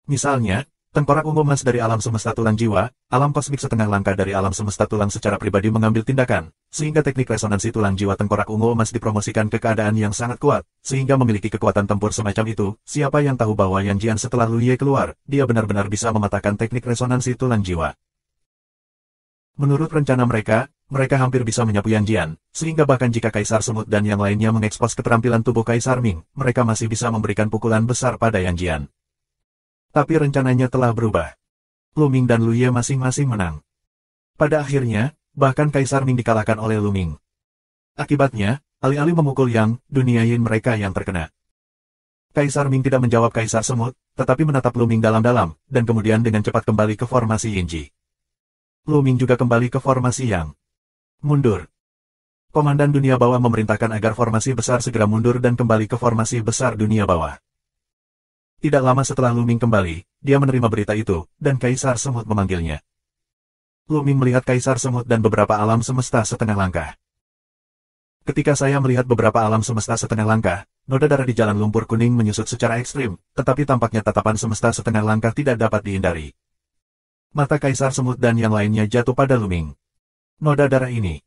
Misalnya, Tengkorak Ungu Emas dari alam semesta tulang jiwa, alam kosmik setengah langkah dari alam semesta tulang secara pribadi mengambil tindakan, sehingga teknik resonansi tulang jiwa Tengkorak Ungu Emas dipromosikan ke keadaan yang sangat kuat, sehingga memiliki kekuatan tempur semacam itu. Siapa yang tahu bahwa Yang Jian setelah Lu Ye keluar, dia benar-benar bisa mematahkan teknik resonansi tulang jiwa. Menurut rencana mereka hampir bisa menyapu Yang Jian, sehingga bahkan jika Kaisar Semut dan yang lainnya mengekspos keterampilan tubuh Kaisar Ming, mereka masih bisa memberikan pukulan besar pada Yang Jian. Tapi rencananya telah berubah. Lu Ming dan Lu Ye masing-masing menang. Pada akhirnya, bahkan Kaisar Ming dikalahkan oleh Lu Ming. Akibatnya, alih-alih memukul Yang, dunia Yin mereka yang terkena. Kaisar Ming tidak menjawab Kaisar Semut, tetapi menatap Lu Ming dalam-dalam, dan kemudian dengan cepat kembali ke formasi Yinji. Lu Ming juga kembali ke formasi Yang. Mundur. Komandan dunia bawah memerintahkan agar formasi besar segera mundur dan kembali ke formasi besar dunia bawah. Tidak lama setelah Lu Ming kembali, dia menerima berita itu, dan Kaisar Semut memanggilnya. Lu Ming melihat Kaisar Semut dan beberapa alam semesta setengah langkah. Ketika saya melihat beberapa alam semesta setengah langkah, noda darah di jalan lumpur kuning menyusut secara ekstrim, tetapi tampaknya tatapan semesta setengah langkah tidak dapat dihindari. Mata Kaisar Semut dan yang lainnya jatuh pada Lu Ming. Noda darah ini.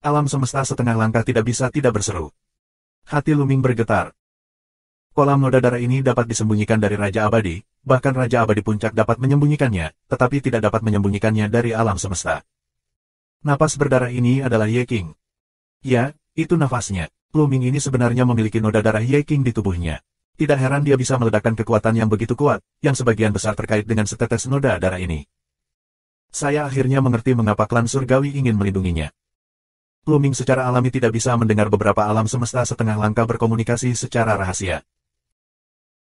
Alam semesta setengah langkah tidak bisa tidak berseru. Hati Lu Ming bergetar. Kolam noda darah ini dapat disembunyikan dari Raja Abadi, bahkan Raja Abadi Puncak dapat menyembunyikannya, tetapi tidak dapat menyembunyikannya dari alam semesta. Napas berdarah ini adalah Ye King. Ya, itu nafasnya. Lu Ming ini sebenarnya memiliki noda darah Ye King di tubuhnya. Tidak heran dia bisa meledakkan kekuatan yang begitu kuat, yang sebagian besar terkait dengan setetes noda darah ini. Saya akhirnya mengerti mengapa klan surgawi ingin melindunginya. Lu Ming secara alami tidak bisa mendengar beberapa alam semesta setengah langkah berkomunikasi secara rahasia.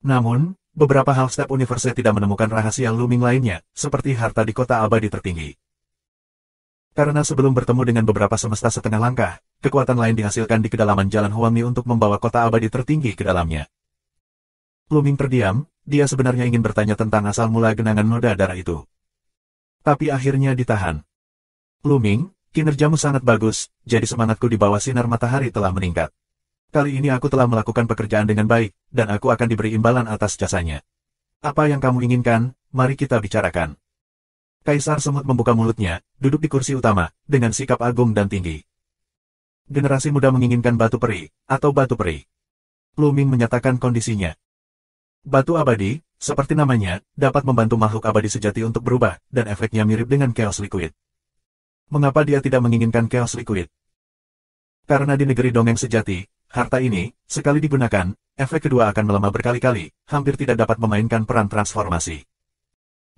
Namun, beberapa hal Step Universe tidak menemukan rahasia Lu Ming lainnya, seperti harta di kota abadi tertinggi. Karena sebelum bertemu dengan beberapa semesta setengah langkah, kekuatan lain dihasilkan di kedalaman Jalan Huangni untuk membawa kota abadi tertinggi ke dalamnya. Lu Ming terdiam, dia sebenarnya ingin bertanya tentang asal mula genangan noda darah itu. Tapi akhirnya ditahan. Lu Ming, kinerjamu sangat bagus, jadi semangatku di bawah sinar matahari telah meningkat. Kali ini aku telah melakukan pekerjaan dengan baik, dan aku akan diberi imbalan atas jasanya. Apa yang kamu inginkan, mari kita bicarakan. Kaisar Semut membuka mulutnya, duduk di kursi utama, dengan sikap agung dan tinggi. Generasi muda menginginkan batu peri, atau batu peri. Lu Ming menyatakan kondisinya. Batu abadi, seperti namanya, dapat membantu makhluk abadi sejati untuk berubah, dan efeknya mirip dengan Chaos Liquid. Mengapa dia tidak menginginkan Chaos Liquid? Karena di negeri dongeng sejati, harta ini, sekali digunakan, efek kedua akan melemah berkali-kali, hampir tidak dapat memainkan peran transformasi.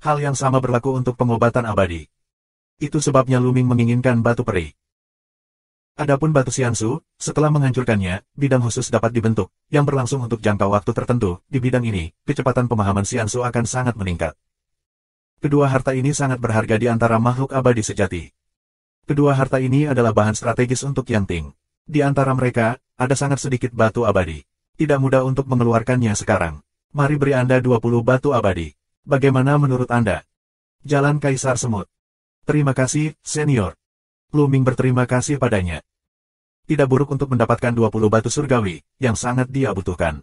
Hal yang sama berlaku untuk pengobatan abadi. Itu sebabnya Luming menginginkan batu peri. Adapun batu Xiansu, setelah menghancurkannya, bidang khusus dapat dibentuk, yang berlangsung untuk jangka waktu tertentu. Di bidang ini, kecepatan pemahaman Xiansu akan sangat meningkat. Kedua harta ini sangat berharga di antara makhluk abadi sejati. Kedua harta ini adalah bahan strategis untuk Yanting. Di antara mereka, ada sangat sedikit batu abadi. Tidak mudah untuk mengeluarkannya sekarang. Mari beri Anda 20 batu abadi. Bagaimana menurut Anda? Jalan Kaisar Semut. Terima kasih, senior. Luming berterima kasih padanya. Tidak buruk untuk mendapatkan 20 batu surgawi, yang sangat dia butuhkan.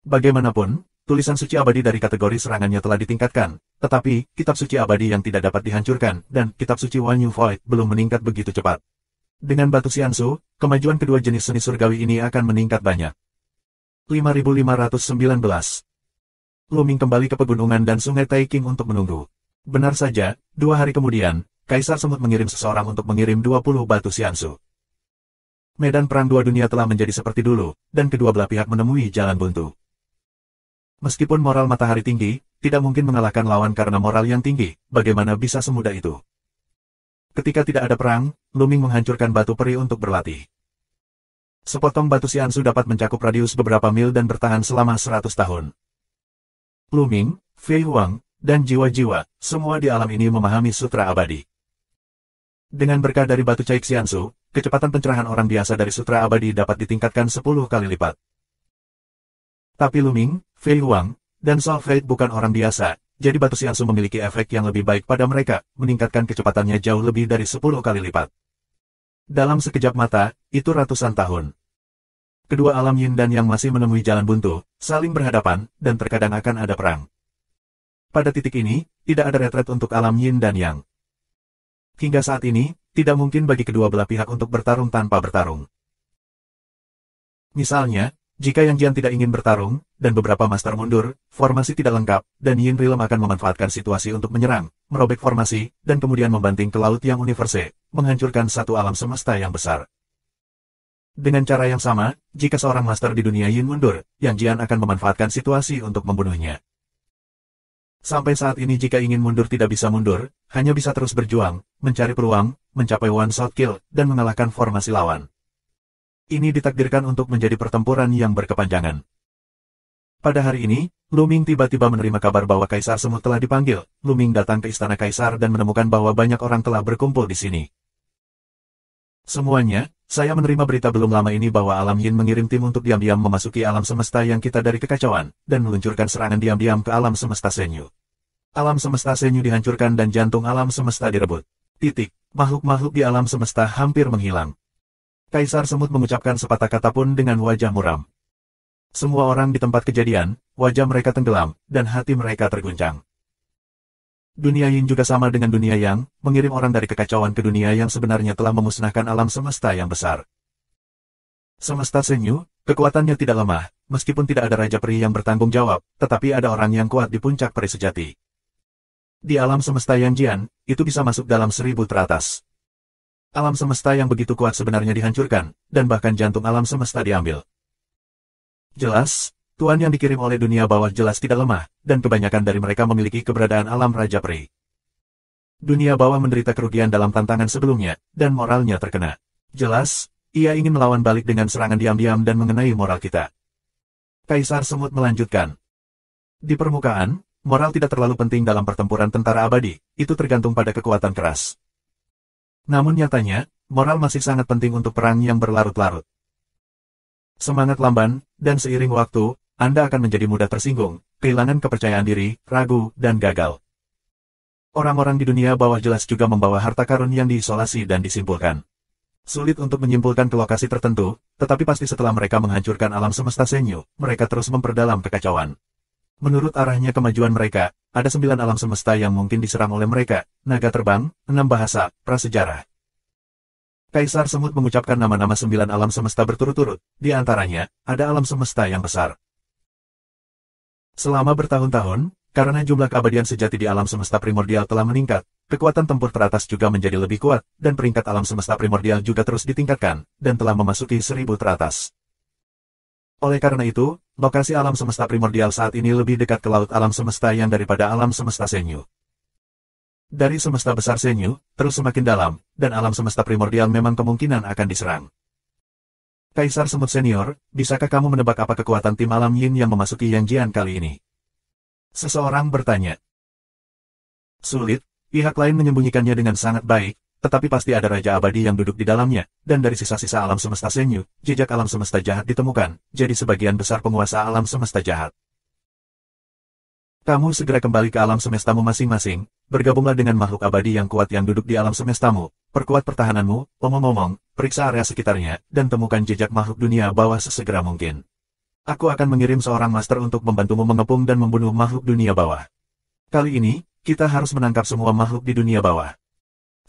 Bagaimanapun, tulisan suci abadi dari kategori serangannya telah ditingkatkan, tetapi, kitab suci abadi yang tidak dapat dihancurkan, dan kitab suci Wanyu Void belum meningkat begitu cepat. Dengan batu Xiansu, kemajuan kedua jenis seni surgawi ini akan meningkat banyak. 5519. Luming kembali ke pegunungan dan sungai Taiking untuk menunggu. Benar saja, 2 hari kemudian, Kaisar Semut mengirim seseorang untuk mengirim 20 batu Xiansu. Medan perang dua dunia telah menjadi seperti dulu, dan kedua belah pihak menemui jalan buntu. Meskipun moral matahari tinggi, tidak mungkin mengalahkan lawan karena moral yang tinggi, bagaimana bisa semudah itu? Ketika tidak ada perang, Luming menghancurkan batu peri untuk berlatih. Sepotong batu Xiansu dapat mencakup radius beberapa mil dan bertahan selama 100 tahun. Luming, Fei Huang, dan jiwa-jiwa, semua di alam ini memahami sutra abadi. Dengan berkah dari batu caik Xiansu, kecepatan pencerahan orang biasa dari sutra abadi dapat ditingkatkan 10 kali lipat. Tapi Luming, Fei Huang, dan Soul Fate bukan orang biasa, jadi batu Xiansu memiliki efek yang lebih baik pada mereka, meningkatkan kecepatannya jauh lebih dari 10 kali lipat. Dalam sekejap mata, itu ratusan tahun. Kedua alam yin dan yang masih menemui jalan buntu, saling berhadapan, dan terkadang akan ada perang. Pada titik ini, tidak ada retret untuk alam yin dan yang. Hingga saat ini, tidak mungkin bagi kedua belah pihak untuk bertarung tanpa bertarung. Misalnya, jika Yang Jian tidak ingin bertarung, dan beberapa master mundur, formasi tidak lengkap, dan Yin Realm akan memanfaatkan situasi untuk menyerang, merobek formasi, dan kemudian membanting ke laut yang universe, menghancurkan satu alam semesta yang besar. Dengan cara yang sama, jika seorang master di dunia Yin mundur, Yang Jian akan memanfaatkan situasi untuk membunuhnya. Sampai saat ini jika ingin mundur tidak bisa mundur, hanya bisa terus berjuang, mencari peluang, mencapai one shot kill, dan mengalahkan formasi lawan. Ini ditakdirkan untuk menjadi pertempuran yang berkepanjangan. Pada hari ini, Luming tiba-tiba menerima kabar bahwa Kaisar Semut telah dipanggil. Luming datang ke Istana Kaisar dan menemukan bahwa banyak orang telah berkumpul di sini. Semuanya, saya menerima berita belum lama ini bahwa Alam Yin mengirim tim untuk diam-diam memasuki alam semesta yang kita dari kekacauan, dan meluncurkan serangan diam-diam ke alam semesta Senyu. Alam semesta Senyu dihancurkan dan jantung alam semesta direbut. Makhluk-makhluk di alam semesta hampir menghilang. Kaisar Semut mengucapkan sepatah kata pun dengan wajah muram. Semua orang di tempat kejadian, wajah mereka tenggelam, dan hati mereka terguncang. Dunia Yin juga sama dengan dunia Yang, mengirim orang dari kekacauan ke dunia yang sebenarnya telah memusnahkan alam semesta yang besar. Semesta Senyu, kekuatannya tidak lemah, meskipun tidak ada Raja Peri yang bertanggung jawab, tetapi ada orang yang kuat di puncak peri sejati. Di alam semesta Yang Jian, itu bisa masuk dalam 1000 teratas. Alam semesta yang begitu kuat sebenarnya dihancurkan, dan bahkan jantung alam semesta diambil. Jelas, Tuan yang dikirim oleh dunia bawah jelas tidak lemah, dan kebanyakan dari mereka memiliki keberadaan alam Raja Peri. Dunia bawah menderita kerugian dalam tantangan sebelumnya, dan moralnya terkena. Jelas, ia ingin melawan balik dengan serangan diam-diam dan mengenai moral kita. Kaisar Semut melanjutkan. Di permukaan, moral tidak terlalu penting dalam pertempuran tentara abadi, itu tergantung pada kekuatan keras. Namun nyatanya, moral masih sangat penting untuk perang yang berlarut-larut. Semangat lamban, dan seiring waktu, Anda akan menjadi mudah tersinggung, kehilangan kepercayaan diri, ragu, dan gagal. Orang-orang di dunia bawah jelas juga membawa harta karun yang diisolasi dan disimpulkan. Sulit untuk menyimpulkan ke lokasi tertentu, tetapi pasti setelah mereka menghancurkan alam semesta Senyu, mereka terus memperdalam kekacauan. Menurut arahnya kemajuan mereka, ada 9 alam semesta yang mungkin diserang oleh mereka, naga terbang, 6 bahasa, prasejarah. Kaisar Semut mengucapkan nama-nama 9 alam semesta berturut-turut, di antaranya, ada alam semesta yang besar. Selama bertahun-tahun, karena jumlah keabadian sejati di alam semesta primordial telah meningkat, kekuatan tempur teratas juga menjadi lebih kuat, dan peringkat alam semesta primordial juga terus ditingkatkan, dan telah memasuki 1000 teratas. Oleh karena itu, lokasi alam semesta primordial saat ini lebih dekat ke laut alam semesta yang daripada alam semesta Senyu. Dari semesta besar Senyu, terus semakin dalam, dan alam semesta primordial memang kemungkinan akan diserang. Kaisar Semut Senior, bisakah kamu menebak apa kekuatan tim alam Yin yang memasuki Yangjian kali ini? Seseorang bertanya. Sulit, pihak lain menyembunyikannya dengan sangat baik, tetapi pasti ada Raja Abadi yang duduk di dalamnya, dan dari sisa-sisa alam semesta Senyu, jejak alam semesta jahat ditemukan, jadi sebagian besar penguasa alam semesta jahat. Kamu segera kembali ke alam semestamu masing-masing, bergabunglah dengan makhluk abadi yang kuat yang duduk di alam semestamu, perkuat pertahananmu, omong-omong, periksa area sekitarnya, dan temukan jejak makhluk dunia bawah sesegera mungkin. Aku akan mengirim seorang master untuk membantumu mengepung dan membunuh makhluk dunia bawah. Kali ini, kita harus menangkap semua makhluk di dunia bawah.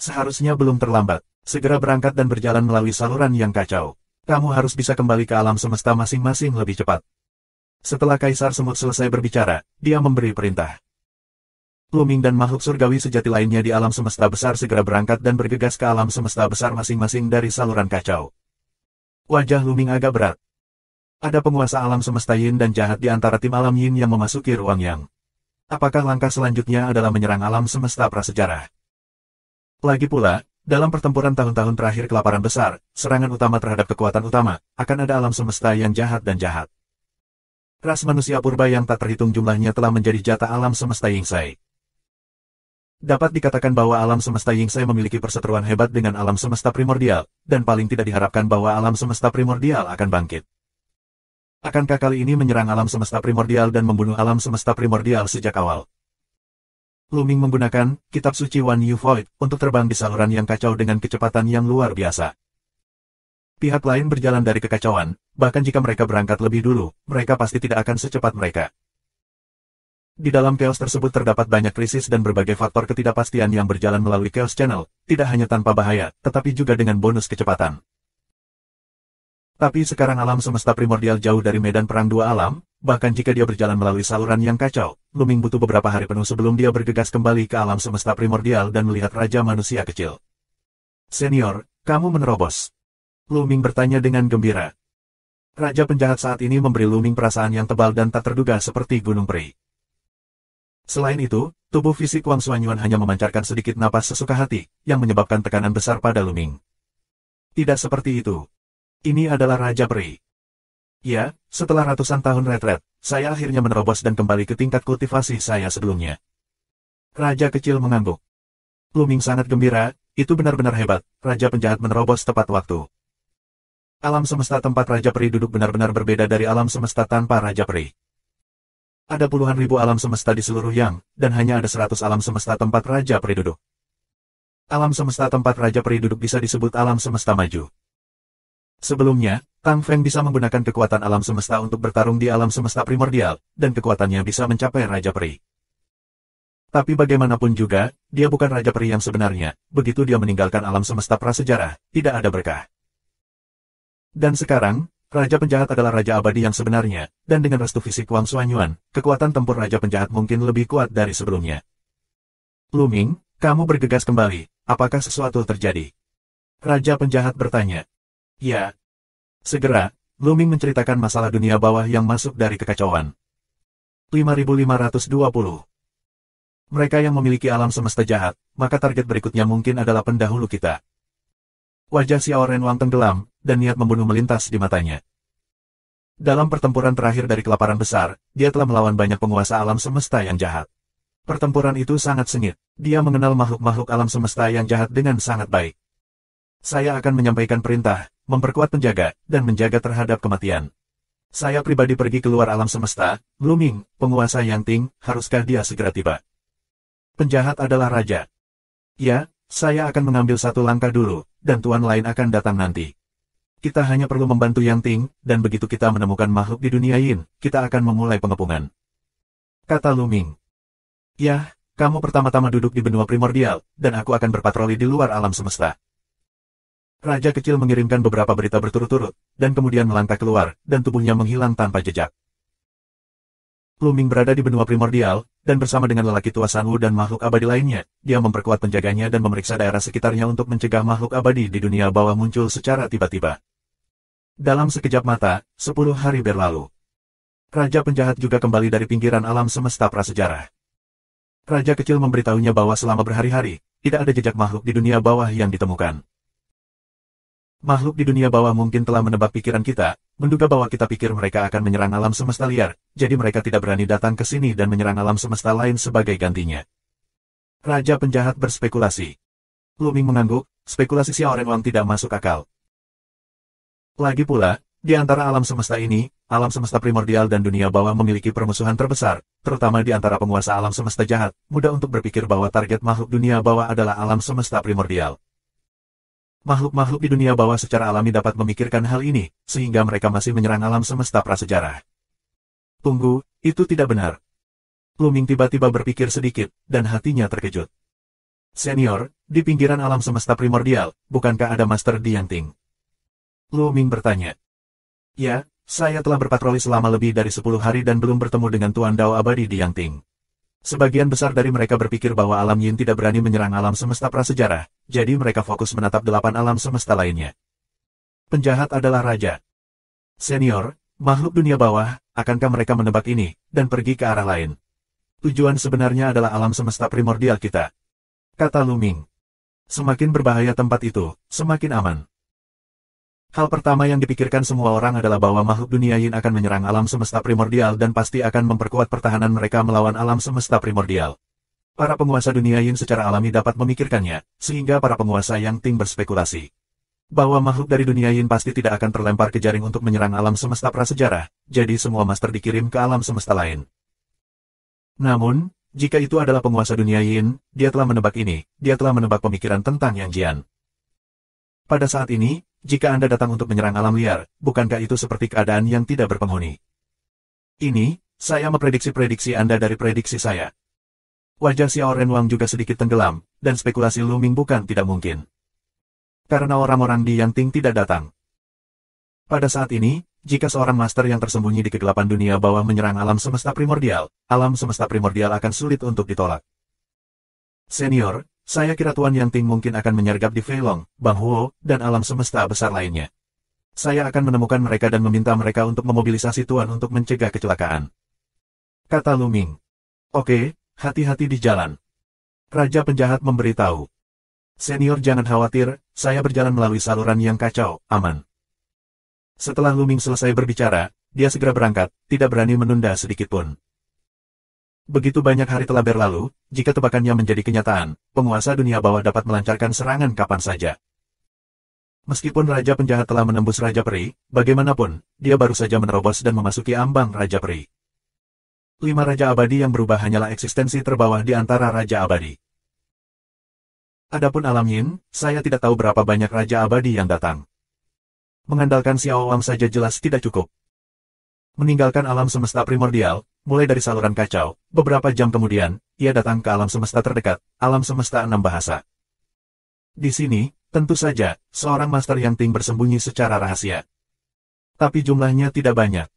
Seharusnya belum terlambat, segera berangkat dan berjalan melalui saluran yang kacau. Kamu harus bisa kembali ke alam semesta masing-masing lebih cepat. Setelah Kaisar Semut selesai berbicara, dia memberi perintah. Luming dan makhluk surgawi sejati lainnya di alam semesta besar segera berangkat dan bergegas ke alam semesta besar masing-masing dari saluran kacau. Wajah Luming agak berat. Ada penguasa alam semesta Yin dan jahat di antara tim alam Yin yang memasuki ruang Yang. Apakah langkah selanjutnya adalah menyerang alam semesta prasejarah? Lagi pula, dalam pertempuran tahun-tahun terakhir kelaparan besar, serangan utama terhadap kekuatan utama, akan ada alam semesta yang jahat dan jahat. Ras manusia purba yang tak terhitung jumlahnya telah menjadi jatah alam semesta Yingsai. Dapat dikatakan bahwa alam semesta Yingsai memiliki perseteruan hebat dengan alam semesta primordial, dan paling tidak diharapkan bahwa alam semesta primordial akan bangkit. Akankah kali ini menyerang alam semesta primordial dan membunuh alam semesta primordial sejak awal? Luming menggunakan kitab suci Wan Yu Void untuk terbang di saluran yang kacau dengan kecepatan yang luar biasa. Pihak lain berjalan dari kekacauan, bahkan jika mereka berangkat lebih dulu, mereka pasti tidak akan secepat mereka. Di dalam chaos tersebut terdapat banyak krisis dan berbagai faktor ketidakpastian yang berjalan melalui Chaos Channel, tidak hanya tanpa bahaya, tetapi juga dengan bonus kecepatan. Tapi sekarang alam semesta primordial jauh dari medan perang dua alam, bahkan jika dia berjalan melalui saluran yang kacau, Luming butuh beberapa hari penuh sebelum dia bergegas kembali ke alam semesta primordial dan melihat Raja Manusia Kecil. Senior, kamu menerobos. Luming bertanya dengan gembira. Raja penjahat saat ini memberi Luming perasaan yang tebal dan tak terduga seperti gunung peri. Selain itu, tubuh fisik Wang Xuanyuan hanya memancarkan sedikit napas sesuka hati, yang menyebabkan tekanan besar pada Luming. Tidak seperti itu. Ini adalah Raja Peri. Ya, setelah ratusan tahun retret, saya akhirnya menerobos dan kembali ke tingkat kultivasi saya sebelumnya. Raja kecil mengangguk. Luming sangat gembira, itu benar-benar hebat, Raja penjahat menerobos tepat waktu. Alam semesta tempat Raja Peri duduk benar-benar berbeda dari alam semesta tanpa Raja Peri. Ada puluhan ribu alam semesta di seluruh Yang, dan hanya ada 100 alam semesta tempat Raja Peri duduk. Alam semesta tempat Raja Peri duduk bisa disebut alam semesta maju. Sebelumnya, Tang Feng bisa menggunakan kekuatan alam semesta untuk bertarung di alam semesta primordial, dan kekuatannya bisa mencapai Raja Peri. Tapi bagaimanapun juga, dia bukan Raja Peri yang sebenarnya, begitu dia meninggalkan alam semesta prasejarah, tidak ada berkah. Dan sekarang, Raja Penjahat adalah Raja Abadi yang sebenarnya, dan dengan restu fisik Wang Xuanyuan, kekuatan tempur Raja Penjahat mungkin lebih kuat dari sebelumnya. Luming, kamu bergegas kembali, apakah sesuatu terjadi? Raja Penjahat bertanya. Ya. Segera, Luming menceritakan masalah dunia bawah yang masuk dari kekacauan. 5520. Mereka yang memiliki alam semesta jahat, maka target berikutnya mungkin adalah pendahulu kita. Wajah Xiao Ren Wang tenggelam, dan niat membunuh melintas di matanya. Dalam pertempuran terakhir dari kelaparan besar, dia telah melawan banyak penguasa alam semesta yang jahat. Pertempuran itu sangat sengit, dia mengenal makhluk-makhluk alam semesta yang jahat dengan sangat baik. Saya akan menyampaikan perintah, memperkuat penjaga, dan menjaga terhadap kematian. Saya pribadi pergi keluar alam semesta, Luming, penguasa Yang Ting, haruskah dia segera tiba? Penjahat adalah raja. Ya, saya akan mengambil satu langkah dulu, dan tuan lain akan datang nanti. Kita hanya perlu membantu Yang Ting, dan begitu kita menemukan makhluk di dunia Yin, kita akan memulai pengepungan. Kata Luming. Ya, kamu pertama-tama duduk di benua primordial, dan aku akan berpatroli di luar alam semesta. Raja kecil mengirimkan beberapa berita berturut-turut, dan kemudian melangkah keluar, dan tubuhnya menghilang tanpa jejak. Lu Ming berada di benua primordial, dan bersama dengan lelaki tua San Wu dan makhluk abadi lainnya, dia memperkuat penjaganya dan memeriksa daerah sekitarnya untuk mencegah makhluk abadi di dunia bawah muncul secara tiba-tiba. Dalam sekejap mata, 10 hari berlalu. Raja penjahat juga kembali dari pinggiran alam semesta prasejarah. Raja kecil memberitahunya bahwa selama berhari-hari, tidak ada jejak makhluk di dunia bawah yang ditemukan. Makhluk di dunia bawah mungkin telah menebak pikiran kita, menduga bahwa kita pikir mereka akan menyerang alam semesta liar, jadi mereka tidak berani datang ke sini dan menyerang alam semesta lain sebagai gantinya. Raja penjahat berspekulasi. Lu Ming mengangguk, spekulasi Xiao Renwang tidak masuk akal. Lagi pula, di antara alam semesta ini, alam semesta primordial dan dunia bawah memiliki permusuhan terbesar, terutama di antara penguasa alam semesta jahat, mudah untuk berpikir bahwa target makhluk dunia bawah adalah alam semesta primordial. Makhluk-makhluk di dunia bawah secara alami dapat memikirkan hal ini, sehingga mereka masih menyerang alam semesta prasejarah. Tunggu, itu tidak benar. Lu Ming tiba-tiba berpikir sedikit, dan hatinya terkejut. Senior, di pinggiran alam semesta primordial, bukankah ada Master Dianting? Lu Ming bertanya. Ya, saya telah berpatroli selama lebih dari 10 hari dan belum bertemu dengan Tuan Dao Abadi Dianting. Sebagian besar dari mereka berpikir bahwa alam Yin tidak berani menyerang alam semesta prasejarah, jadi mereka fokus menatap 8 alam semesta lainnya. Penjahat adalah raja. Senior, makhluk dunia bawah, akankah mereka menebak ini, dan pergi ke arah lain? Tujuan sebenarnya adalah alam semesta primordial kita. Kata Lu Ming. Semakin berbahaya tempat itu, semakin aman. Hal pertama yang dipikirkan semua orang adalah bahwa makhluk dunia Yin akan menyerang alam semesta primordial dan pasti akan memperkuat pertahanan mereka melawan alam semesta primordial. Para penguasa dunia Yin secara alami dapat memikirkannya, sehingga para penguasa yang Ting berspekulasi bahwa makhluk dari dunia Yin pasti tidak akan terlempar ke jaring untuk menyerang alam semesta prasejarah, jadi semua master dikirim ke alam semesta lain. Namun, jika itu adalah penguasa dunia Yin, dia telah menebak ini, dia telah menebak pemikiran tentang Yang Jian. Pada saat ini, jika Anda datang untuk menyerang alam liar, bukankah itu seperti keadaan yang tidak berpenghuni? Ini, saya memprediksi-prediksi Anda dari prediksi saya. Wajah Xiao Renwang juga sedikit tenggelam, dan spekulasi Lu Ming bukan tidak mungkin. Karena orang-orang di Yang Ting tidak datang. Pada saat ini, jika seorang master yang tersembunyi di kegelapan dunia bawah menyerang alam semesta primordial akan sulit untuk ditolak. Senior, saya kira Tuan Yang Ting mungkin akan menyergap di Feilong, Bang Huo, dan alam semesta besar lainnya. Saya akan menemukan mereka dan meminta mereka untuk memobilisasi Tuan untuk mencegah kecelakaan. Kata Lu Ming. Oke, hati-hati di jalan. Raja penjahat memberitahu. Senior jangan khawatir, saya berjalan melalui saluran yang kacau, aman. Setelah Lu Ming selesai berbicara, dia segera berangkat, tidak berani menunda sedikitpun. Begitu banyak hari telah berlalu, jika tebakannya menjadi kenyataan, penguasa dunia bawah dapat melancarkan serangan kapan saja. Meskipun Raja Penjahat telah menembus Raja Peri, bagaimanapun, dia baru saja menerobos dan memasuki ambang Raja Peri. 5 Raja Abadi yang berubah hanyalah eksistensi terbawah di antara Raja Abadi. Adapun alam Yin, saya tidak tahu berapa banyak Raja Abadi yang datang. Mengandalkan Xiao Wang saja jelas tidak cukup. Meninggalkan alam semesta primordial, mulai dari saluran kacau, beberapa jam kemudian, ia datang ke alam semesta terdekat, alam semesta 6 bahasa. Di sini, tentu saja, seorang Master Yang Ting bersembunyi secara rahasia. Tapi jumlahnya tidak banyak.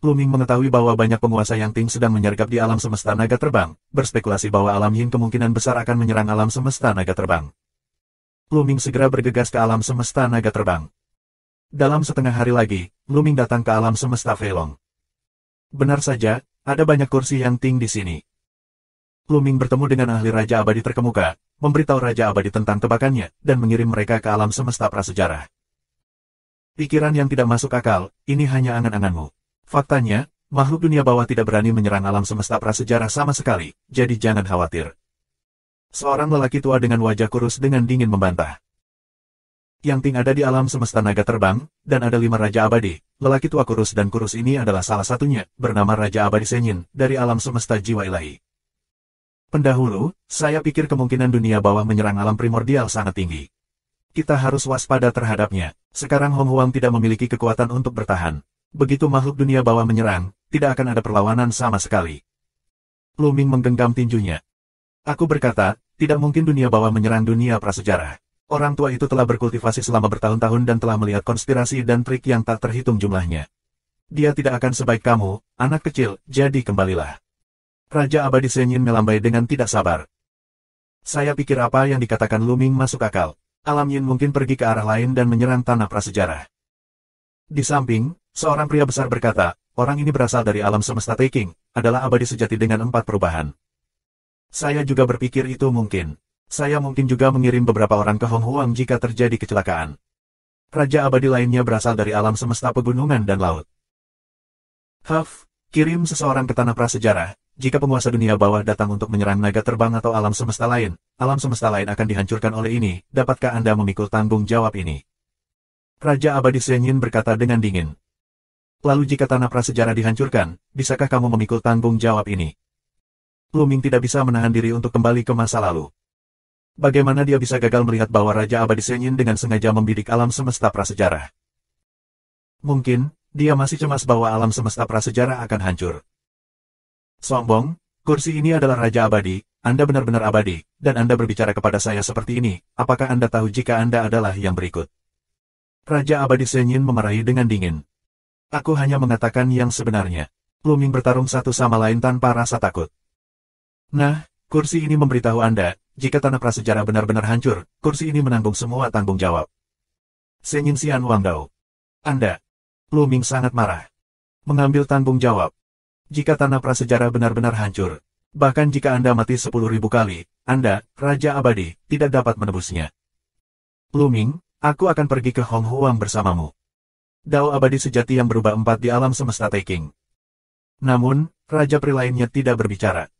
Lu Ming mengetahui bahwa banyak penguasa Yang Ting sedang menyergap di alam semesta naga terbang, berspekulasi bahwa alam Yin kemungkinan besar akan menyerang alam semesta naga terbang. Lu Ming segera bergegas ke alam semesta naga terbang. Dalam setengah hari lagi, Lu Ming datang ke alam semesta Feilong. Benar saja, ada banyak kursi Yang Ting di sini. Lu Ming bertemu dengan ahli Raja Abadi terkemuka, memberitahu Raja Abadi tentang tebakannya, dan mengirim mereka ke alam semesta prasejarah. Pikiran yang tidak masuk akal, ini hanya angan-anganmu. Faktanya, makhluk dunia bawah tidak berani menyerang alam semesta prasejarah sama sekali, jadi jangan khawatir. Seorang lelaki tua dengan wajah kurus dengan dingin membantah. Yang Ting ada di alam semesta naga terbang, dan ada 5 Raja Abadi. Lelaki tua kurus dan kurus ini adalah salah satunya, bernama Raja Abadi Senyin, dari alam semesta jiwa ilahi. Pendahulu, saya pikir kemungkinan dunia bawah menyerang alam primordial sangat tinggi. Kita harus waspada terhadapnya. Sekarang Hong Huang tidak memiliki kekuatan untuk bertahan. Begitu makhluk dunia bawah menyerang, tidak akan ada perlawanan sama sekali. Lu Ming menggenggam tinjunya. Aku berkata, tidak mungkin dunia bawah menyerang dunia prasejarah. Orang tua itu telah berkultivasi selama bertahun-tahun dan telah melihat konspirasi dan trik yang tak terhitung jumlahnya. Dia tidak akan sebaik kamu, anak kecil, jadi kembalilah. Raja Abadi Senyin melambai dengan tidak sabar. Saya pikir apa yang dikatakan Luming masuk akal. Alam Yin mungkin pergi ke arah lain dan menyerang tanah prasejarah. Di samping, seorang pria besar berkata, orang ini berasal dari alam semesta Taking, adalah abadi sejati dengan 4 perubahan. Saya juga berpikir itu mungkin. Saya mungkin juga mengirim beberapa orang ke Hong Huang jika terjadi kecelakaan. Raja abadi lainnya berasal dari alam semesta pegunungan dan laut. Kirim seseorang ke tanah prasejarah. Jika penguasa dunia bawah datang untuk menyerang naga terbang atau alam semesta lain akan dihancurkan oleh ini. Dapatkah Anda memikul tanggung jawab ini? Raja abadi Senyin berkata dengan dingin. Lalu jika tanah prasejarah dihancurkan, bisakah kamu memikul tanggung jawab ini? Luming tidak bisa menahan diri untuk kembali ke masa lalu. Bagaimana dia bisa gagal melihat bahwa Raja Abadi Senyin dengan sengaja membidik alam semesta prasejarah? Mungkin, dia masih cemas bahwa alam semesta prasejarah akan hancur. Sombong, kursi ini adalah Raja Abadi, Anda benar-benar abadi, dan Anda berbicara kepada saya seperti ini, apakah Anda tahu jika Anda adalah yang berikut? Raja Abadi Senyin memarahi dengan dingin. Aku hanya mengatakan yang sebenarnya. Luming bertarung satu sama lain tanpa rasa takut. Nah, kursi ini memberitahu Anda, jika tanah prasejarah benar-benar hancur, kursi ini menanggung semua tanggung jawab. Senyin Xian Wangdao. Anda. Luming sangat marah. Mengambil tanggung jawab. Jika tanah prasejarah benar-benar hancur, bahkan jika Anda mati 10.000 kali, Anda, Raja Abadi, tidak dapat menebusnya. Luming, aku akan pergi ke Hong Huang bersamamu. Dao abadi sejati yang berubah 4 di alam semesta Taking. Namun, Raja Pri lainnya tidak berbicara.